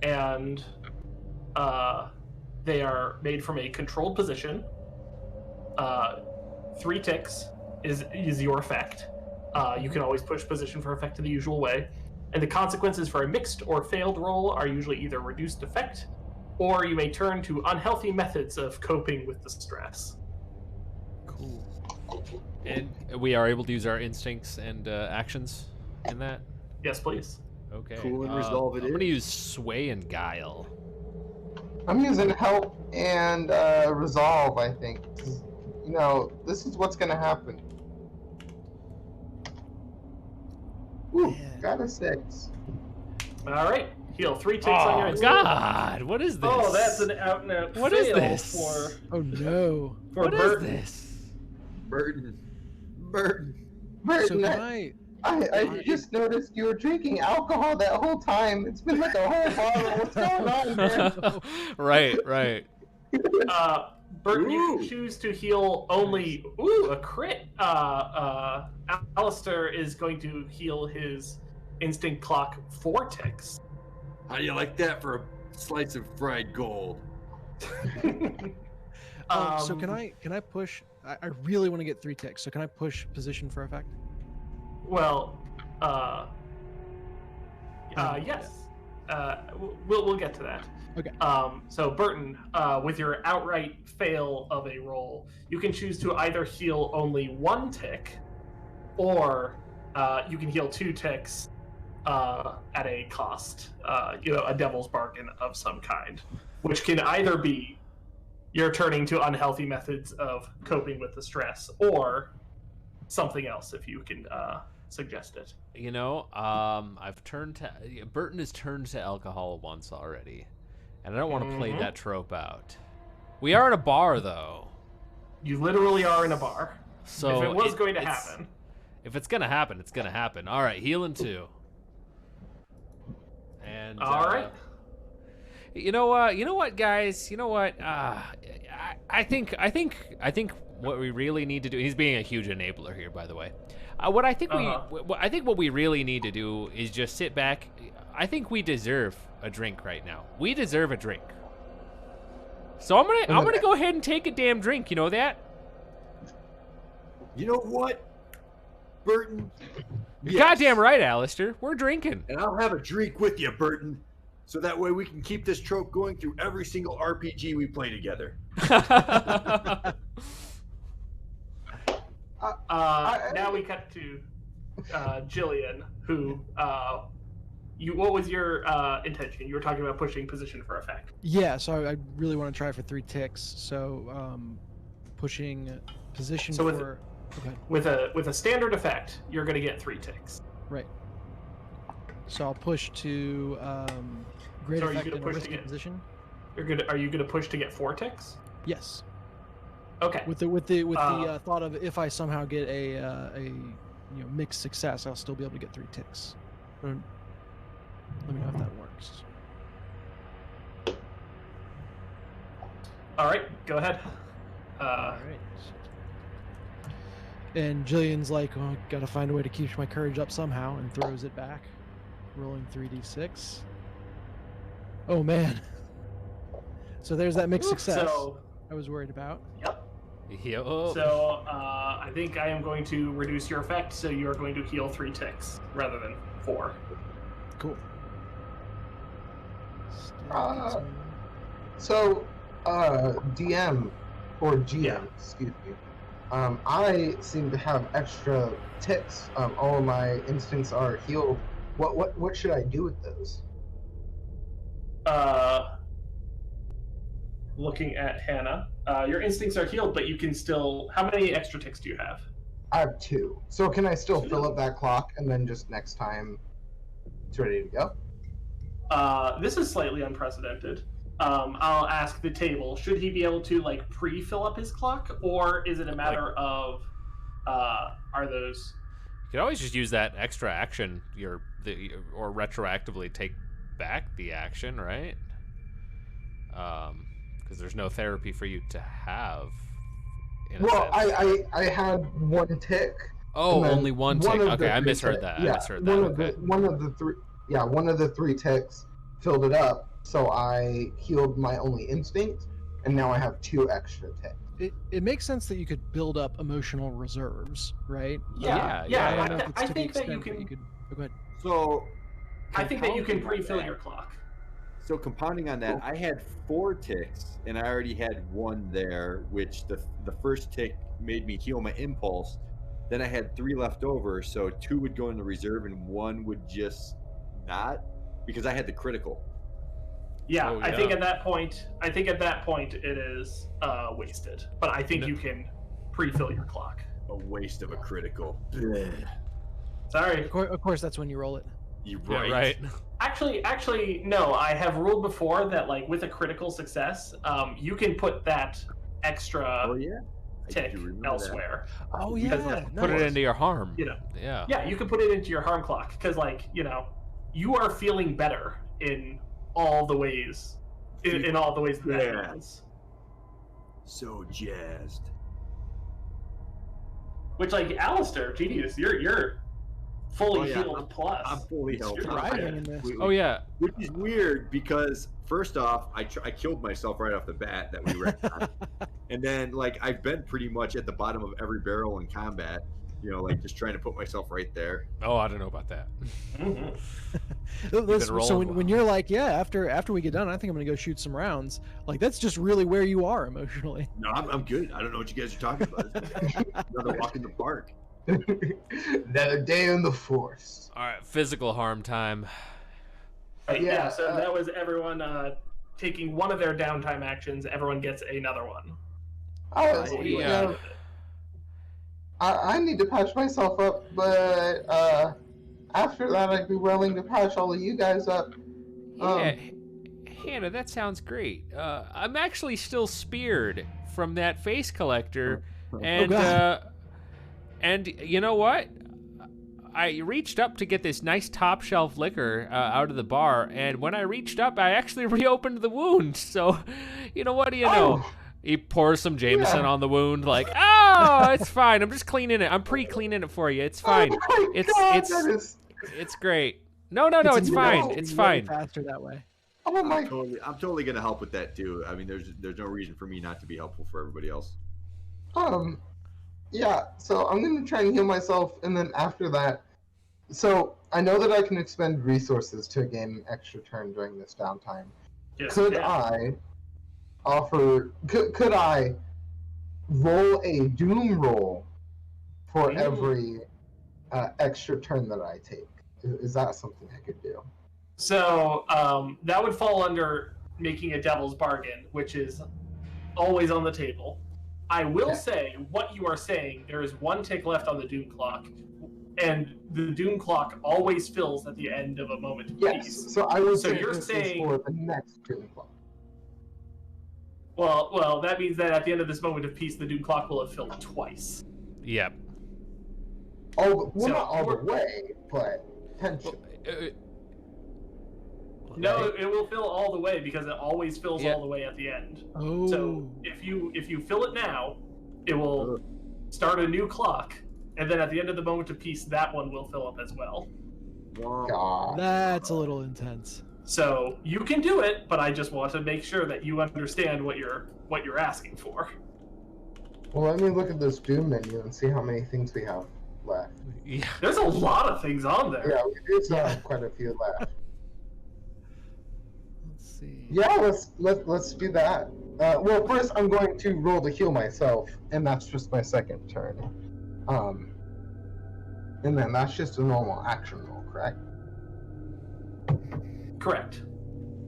and they are made from a controlled position. 3 ticks is your effect. You can always push position for effect in the usual way, and the consequences for a mixed or failed roll are usually either reduced effect, or you may turn to unhealthy methods of coping with the stress. Cool. And we are able to use our instincts and actions in that? Yes, please. Okay. Cool and resolve it I'm going to is. use Sway and Guile. I'm using help and resolve, I think. This is what's going to happen. Ooh, got a 6. All right, heal 3 ticks on your Oh, instinct. God! What is this? Oh, that's an out and out What is fail this? for Oh no. What is Burton. this? Burton. So Burton, can I just noticed you were drinking alcohol that whole time. It's been like a whole bottle. What's going on, man? Right. Burton, you Ooh. can choose to heal only. A crit. Alistair is going to heal his instinct clock 4 ticks. How do you like that for a slice of fried gold? So can I push? I really want to get 3 ticks. So can I push position for effect? Well, yes. We'll get to that. Okay. So Burton, with your outright fail of a roll, you can choose to either heal only 1 tick, or you can heal 2 ticks at a cost. A devil's bargain of some kind, which can either be you're turning to unhealthy methods of coping with the stress, or something else if you can suggest it. Burton has turned to alcohol once already, and I don't want to play that trope out. We are in a bar, though. You literally are in a bar. So if it was going to happen. If it's gonna happen, it's gonna happen. All right, healing 2. And All right. You know what, guys? You know what? I think what we really need to do. He's being a huge enabler here, by the way. I think what we really need to do is just sit back. I think we deserve a drink right now. We deserve a drink. So I'm gonna go ahead and take a damn drink. You know that? You know what, Burton? You're goddamn right, Alistair. We're drinking. And I'll have a drink with you, Burton. so that way we can keep this trope going through every single RPG we play together. Now we cut to Jillian, who what was your intention? You were talking about pushing position for effect. Yeah, so I really want to try for 3 ticks. So pushing position So for. Okay. With a standard effect, you're going to get 3 ticks. Right. So I'll push to great So are you effect gonna in a push to risky get- position. Are you going to push to get 4 ticks? Yes. Okay. With the thought of if I somehow get a mixed success, I'll still be able to get 3 ticks. Let me know if that works. All right, go ahead. All right. And Jillian's like, "Oh, gotta find a way to keep my courage up somehow," and throws it back, rolling 3d6. Oh man! So there's that mixed success So, I was worried about. yep. Yo. So I think I am going to reduce your effect, so you are going to heal 3 ticks rather than 4. Cool. So, DM or GM, Yeah. excuse me. I seem to have extra ticks. All of my instincts are healed. What should I do with those? Looking at Hannah, your instincts are healed, but you can still. How many extra ticks do you have? I have 2. So can I still 2? fill up that clock and then just next time it's ready to go? This is slightly unprecedented. I'll ask the table: should he be able to pre-fill up his clock, or is it a matter of are those? You could always just use that extra action, or retroactively take back the action, right? Because there's no therapy for you to have. In a Well, sense. I had 1 tick. Oh, and then only one tick. of the Okay, I 3 misheard tick- that. Yeah, I misheard that. Okay. one of the 3. Yeah, one of the 3 ticks filled it up, so I healed my only instinct, and now I have 2 extra ticks. It makes sense that you could build up emotional reserves, right? Yeah, yeah. I don't know if it's I to the think that you extent can. oh, go ahead. So, I think that you can compounding on pre-fill that- your clock. So compounding on that, I had 4 ticks, and I already had 1 there, which the first tick made me heal my impulse. Then I had 3 left over, so 2 would go in the reserve, and 1 would just not, because I had the critical. Yeah, Oh, I think yeah. at that point, it is wasted. But I think No. you can pre-fill your clock. A waste of a critical. Sorry. Of course, that's when you roll it. You're Yeah, right. right. Actually, no. I have ruled before that with a critical success, you can put that extra Oh yeah. I tick do remember that. elsewhere. Oh Because yeah, Put it into your harm. You know. Yeah. Yeah, you can put it into your harm clock because, you are feeling better in all the ways, in all the ways that Yeah. happens. So jazzed. Which, Alistair, genius, you're fully Oh, yeah, healed plus. I'm fully healed. You're up. thriving in this. Oh yeah. Which is weird because first off, I killed myself right off the bat that we were at. And then I've been pretty much at the bottom of every barrel in combat, just trying to put myself right there. Oh, I don't know about that. Mhm. So rolling when you're like, yeah, after we get done, I think I'm gonna go shoot some rounds. That's just really where you are emotionally. No, I'm good. I don't know what you guys are talking about. Another walk in the park. Another day in the force. All right, physical harm time. Right, Yeah, so that was everyone taking one of their downtime actions. Everyone gets another one. Yeah. I need to patch myself up, but after that, I'd be willing to patch all of you guys up. Yeah, Hannah, that sounds great. I'm actually still speared from that face collector, and God. and you know what? I reached up to get this nice top shelf liquor out of the bar, and when I reached up, I actually reopened the wound. So, what do you know? Oh. He pours some Jameson Yeah. on the wound, oh, it's fine. I'm just cleaning it. I'm pre-cleaning it for you. It's fine. Oh my It's- God, it's- that is. It's great. No, it's fine. no, It's way fine. faster that way. Oh my. I'm totally gonna help with that too. I mean, there's no reason for me not to be helpful for everybody else. Yeah. So I'm gonna try and heal myself, and then after that, so I know that I can expend resources to gain an extra turn during this downtime. Yes, Could yeah. I offer? Could I roll a doom roll for every extra turn that I take? Is that something I could do? So that would fall under making a devil's bargain, which is always on the table. I will say what you are saying. There is 1 tick left on the doom clock, and the doom clock always fills at the end of a moment of Yes. peace. So I would So say you're this saying- is for the next doom clock. Well, that means that at the end of this moment of peace, the doom clock will have filled twice. Yep. Well, So not all the we're- way, but potentially. No, it will fill all the way because it always fills Yeah. all the way at the end. Oh. So if you fill it now, it will start a new clock, and then at the end of the moment of peace, that one will fill up as well. God. That's a little intense. So you can do it, but I just want to make sure that you understand what you're asking for. Well, let me look at this doom menu and see how many things we have left. Yeah. There's a lot of things on there. Yeah, we do still have quite a few left. Let's see. Yeah, let's do that. Well, first I'm going to roll to heal myself, and that's just my second turn. And then that's just a normal action roll, correct? Correct.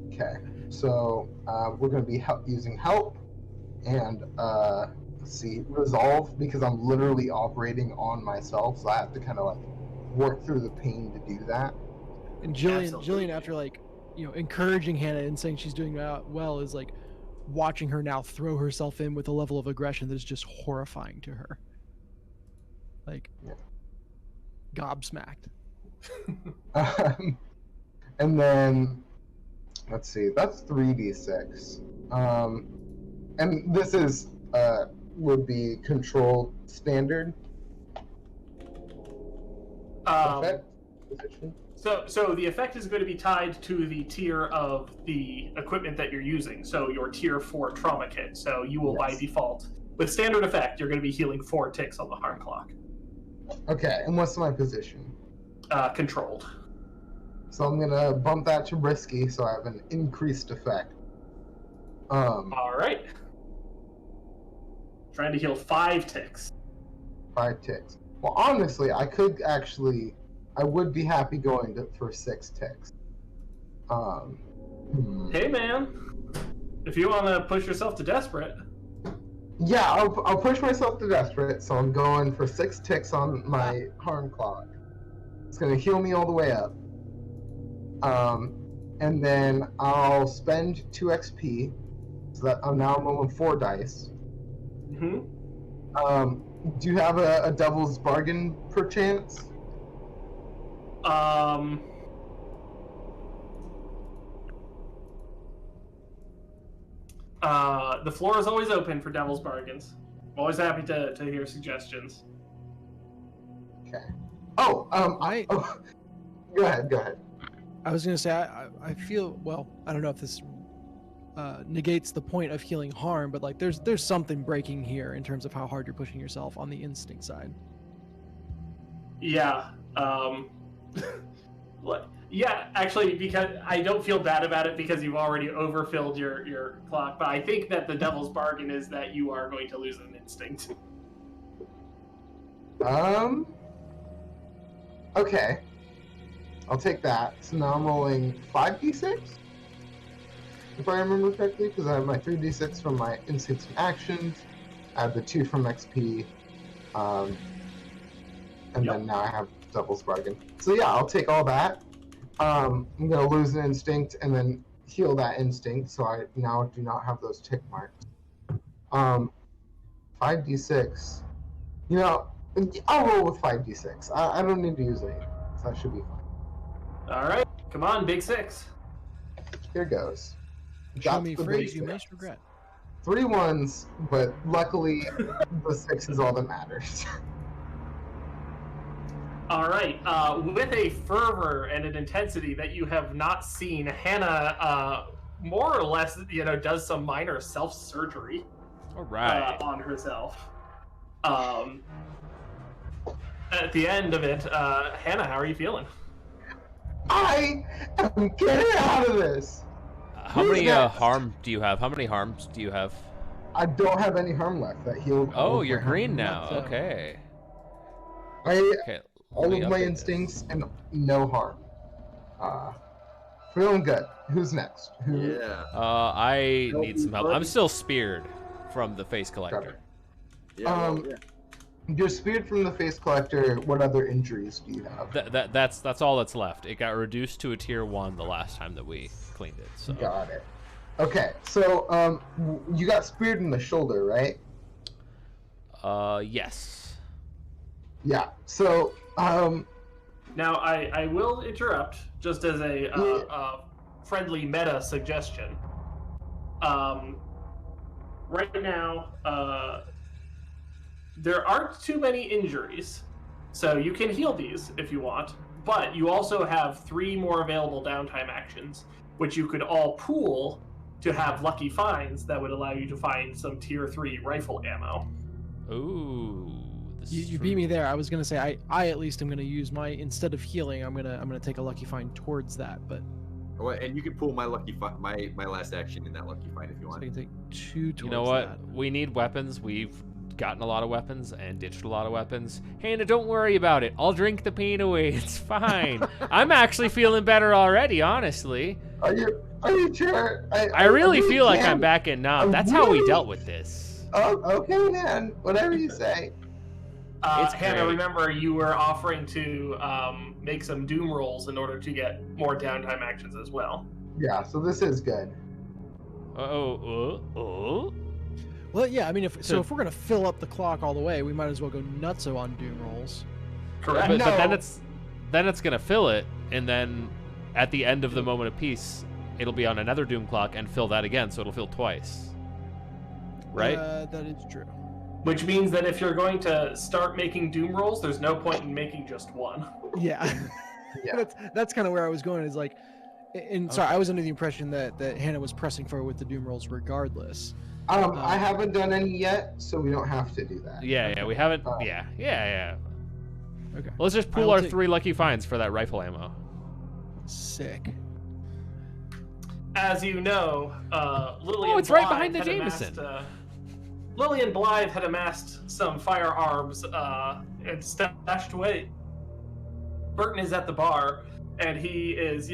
Okay. So we're going to be using help, and let's see, resolve, because I'm literally operating on myself, so I have to kind of like work through the pain to do that. And Jillian, Absolutely. after like, encouraging Hannah and saying she's doing well, is like watching her now throw herself in with a level of aggression that is just horrifying to her. Like, Yeah. gobsmacked. And then let's see, that's 3d6. And this is would be controlled standard effect position. So the effect is going to be tied to the tier of the equipment that you're using. So your tier 4 trauma kit. So you will by Yes. default, with standard effect, you're going to be healing 4 ticks on the harm clock. Okay, and what's my position? Controlled. So I'm gonna bump that to risky, so I have an increased effect. All right. Trying to heal 5 ticks. 5 ticks. Well, honestly, I would be happy going for 6 ticks. Hey man, if you want to push yourself to desperate. Yeah, I'll push myself to desperate, so I'm going for 6 ticks on my harm clock. It's gonna heal me all the way up. And then I'll spend 2 XP, so that I'm now rolling 4 dice. Mm-hmm. Do you have a devil's bargain perchance? The floor is always open for devil's bargains. I'm always happy to hear suggestions. Okay. Oh, go ahead. I was gonna say I feel, well, I don't know if this negates the point of healing harm, but like there's something breaking here in terms of how hard you're pushing yourself on the instinct side. Yeah. Yeah, actually, because I don't feel bad about it because you've already overfilled your clock, but I think that the devil's bargain is that you are going to lose an instinct. Okay. I'll take that. So now I'm rolling 5d6? If I remember correctly, because I have my 3d6 from my instincts and actions, I have the 2 from XP, and then now I have Devil's Bargain. So yeah, I'll take all that. I'm going to lose an instinct and then heal that instinct, so I now do not have those tick marks. 5d6. I'll roll with 5d6. I don't need to use anything, so that should be fine. All right, come on, big 6. Here goes. Show Got me the phrase basics. you most regret. 3 1s, but luckily the 6 is all that matters. All right, with a fervor and an intensity that you have not seen, Hannah more or less, does some minor self-surgery All right. on herself. At the end of it, Hannah, how are you feeling? I am getting out of this. How Who's many next? harm do you have? How many harms do you have? I don't have any harm left. That healed. all Oh, of you're my harm. green now. so- Okay. I Okay. all let me of my update this. instincts and no harm. Feeling good. Who's next? Who? Yeah. I Help need me, some help. buddy. I'm still speared from the face collector. Yeah. Um, You're speared from the face collector. What other injuries do you have? That's all that's left. It got reduced to a tier 1 the last time that we cleaned it. So Got it. Okay, so you got speared in the shoulder, right? yes. Yeah. So Now, I will interrupt just as a friendly meta suggestion. Right now, there aren't too many injuries, so you can heal these if you want, but you also have 3 more available downtime actions, which you could all pool to have lucky finds that would allow you to find some tier 3 rifle ammo. Ooh. This is You true. beat me there. I was gonna say I at least am gonna use my, instead of healing, I'm gonna take a lucky find towards that, but Oh, and you can pull my my last action in that lucky find if you so want. I can take 2 towards You know what? that. We need weapons. We've gotten a lot of weapons and ditched a lot of weapons. Hannah, don't worry about it. I'll drink the pain away. It's fine. I'm actually feeling better already, honestly. are you sure? I really feel like I'm can. back in Nam. That's how we dealt with this. Oh, okay, man. Whatever you say. It's Hannah, great. remember you were offering to make some doom rolls in order to get more downtime actions as well. Yeah. So this is good. Oh. Well, yeah. I mean, if So- we're gonna fill up the clock all the way, we might as well go nutso on doom rolls. Correct. But then No. it's gonna fill it, and then at the end of the moment of peace, it'll be on another doom clock and fill that again, so it'll fill twice. Right? That is true. Which means that if you're going to start making doom rolls, there's no point in making just one. Yeah. Yeah. That's kind of where I was going. Is like, and sorry, I was under the impression that Hannah was pressing forward with the doom rolls regardless. I haven't done any yet, so we don't have to do that. Yeah, we haven't. Oh. Yeah. Okay. Let's just pool I'll our take- 3 lucky finds for that rifle ammo. Sick. As you know, Lillian Oh, it's right Blythe behind the had Jameson. Lillian Blythe had amassed some firearms and stashed away. Burton is at the bar, and he is,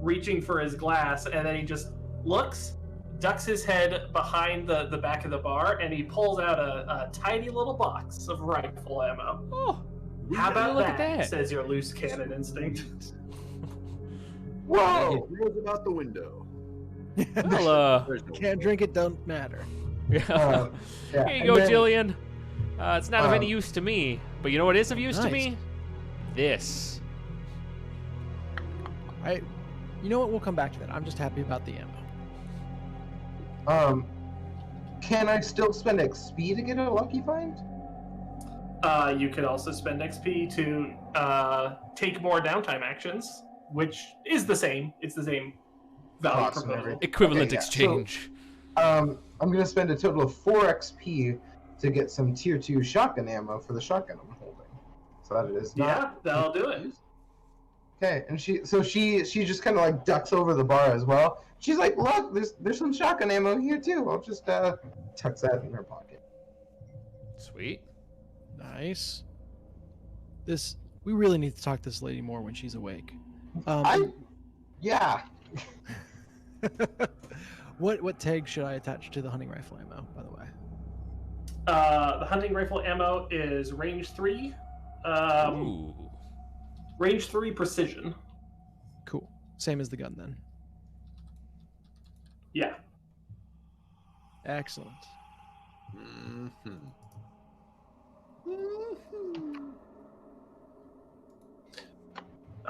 reaching for his glass, and then he just looks, ducks his head behind the back of the bar, and he pulls out a tiny little box of rifle ammo. Oh, How about look that? at that. Says your loose cannon instinct. Whoa! He throws it out the window. well, There's no Can't drink it, don't matter. yeah. Yeah. Here you and go, then- Jillian. It's not of any Um, use to me, but you know what is of use to Nice. me? This. You know what? We'll come back to that. I'm just happy about the ammo. Can I still spend XP to get a lucky find? You could also spend XP to take more downtime actions, which is the same. It's the same value Awesome, proposal. everything. Equivalent Okay, yeah. exchange. I'm gonna spend a total of 4 XP to get some tier 2 shotgun ammo for the shotgun I'm holding. So that it is not. Yeah, that'll do it. Okay, and she just kind of like ducks over the bar as well. She's like, "Look, there's some shotgun ammo here too." I'll just tuck that in her pocket. Sweet. Nice. We really need to talk to this lady more when she's awake. Yeah. What tag should I attach to the hunting rifle ammo, by the way? The hunting rifle ammo is range 3. Ooh. Range 3 precision. Cool. Same as the gun then. Yeah. Excellent. Mhm.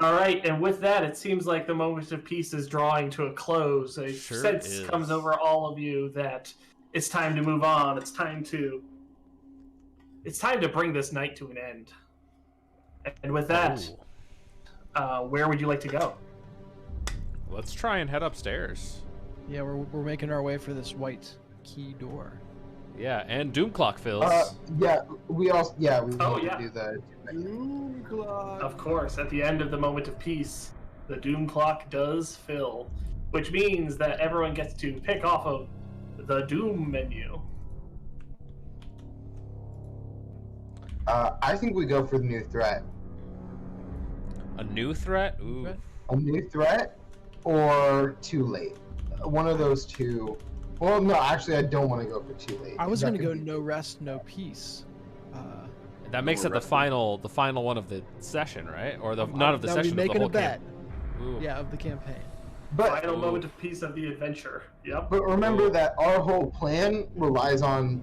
All right, and with that, it seems like the moment of peace is drawing to a close. A Sure sense is. comes over all of you that it's time to move on. It's time to bring this night to an end. And with that, Ooh. where would you like to go? Let's try and head upstairs. Yeah, we're making our way for this white key door. Yeah, and Doom Clock fills. Yeah. We Oh, need yeah. to do the. Doom clock. Of course, at the end of the moment of peace, The doom clock does fill, which means that everyone gets to pick off of the doom menu. I think we go for the new threat. A new threat? Ooh. Threat? A new threat or too late. One of those two. Well, no, actually, I don't want to go for too late. I was That going to could go be- no rest, no peace. That makes it the final one of the session, right? Or the not of the That would be session, of the making whole a bet. Ooh. Yeah, of the campaign. But Final moment of peace of the adventure. Yep. remember that our whole plan relies on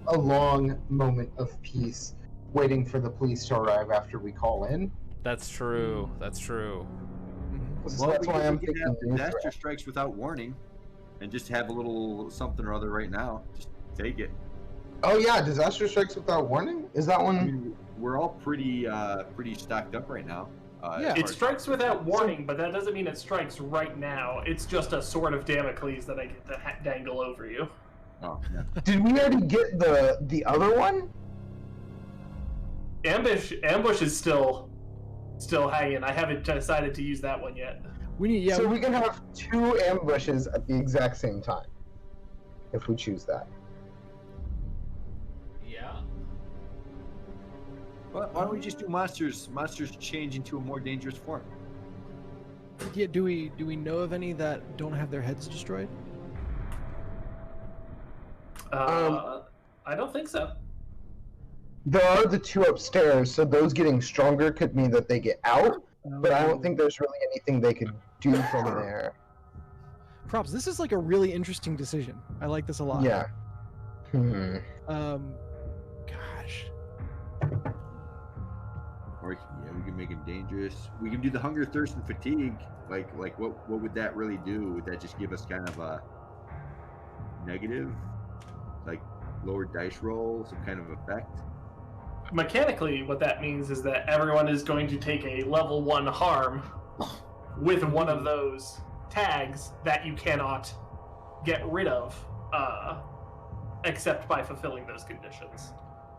a long moment of peace, waiting for the police to arrive after we call in. That's true. That's true. Mhm. So that's why I'm we thinking can have new disaster threat. strikes without warning, and just have a little something or other right now. Just take it. Oh yeah, disaster strikes without warning. Is that I one? mean, we're all pretty stocked up right now. Yeah. It strikes without warning, but that doesn't mean it strikes right now. It's just a sword of Damocles that I get to dangle over you. Oh, yeah. Did we already get the other one? Ambush is still hanging. I haven't decided to use that one yet. We need, yeah, So we can have 2 ambushes at the exact same time, if we choose that. Yeah. Why don't we just do monsters? Monsters change into a more dangerous form. yeah. Do we know of any that don't have their heads destroyed? I don't think so. There are the 2 upstairs, so those getting stronger could mean that they get out, but I don't think there's really anything they could do from there. Props. This is like a really interesting decision. I like this a lot. Yeah. Hmm. Gosh. Or we can make it dangerous. We can do the hunger, thirst, and fatigue. Like what would that really do? Would that just give us kind of a negative, like lower dice roll, some kind of effect? Mechanically, what that means is that everyone is going to take a level 1 harm with one of those tags that you cannot get rid of, except by fulfilling those conditions.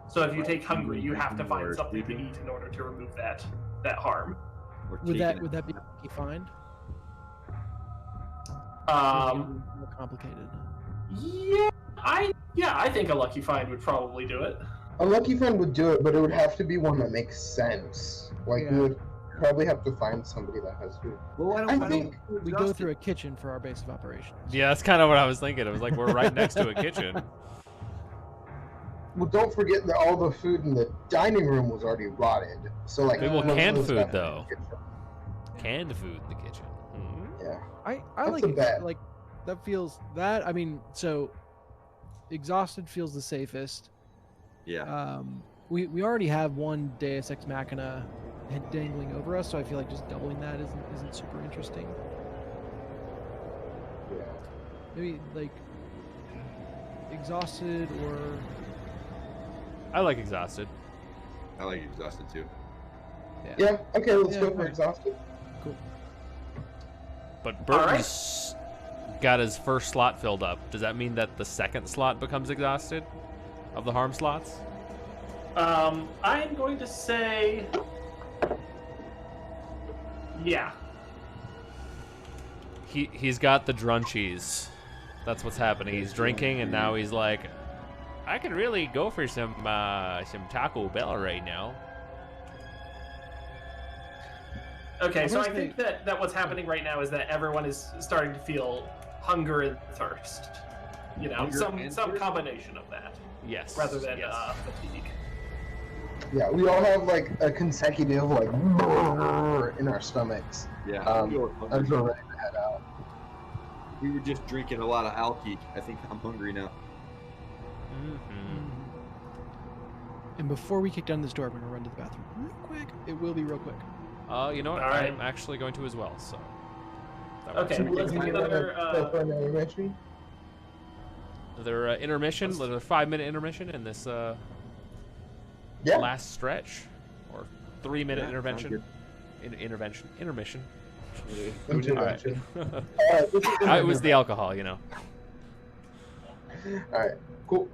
So if you take hungry, you have to find something to eat in order to remove that harm. Or Would taking that be find? More complicated. I think a lucky find would probably do it. A lucky find would do it, but it would have to be one that makes sense. Like, Yeah. we would probably have to find somebody that has food. Well, why I don't think We go through a kitchen for our base of operations. Yeah, that's kind of what I was thinking. It was like we're right next to a kitchen. Well, don't forget that all the food in the dining room was already rotted. So, like, Well, most of canned those food, got though. in the kitchen. Canned food in the kitchen. Mhm. Yeah. I That's like a it, bet. like that feels that I mean so exhausted feels the safest. Yeah. We already have one Deus Ex Machina dangling over us, so I feel like just doubling that isn't super interesting. Yeah. Maybe like exhausted or I like exhausted. I like exhausted too. Yeah. Okay, let's Yeah, go for right. exhausted. Cool. But All right. Burton's got his first slot filled up. Does that mean that the second slot becomes exhausted of the harm slots? I'm going to say, yeah. He's got the drunchies. That's what's happening. He's drinking, and now he's like, I could really go for some Taco Bell right now. Okay, so I Honestly- think that what's happening right now is that everyone is starting to feel hunger and thirst. You know, Hunger some and some thirst? combination of that, Yes. rather than yes. fatigue. Yeah, we all have like a consecutive like in our stomachs Yeah. Um, I'm going as hungry. we're ready to head out. We were just drinking a lot of alky. I think I'm hungry now. Mhm. And before we kick down this door, I'm gonna run to the bathroom real quick. It will be real quick. You know what? All right. I'm actually going to as well. So. that works Okay, for me. let's do Do you another. wanna go for another intermission? Another intermission, another 5-minute intermission in this Yeah. last stretch, or 3-minute Yeah, sounds intervention. Intermission. Intervention. All right. Alright, this is It was the alcohol, you know. Alright, cool.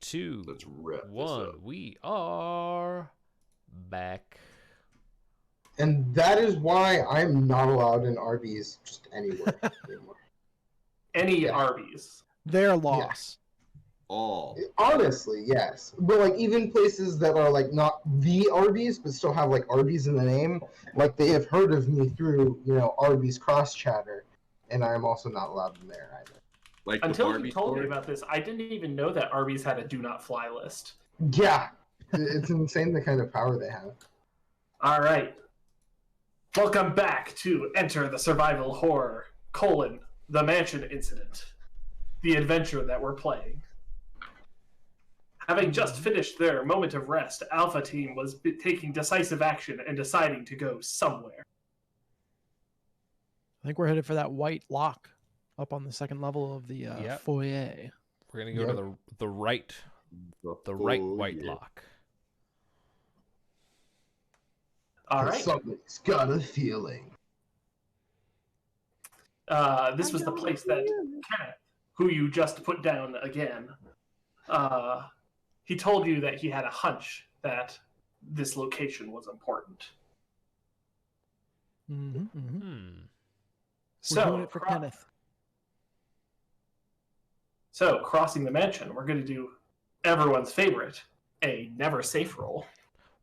2, Let's wrap this 1. up. We are back. And that is why I'm not allowed in Arby's just anywhere anymore. Any Yeah. Arby's. Their loss. All. Honestly, yes. But like even places that are like not the Arby's but still have like Arby's in the name, like they have heard of me through, Arby's cross chatter, and I'm also not allowed in there either. Like Until the you Barbie told me store? about this, I didn't even know that Arby's had a do not fly list. Yeah. It's insane the kind of power they have. All right. Welcome back to Enter the Survival Horror, the Mansion Incident, the adventure that we're playing. Having just finished their moment of rest, Alpha Team was taking decisive action and deciding to go somewhere. I think we're headed for that white lock up on the second level of the Yep. foyer. We're gonna go to the right, the right white lock. All right. Somebody's got a feeling. This was the place that Kenneth, who you just put down again, he told you that he had a hunch that this location was important. Mm-hmm, mm-hmm. Hmm. We're doing it for Kenneth. So, crossing the mansion, we're going to do everyone's favorite, a never safe roll.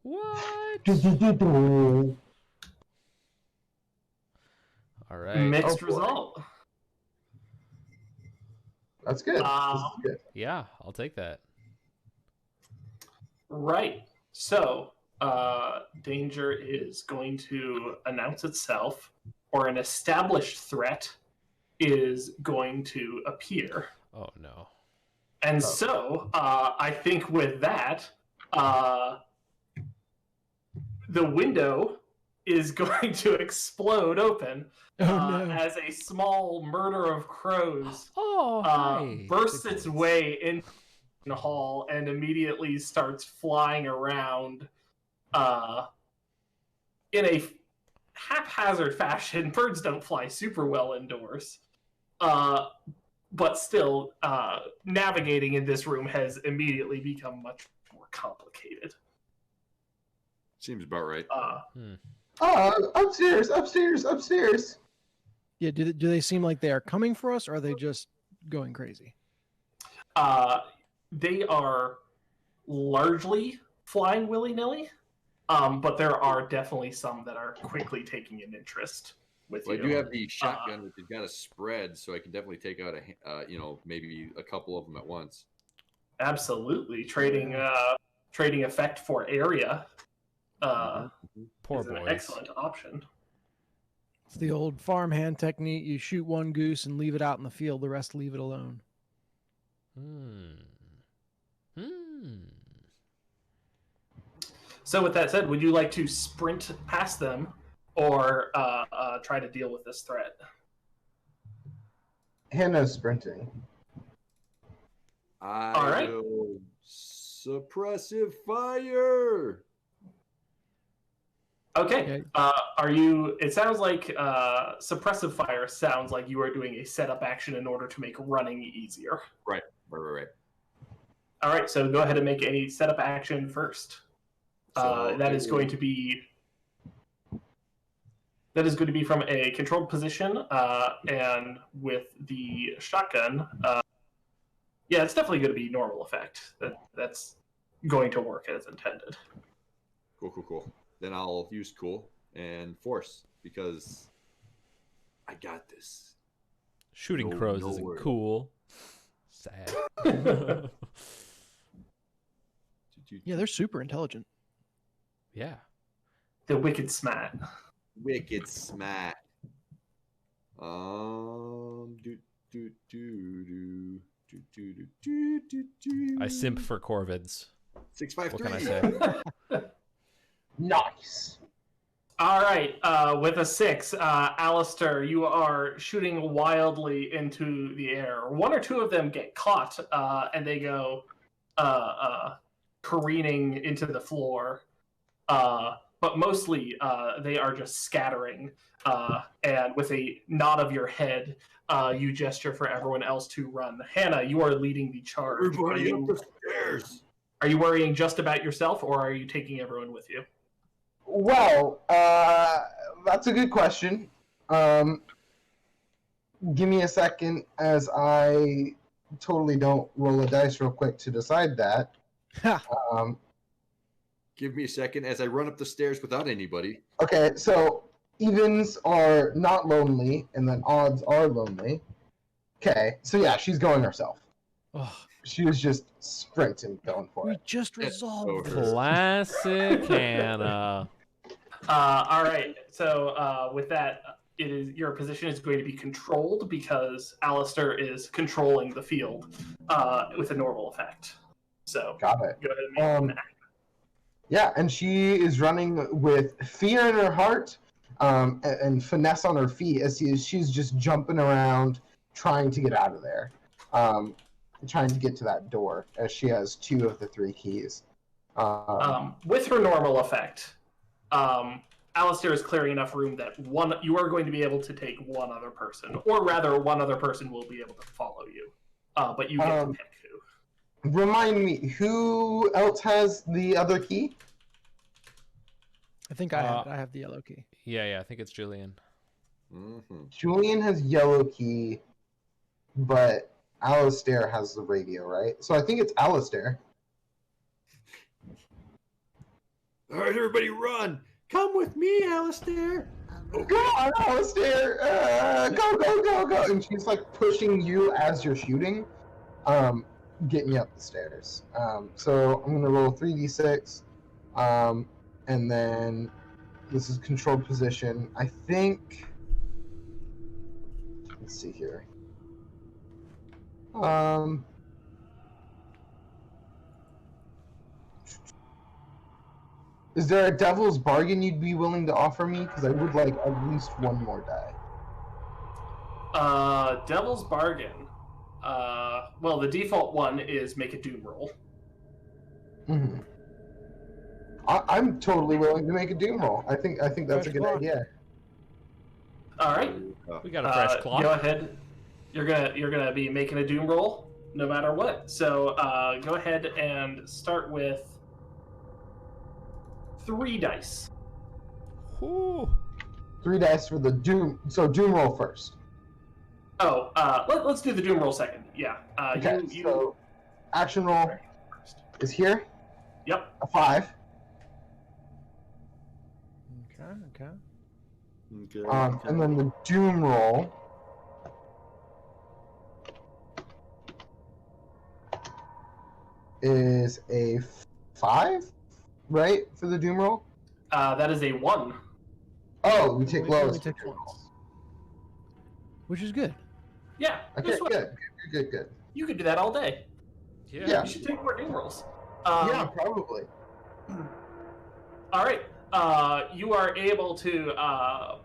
What? Oh, All right. Mixed boy. result. That's good. This is good. Yeah, I'll take that. Right. So, danger is going to announce itself, or an established threat is going to appear. Oh no. And so, I think with that, the window is going to explode open as a small murder of crows Oh, hi. bursts its way into the hall and immediately starts flying around in a haphazard fashion. Birds don't fly super well indoors. But still, navigating in this room has immediately become much more complicated. Seems about right. Upstairs. Yeah, do they seem like they are coming for us, or are they just going crazy? They are largely flying willy-nilly, but there are definitely some that are quickly taking an interest with Well, you. I do have the shotgun, which has got a spread, so I can definitely take out maybe a couple of them at once. Absolutely. Trading effect for area Poor is an boys. excellent option. It's the old farmhand technique. You shoot one goose and leave it out in the field. The rest leave it alone. So with that said, would you like to sprint past them or try to deal with this threat? Hannah's sprinting. All right. Will suppressive fire. Okay. Are you? It sounds like suppressive fire sounds like you are doing a setup action in order to make running easier. Right. All right. So go ahead and make a setup action first. That is going to be from a controlled position, and with the shotgun. Yeah, it's definitely going to be normal effect. That's going to work as intended. Cool. Then I'll use cool and force because I got this. Shooting No- crows no isn't worries. cool. Sad. Yeah, they're super intelligent. Yeah. The wicked smart. Wicked smack. I simp for Corvids. 653. What can I say? Nice. All right, with a 6, Alistair, you are shooting wildly into the air. One or two of them get caught, and they go careening into the floor. but mostly they are just scattering. And with a nod of your head, you gesture for everyone else to run. Hannah, you are leading the charge. Everybody up the stairs. Are you worrying just about yourself, or are you taking everyone with you? Well, that's a good question. Give me a second as I totally don't roll a dice real quick to decide that. Give me a second as I run up the stairs without anybody. Okay, so evens are not lonely, and then odds are lonely. Okay, so yeah, she's going herself. Oh, She was just sprinting, going for we it. just resolved over. this. Classic Hannah. All right. So with that, your position is going to be controlled because Alistair is controlling the field with a normal effect. So Got it. go ahead and make an act. Yeah, and she is running with fear in her heart and finesse on her feet as she's just jumping around, trying to get out of there, trying to get to that door as she has 2 of the 3 keys. With her normal effect, Alistair is clearing enough room that you are going to be able to take one other person, or rather, one other person will be able to follow you. But you get to pick who. Remind me, who else has the other key? I think I have the yellow key. Yeah, I think it's Julian. Mm-hmm. Julian has yellow key, but Alistair has the radio, right? So I think it's Alistair. All right, everybody run. Come with me, Alistair. Go on, Alistair! Go! And she's like pushing you as you're shooting, getting you up the stairs. So I'm gonna roll 3d6, and then this is controlled position. I think. Let's see here. Is there a devil's bargain you'd be willing to offer me? Because I would like at least one more die. Devil's bargain. Well, the default one is make a doom roll. Mm-hmm. I'm totally willing to make a doom roll. I think that's a good idea. All right. We got a fresh clock. Go ahead. You're gonna be making a doom roll no matter what. So go ahead and start with 3 dice. Ooh. 3 dice for the doom. So doom roll first. Oh, let's do the doom roll second. Yeah. Okay. So action roll first. is here. Yep. A 5. Okay. Okay. And then the doom roll is a 5, right? For the doom roll? That is a 1. Oh, we take We lowest. take doom ones. rolls. Which is good. Yeah. Okay, guess what? good. You could do that all day. Yeah. You should take more doom rolls. Yeah, probably. All right. You are able to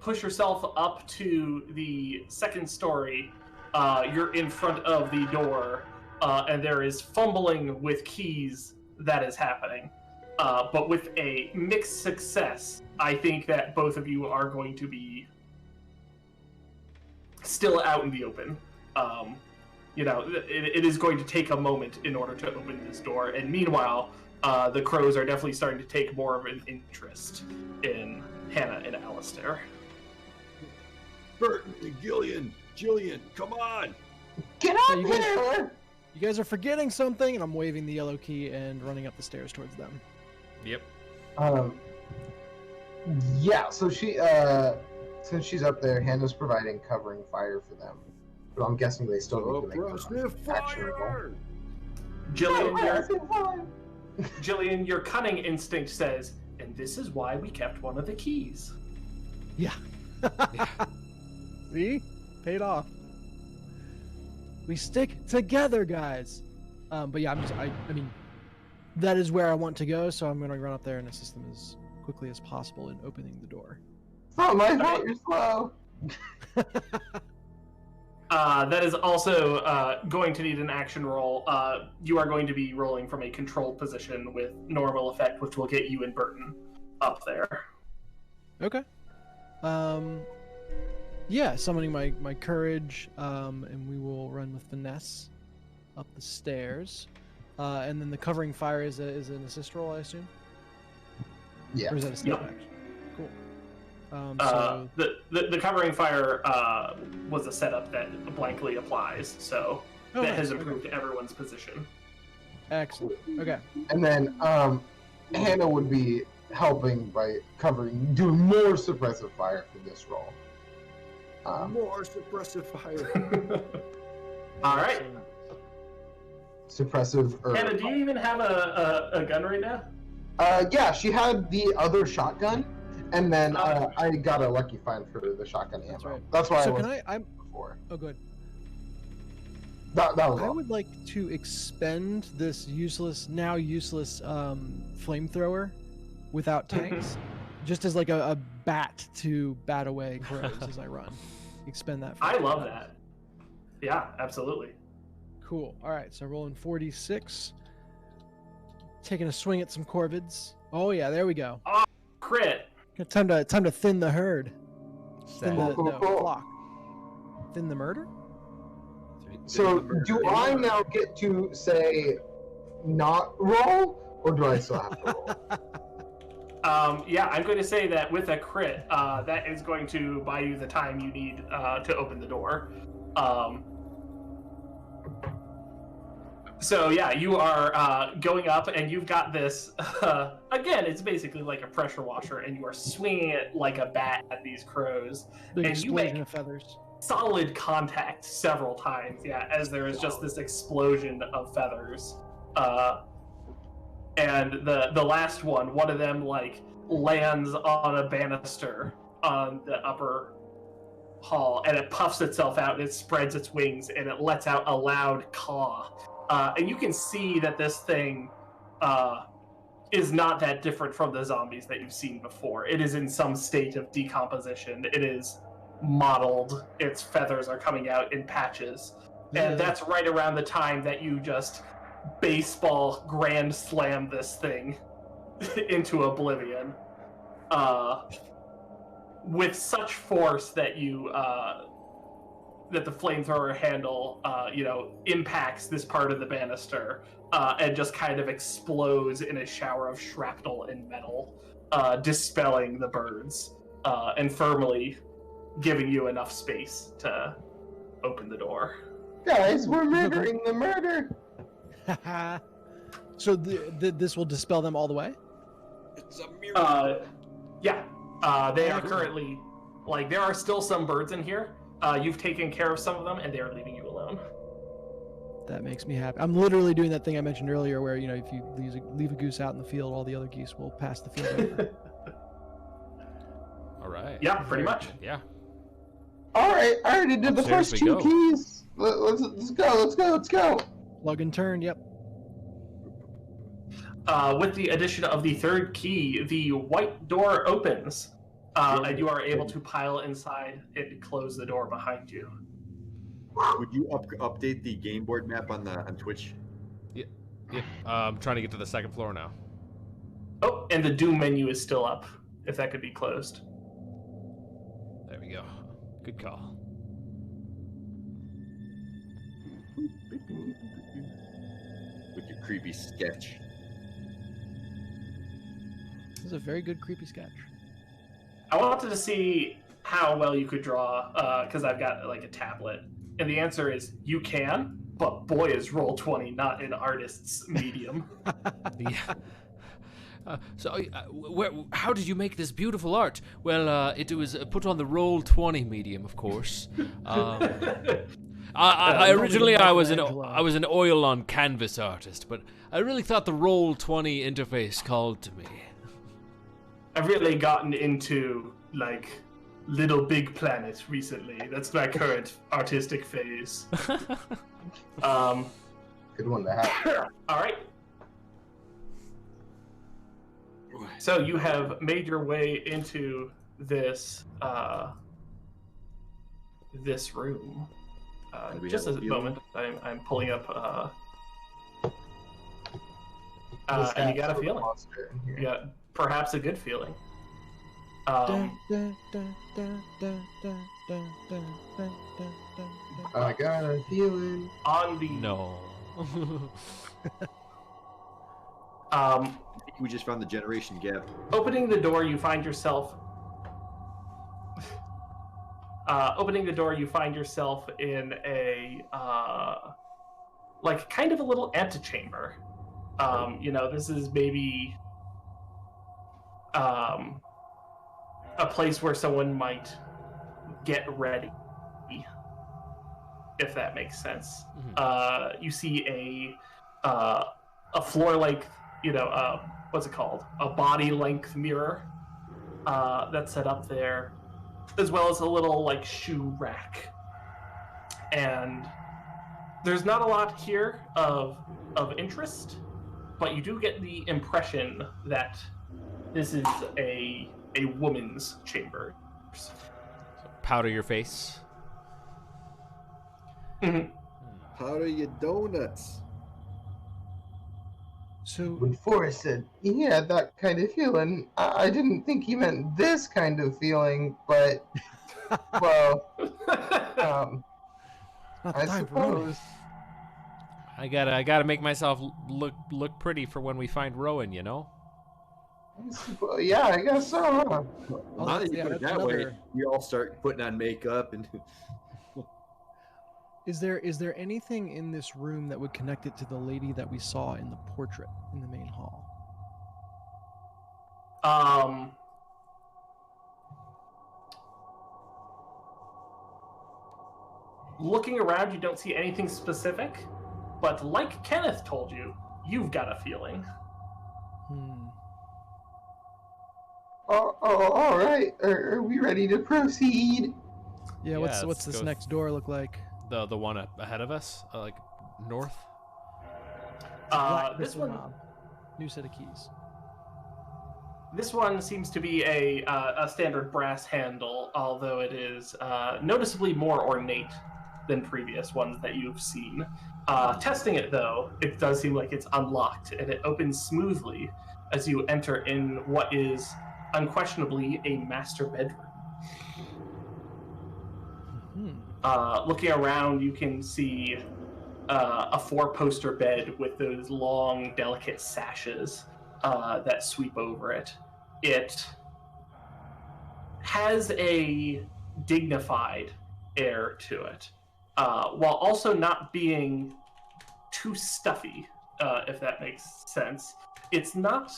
push yourself up to the second story. You're in front of the door, and there is fumbling with keys that is happening. But with a mixed success, I think that both of you are going to be still out in the open. It is going to take a moment in order to open this door, and meanwhile, the crows are definitely starting to take more of an interest in Hannah and Alistair. Burton and Jillian, come on! Get So up you guys- there! You guys are forgetting something, and I'm waving the yellow key and running up the stairs towards them. Yep. Yeah, so she, since she's up there, Hannah's providing covering fire for them. But I'm guessing they still need to make Oppressive action roll. fire! Jillian, your cunning instinct says, and this is why we kept one of the keys. Yeah. See? Paid off. We stick together, guys. But yeah, I mean, that is where I want to go, so I'm going to run up there and assist them as quickly as possible in opening the door. It's not my fault, you're slow. That is also going to need an action roll. You are going to be rolling from a controlled position with normal effect, which will get you and Burton up there. Okay. Yeah, summoning my courage, and we will run with finesse up the stairs. And then the covering fire is an assist roll, I assume? Yeah. Or is that a step Yep. action? Cool. So The covering fire was a setup that blankly applies, so that nice, has okay. improved everyone's position. Excellent. Okay. And then Hannah would be helping by doing more suppressive fire for this roll. More suppressive fire. All right. Suppressive. Hannah, do you even have a gun right now? Yeah, she had the other shotgun, and then I got a lucky find for the shotgun ammo. That's right. That's why So I can was I'm before. oh good. That was I all. would like to expend this useless flamethrower without tanks, just as like a bat to bat away crows as I run. Expend that. I love that. Yeah, absolutely. Cool. All right, so rolling 46. Taking a swing at some corvids. Oh yeah, there we go. Crit. Time to thin the herd. Thin the, Cool, the cool. flock. Thin the murder? So do I now get to say not roll, or do I still have to roll? Yeah, I'm going to say that with a crit, that is going to buy you the time you need to open the door. So yeah, you are going up, and you've got this. Again, it's basically like a pressure washer, and you are swinging it like a bat at these crows. Big And you explosion make- of feathers. Solid contact several times, yeah, as there is just this explosion of feathers. And the last one of them like lands on a banister on the upper hall, and it puffs itself out, and it spreads its wings, and it lets out a loud caw. And you can see that this thing is not that different from the zombies that you've seen before. It is in some state of decomposition. It is mottled. Its feathers are coming out in patches. And that's right around the time that you just baseball grand slam this thing into oblivion. With such force that you that the flamethrower handle impacts this part of the banister and just kind of explodes in a shower of shrapnel and metal, dispelling the birds and firmly giving you enough space to open the door. Guys, we're murdering the murder. So this will dispel them all the way? It's a miracle. Yeah. They are currently, like, there are still some birds in here. You've taken care of some of them, and they are leaving you alone. That makes me happy. I'm literally doing that thing I mentioned earlier where, if you leave a goose out in the field, all the other geese will pass the field over. All right. Yeah, pretty much. Yeah. All right, I already did the Upstairs first we two go. keys. Let's go. Plug and turn, yep. With the addition of the third key, the white door opens, and you are able to pile inside and close the door behind you. Would you update the game board map on Twitch? Yep. I'm trying to get to the second floor now. Oh, and the Doom menu is still up, if that could be closed. There we go. Good call. With your creepy sketch. This is a very good creepy sketch. I wanted to see how well you could draw, because I've got like a tablet, and the answer is you can, but boy is Roll20 not an artist's medium. Yeah. How did you make this beautiful art? Well, it was put on the Roll20 medium, of course. I originally I was an oil on canvas artist, but I really thought the Roll20 interface called to me. I've really gotten into like Little Big Planet recently. That's my current artistic phase. Good one to have. All right. So you have made your way into this this room. Do we Just have a a view? moment. I'm pulling up. The And you stats got a of the feeling. monster in here. You got perhaps a good feeling. Dun, dun, dun, dun, dun, dun, dun, dun, dun, dun, dun. I got a feeling. On the No. I think we just found the generation gap. opening the door, you find yourself. Opening the door, you find yourself in a like kind of a little antechamber. You know, this is maybe a place where someone might get ready, if that makes sense. You see a floor length, what's it called? A body length mirror that's set up there, as well as a little like shoe rack. And there's not a lot here of interest, but you do get the impression that this is a woman's chamber. Powder your face. Powder your donuts. So When Forrest said he had that kind of feeling, I didn't think he meant this kind of feeling, but, well, not the I time for Rowan. suppose. I gotta make myself look pretty for when we find Rowan, you know? Yeah, I guess so. Huh? Oh, Now that's- that you yeah, put it that's that way, another- we all start putting on makeup and Is there anything in this room that would connect it to the lady that we saw in the portrait in the main hall? Looking around, you don't see anything specific, but like Kenneth told you, you've got a feeling. Hmm. Oh, all right. Are we ready to proceed? Yeah, Yeah, what's let's this go next door look like? The one ahead of us, like north. Black This crystal one, knob. New set of keys. this one seems to be a standard brass handle, although it is noticeably more ornate than previous ones that you've seen. Testing it though, it does seem like it's unlocked, and it opens smoothly as you enter in what is unquestionably a master bedroom. Hmm. Looking around, you can see a four-poster bed with those long, delicate sashes that sweep over it. It has a dignified air to it, while also not being too stuffy, if that makes sense. It's not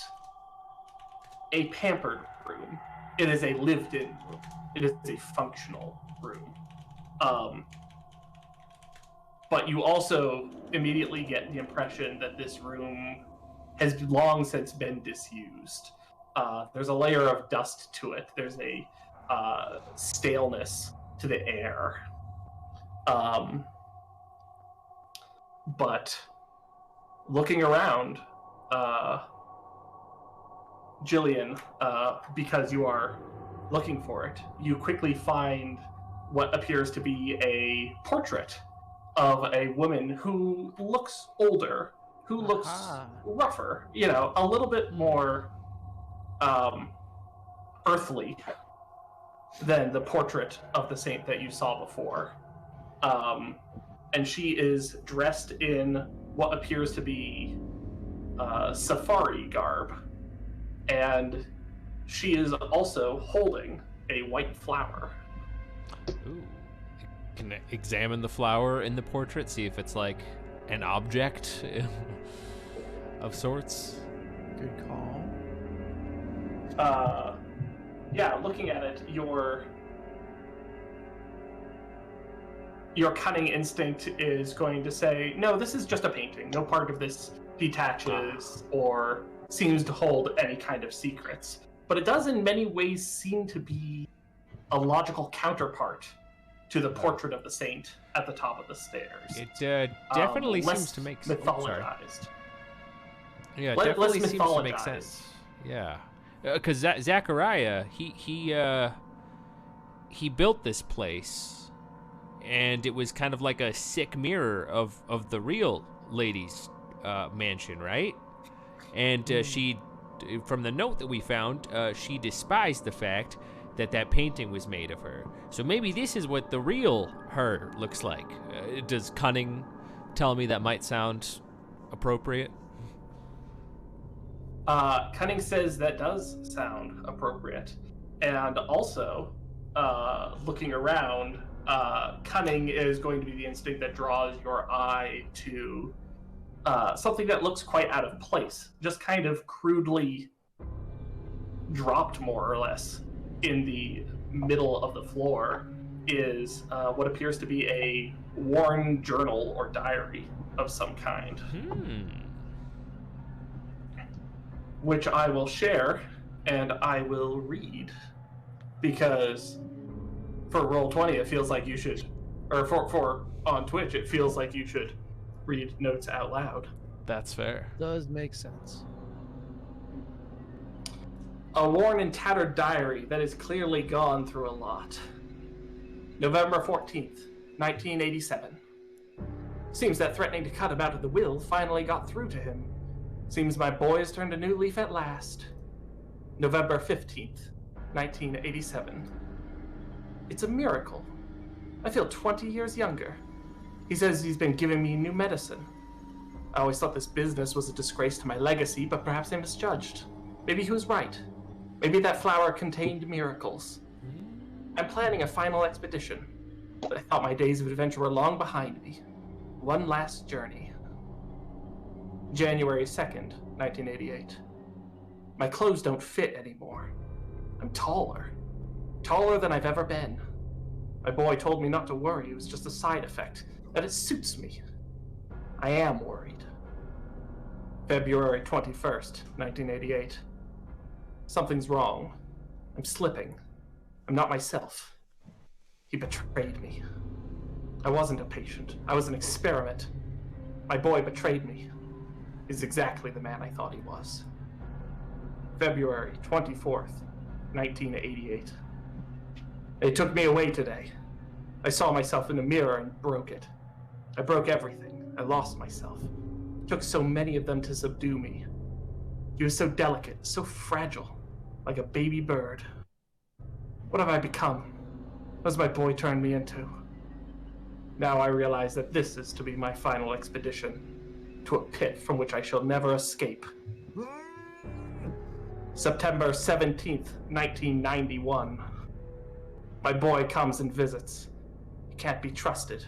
a pampered room. It is a lived-in room. It is a functional room. But you also immediately get the impression that this room has long since been disused. There's a layer of dust to it. There's a staleness to the air. But looking around, Jillian, because you are looking for it, you quickly find what appears to be a portrait of a woman who looks older, who looks Aha. rougher, a little bit more earthly than the portrait of the saint that you saw before. And she is dressed in what appears to be safari garb. And she is also holding a white flower. Ooh. Can I examine the flower in the portrait, see if it's like an object of sorts. Good call. Yeah, looking at it, your cunning instinct is going to say, no, this is just a painting. No part of this detaches or seems to hold any kind of secrets. But it does in many ways seem to be a logical counterpart to the portrait of the saint at the top of the stairs. It definitely Less seems to make sense. mythologized. Yeah, Less definitely seems to make mythologized. sense. Yeah, because Zachariah, he built this place, and it was kind of like a sick mirror of the real lady's mansion, right? And she from the note that we found, she despised the fact that that painting was made of her. So maybe this is what the real her looks like. Does cunning tell me that might sound appropriate? Cunning says that does sound appropriate. And also, looking around, cunning is going to be the instinct that draws your eye to something that looks quite out of place, just kind of crudely dropped more or less in the middle of the floor is what appears to be a worn journal or diary of some kind. Which I will share and I will read, because for Roll20 it feels like you should, or for on Twitch it feels like you should read notes out loud. That's fair. Does make sense. A worn and tattered diary that has clearly gone through a lot. November 14th, 1987. Seems that threatening to cut him out of the will finally got through to him. Seems my boy has turned a new leaf at last. November 15th, 1987. It's a miracle. I feel 20 years younger. He says he's been giving me new medicine. I always thought this business was a disgrace to my legacy, but perhaps I misjudged. Maybe he was right. Maybe that flower contained miracles. I'm planning a final expedition, but I thought my days of adventure were long behind me. One last journey. January 2nd, 1988. My clothes don't fit anymore. I'm taller. Taller than I've ever been. My boy told me not to worry, it was just a side effect, that it suits me. I am worried. February 21st, 1988. Something's wrong. I'm slipping. I'm not myself. He betrayed me. I wasn't a patient. I was an experiment. My boy betrayed me. He's exactly the man I thought he was. February 24th, 1988. They took me away today. I saw myself in the mirror and broke it. I broke everything. I lost myself. It took so many of them to subdue me. He was so delicate, so fragile, like a baby bird. What have I become? What has my boy turned me into? Now I realize that this is to be my final expedition, to a pit from which I shall never escape. September 17th, 1991. My boy comes and visits. He can't be trusted.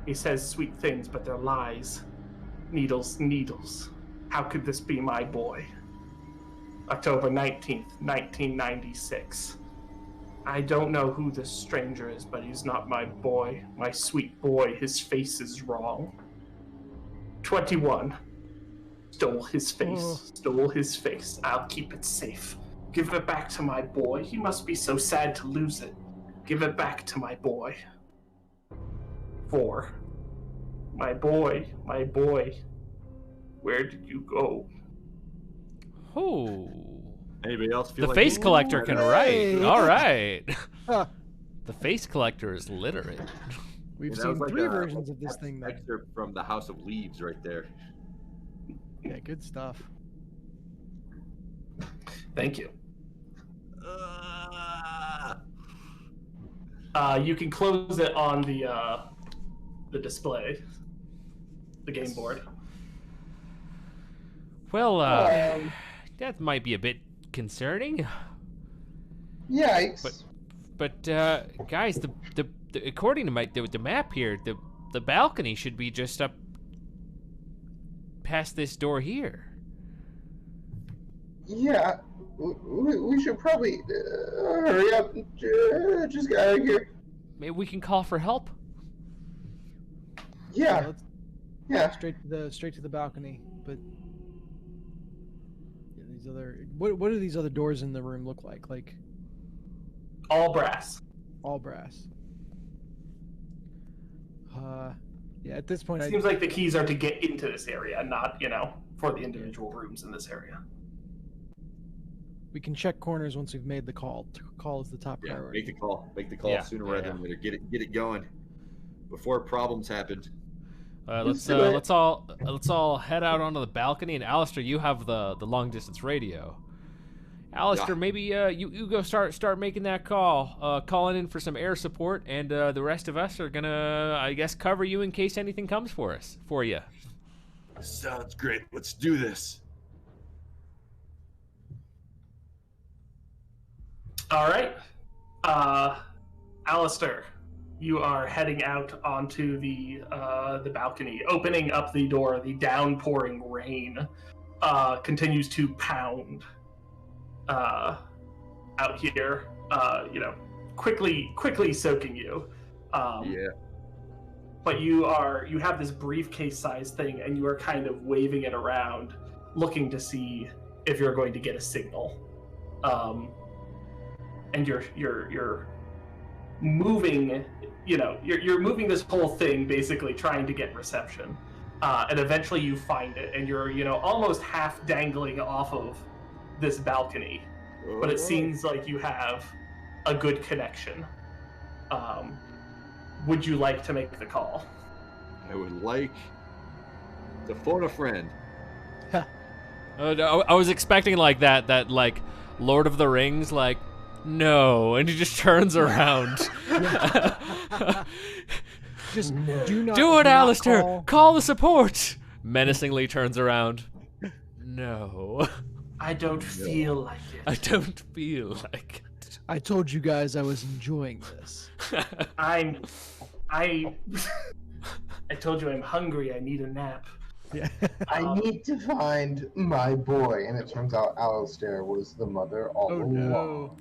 He says sweet things, but they're lies. Needles, needles. How could this be my boy? October 19th, 1996. I don't know who this stranger is, but he's not my boy. My sweet boy. His face is wrong. 21. Stole his face. Stole his face. I'll keep it safe. Give it back to my boy. He must be so sad to lose it. Give it back to my boy. 4. My boy, my boy. Where did you go? Oh. Anybody else feel The like face collector can Hey. write. All right. Huh. The face collector is literate. We've that seen was like 3 a- versions of this thing now. excerpt from the House of Leaves right there. Yeah, good stuff. Thank you. You can close it on the display, the game board. Well, that might be a bit concerning. Yikes. But guys, the according to the map here, the balcony should be just up past this door here. Yeah, we should probably hurry up and just get out of here. Maybe we can call for help. Yeah, Let's yeah. straight to the balcony. But yeah, these other what do these other doors in the room look like? Like All brass. all brass. Yeah. At this point, Seems like the keys are to get into this area, not, for the individual rooms in this area. we can check corners once we've made the call. Call is the top Yeah, priority. make the call. Make the call Yeah, sooner yeah, rather than later. Get it going before problems happen. Let's all head out onto the balcony. And Alistair, you have the long distance radio. Alistair, maybe you go start making that call, calling in for some air support, and the rest of us are gonna, I guess, cover you in case anything comes for you. Sounds great. Let's do this. All right. Alistair, you are heading out onto the balcony, opening up the door. The downpouring rain continues to pound out here. Quickly soaking you. Yeah. But you have this briefcase-sized thing, and you are kind of waving it around, looking to see if you're going to get a signal. And you're moving, you're moving this whole thing, basically trying to get reception. And eventually you find it, and you're, almost half dangling off of this balcony. But it seems like you have a good connection. Would you like to make the call? I would like to phone a friend. I was expecting like that like Lord of the Rings, like, no, and he just turns around. Just do it, Alistair. Call the support. Menacingly turns around. No. I don't feel like it. I don't feel like it. I told you guys I was enjoying this. I told you I'm hungry. I need a nap. Yeah. I need to find my boy, and it turns out Alistair was the mother all along.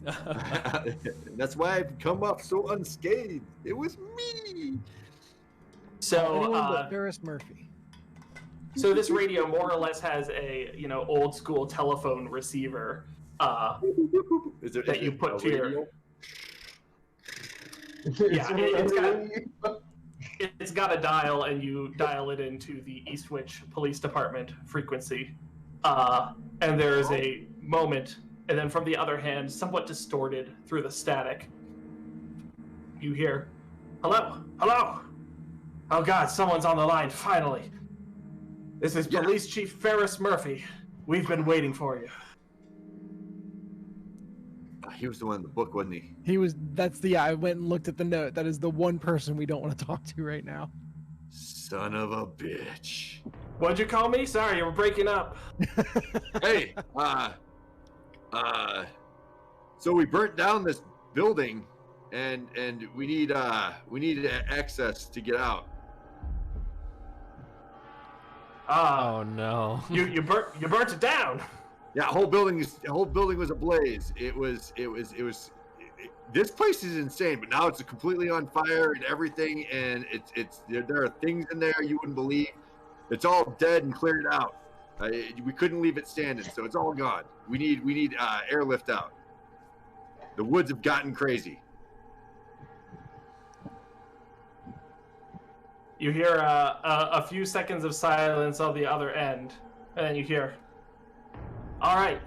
That's why I've come off so unscathed. It was me. So, Anyone but Ferris Murphy. So this radio more or less has a old school telephone receiver that you put to your. Yeah, it's got a dial, and you dial it into the Eastwich Police Department frequency. And there is a moment, and then from the other hand, somewhat distorted through the static, you hear, "Hello? Hello? Oh God, someone's on the line, finally. This is Police Chief Ferris Murphy. We've been waiting for you." He was the one in the book, wasn't he? He was. I went and looked at the note. That is the one person we don't want to talk to right now. Son of a bitch. What'd you call me? Sorry, you were breaking up. Hey, so we burnt down this building, and we need access to get out. Oh no! You burnt it down. Yeah, the whole building was ablaze. This place is insane, but now it's completely on fire and everything, and there are things in there you wouldn't believe. It's all dead and cleared out. We couldn't leave it standing, so it's all gone. We need airlift out. The woods have gotten crazy. You hear a few seconds of silence on the other end, and then you hear, "All right,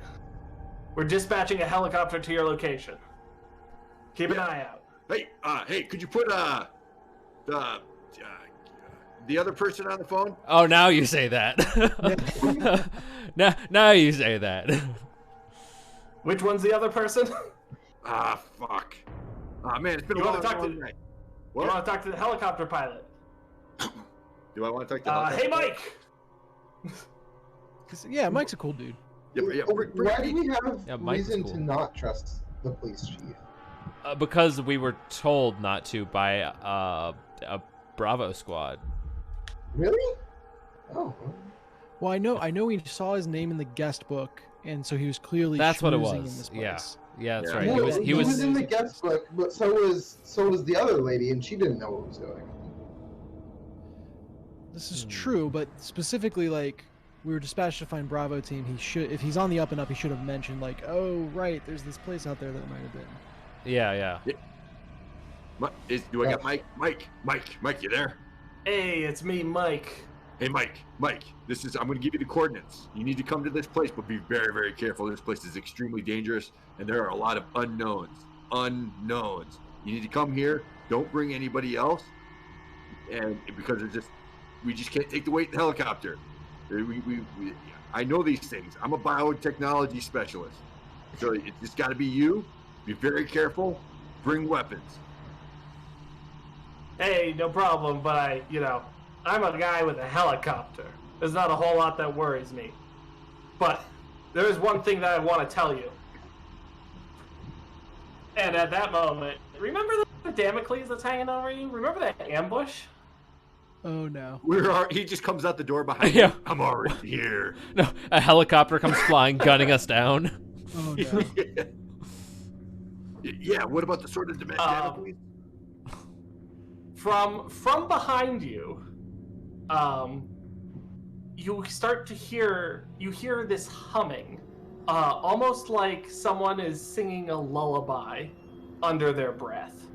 we're dispatching a helicopter to your location. Keep an eye out." Hey, could you put the other person on the phone? Oh, now you say that. now you say that. Which one's the other person? Fuck. Man, it's been a long night. What? You want to talk to the helicopter pilot? Do I want to talk to helicopter? Hey, Mike! Yeah, Mike's a cool dude. Yeah, Why do we have Mike's reason cool. to not trust the police chief? Because we were told not to by a Bravo squad. Really? Oh. Well, I know we saw his name in the guest book, and so he was clearly That's what it schmoozing was. in this place. Yeah, that's Yeah. right. Well, He was in the guest book, but so was the other lady, and she didn't know what was going on. This is true, but specifically, like, we were dispatched to find Bravo team. He should, if he's on the up and up, he should have mentioned, like, oh right, there's this place out there that might have been. Yeah. Do I got Mike? Mike, you there? Hey, it's me, Mike. Hey, Mike, I'm going to give you the coordinates. You need to come to this place, but be very, very careful. This place is extremely dangerous, and there are a lot of unknowns. You need to come here. Don't bring anybody else, and because we just can't take the weight in the helicopter. I know these things. I'm a biotechnology specialist. So it's got to be you. Be very careful. Bring weapons. Hey, no problem, but I'm a guy with a helicopter. There's not a whole lot that worries me. But there is one thing that I want to tell you. And at that moment, remember the Damocles that's hanging over you? Remember that ambush? Oh no. He just comes out the door behind Yeah. you. I'm already here. No, a helicopter comes flying, gunning us down. Oh no. Yeah, what about the sort of Damocles? From behind you, you start to hear this humming, almost like someone is singing a lullaby under their breath.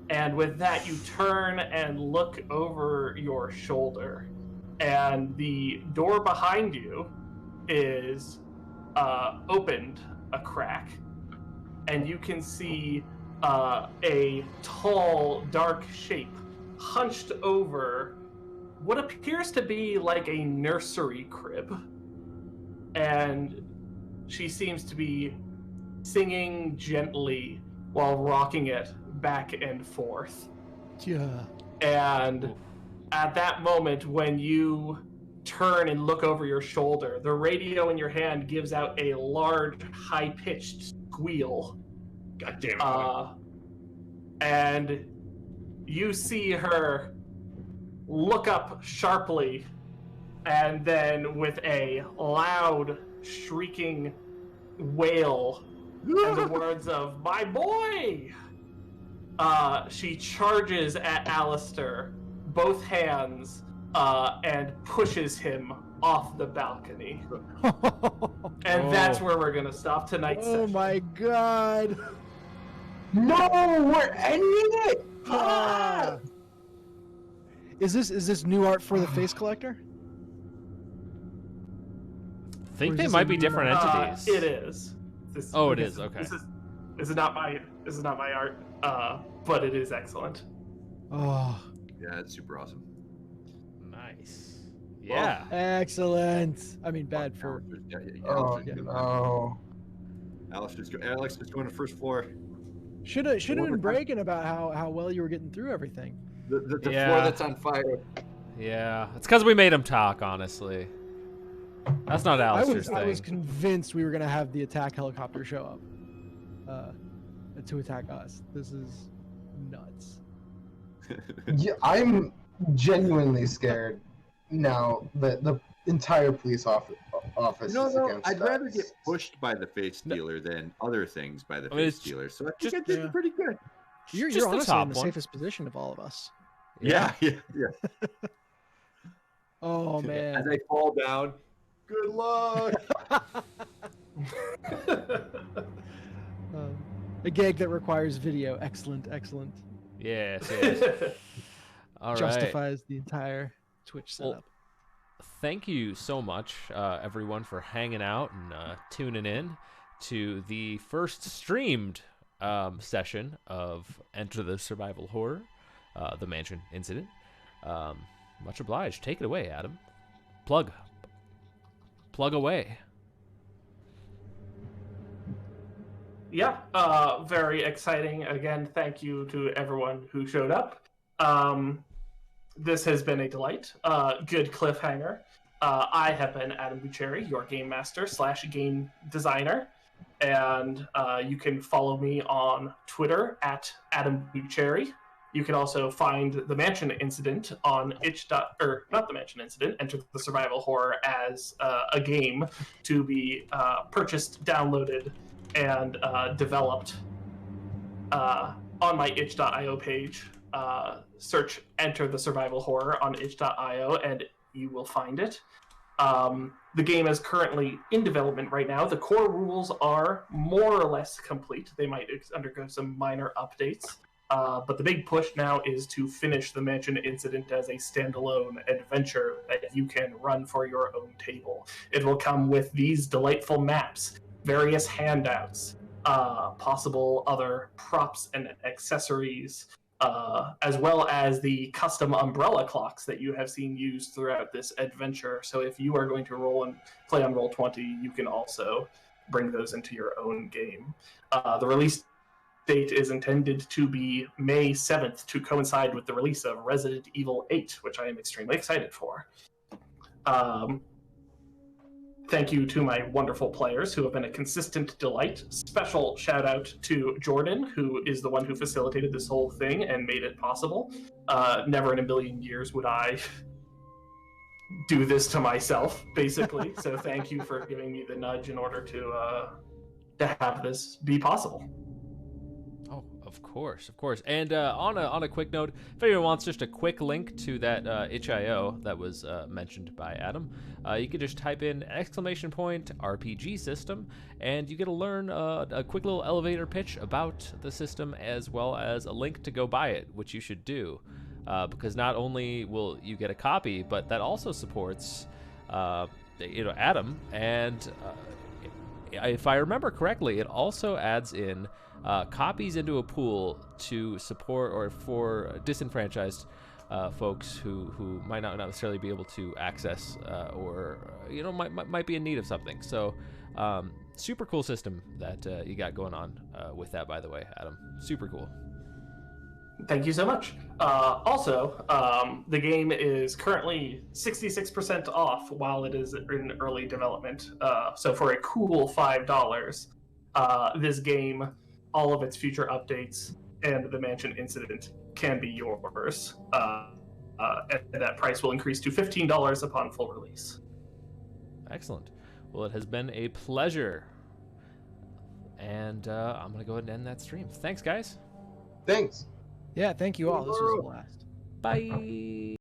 And with that, you turn and look over your shoulder, and the door behind you is opened a crack, and you can see a tall, dark shape hunched over what appears to be like a nursery crib. And she seems to be singing gently while rocking it back and forth. Yeah. And at that moment, when you turn and look over your shoulder, the radio in your hand gives out a large, high-pitched squeal. God damn it. And you see her look up sharply, and then with a loud, shrieking wail and the words of "my boy," she charges at Alistair, both hands, and pushes him off the balcony. And that's where we're gonna stop tonight's Oh session. my god. No, we're ending it. Ah. Is this new art for the Face Collector? I think Or is they this might a be new different one? entities. It is. Oh, it is, okay. This is not my art, but it is excellent. Oh, Yeah, that's super awesome. Nice. Yeah. excellent. I mean, bad for. Oh Alistair's no. Alex is going to first floor. Should have One more been time. bragging about how well you were getting through everything. The Yeah. floor that's on fire. Yeah. It's because we made him talk, honestly. That's not Alistair's I was thing. convinced we were gonna have the attack helicopter show up to attack us. This is nuts. Yeah, I'm genuinely scared now that the entire police office is against I'd us. rather get pushed by the face stealer than other things by the I mean, face it's stealer. So I think just- I did Yeah. pretty good. You're Just the honestly top in the one. safest position of all of us. Yeah. Oh As man. I fall down, good luck. A gag that requires video. Excellent, excellent. Yes, yes. All right. Justifies the entire Twitch Well, setup. Thank you so much, everyone, for hanging out and tuning in to the first streamed session of Enter the Survival Horror, the Mansion Incident. Much obliged. Take it away, Adam. Plug away. Yeah, very exciting. Again, thank you to everyone who showed up. This has been a delight. Good cliffhanger. I have been Adam Bucheri, your game master / game designer. And you can follow me on Twitter at Adam Bucheri. You can also find the Mansion Incident on not the Mansion Incident, Enter the Survival Horror as a game to be purchased, downloaded, and developed on my itch.io page. Search Enter the Survival Horror on itch.io and you will find it. The game is currently in development right now. The core rules are more or less complete. They might undergo some minor updates. But the big push now is to finish the Mansion Incident as a standalone adventure that you can run for your own table. It will come with these delightful maps, various handouts, possible other props and accessories, as well as the custom umbrella clocks that you have seen used throughout this adventure. So if you are going to roll and play on Roll20, you can also bring those into your own game. The release date is intended to be May 7th to coincide with the release of Resident Evil 8, which I am extremely excited for. Thank you to my wonderful players who have been a consistent delight. Special shout out to Jordan, who is the one who facilitated this whole thing and made it possible. Never in a million years would I do this to myself, basically. So thank you for giving me the nudge in order to have this be possible. Oh, of course. And on a quick note, if anyone wants just a quick link to that itch.io that was mentioned by Adam, you can just type in !RPG system, and you get to learn a quick little elevator pitch about the system, as well as a link to go buy it, which you should do, because not only will you get a copy, but that also supports Adam, and if I remember correctly, it also adds in copies into a pool to support or for disenfranchised folks who might not necessarily be able to access or might be in need of something. So super cool system that you got going on with that, by the way, Adam. Super cool. Thank you so much. Also, the game is currently 66% off while it is in early development. So for a cool $5, this game, all of its future updates, and the Mansion incident can be yours. And that price will increase to $15 upon full release. Excellent. Well, it has been a pleasure. And I'm going to go ahead and end that stream. Thanks, guys. Thanks. Yeah, thank you all. This was a blast. Bye.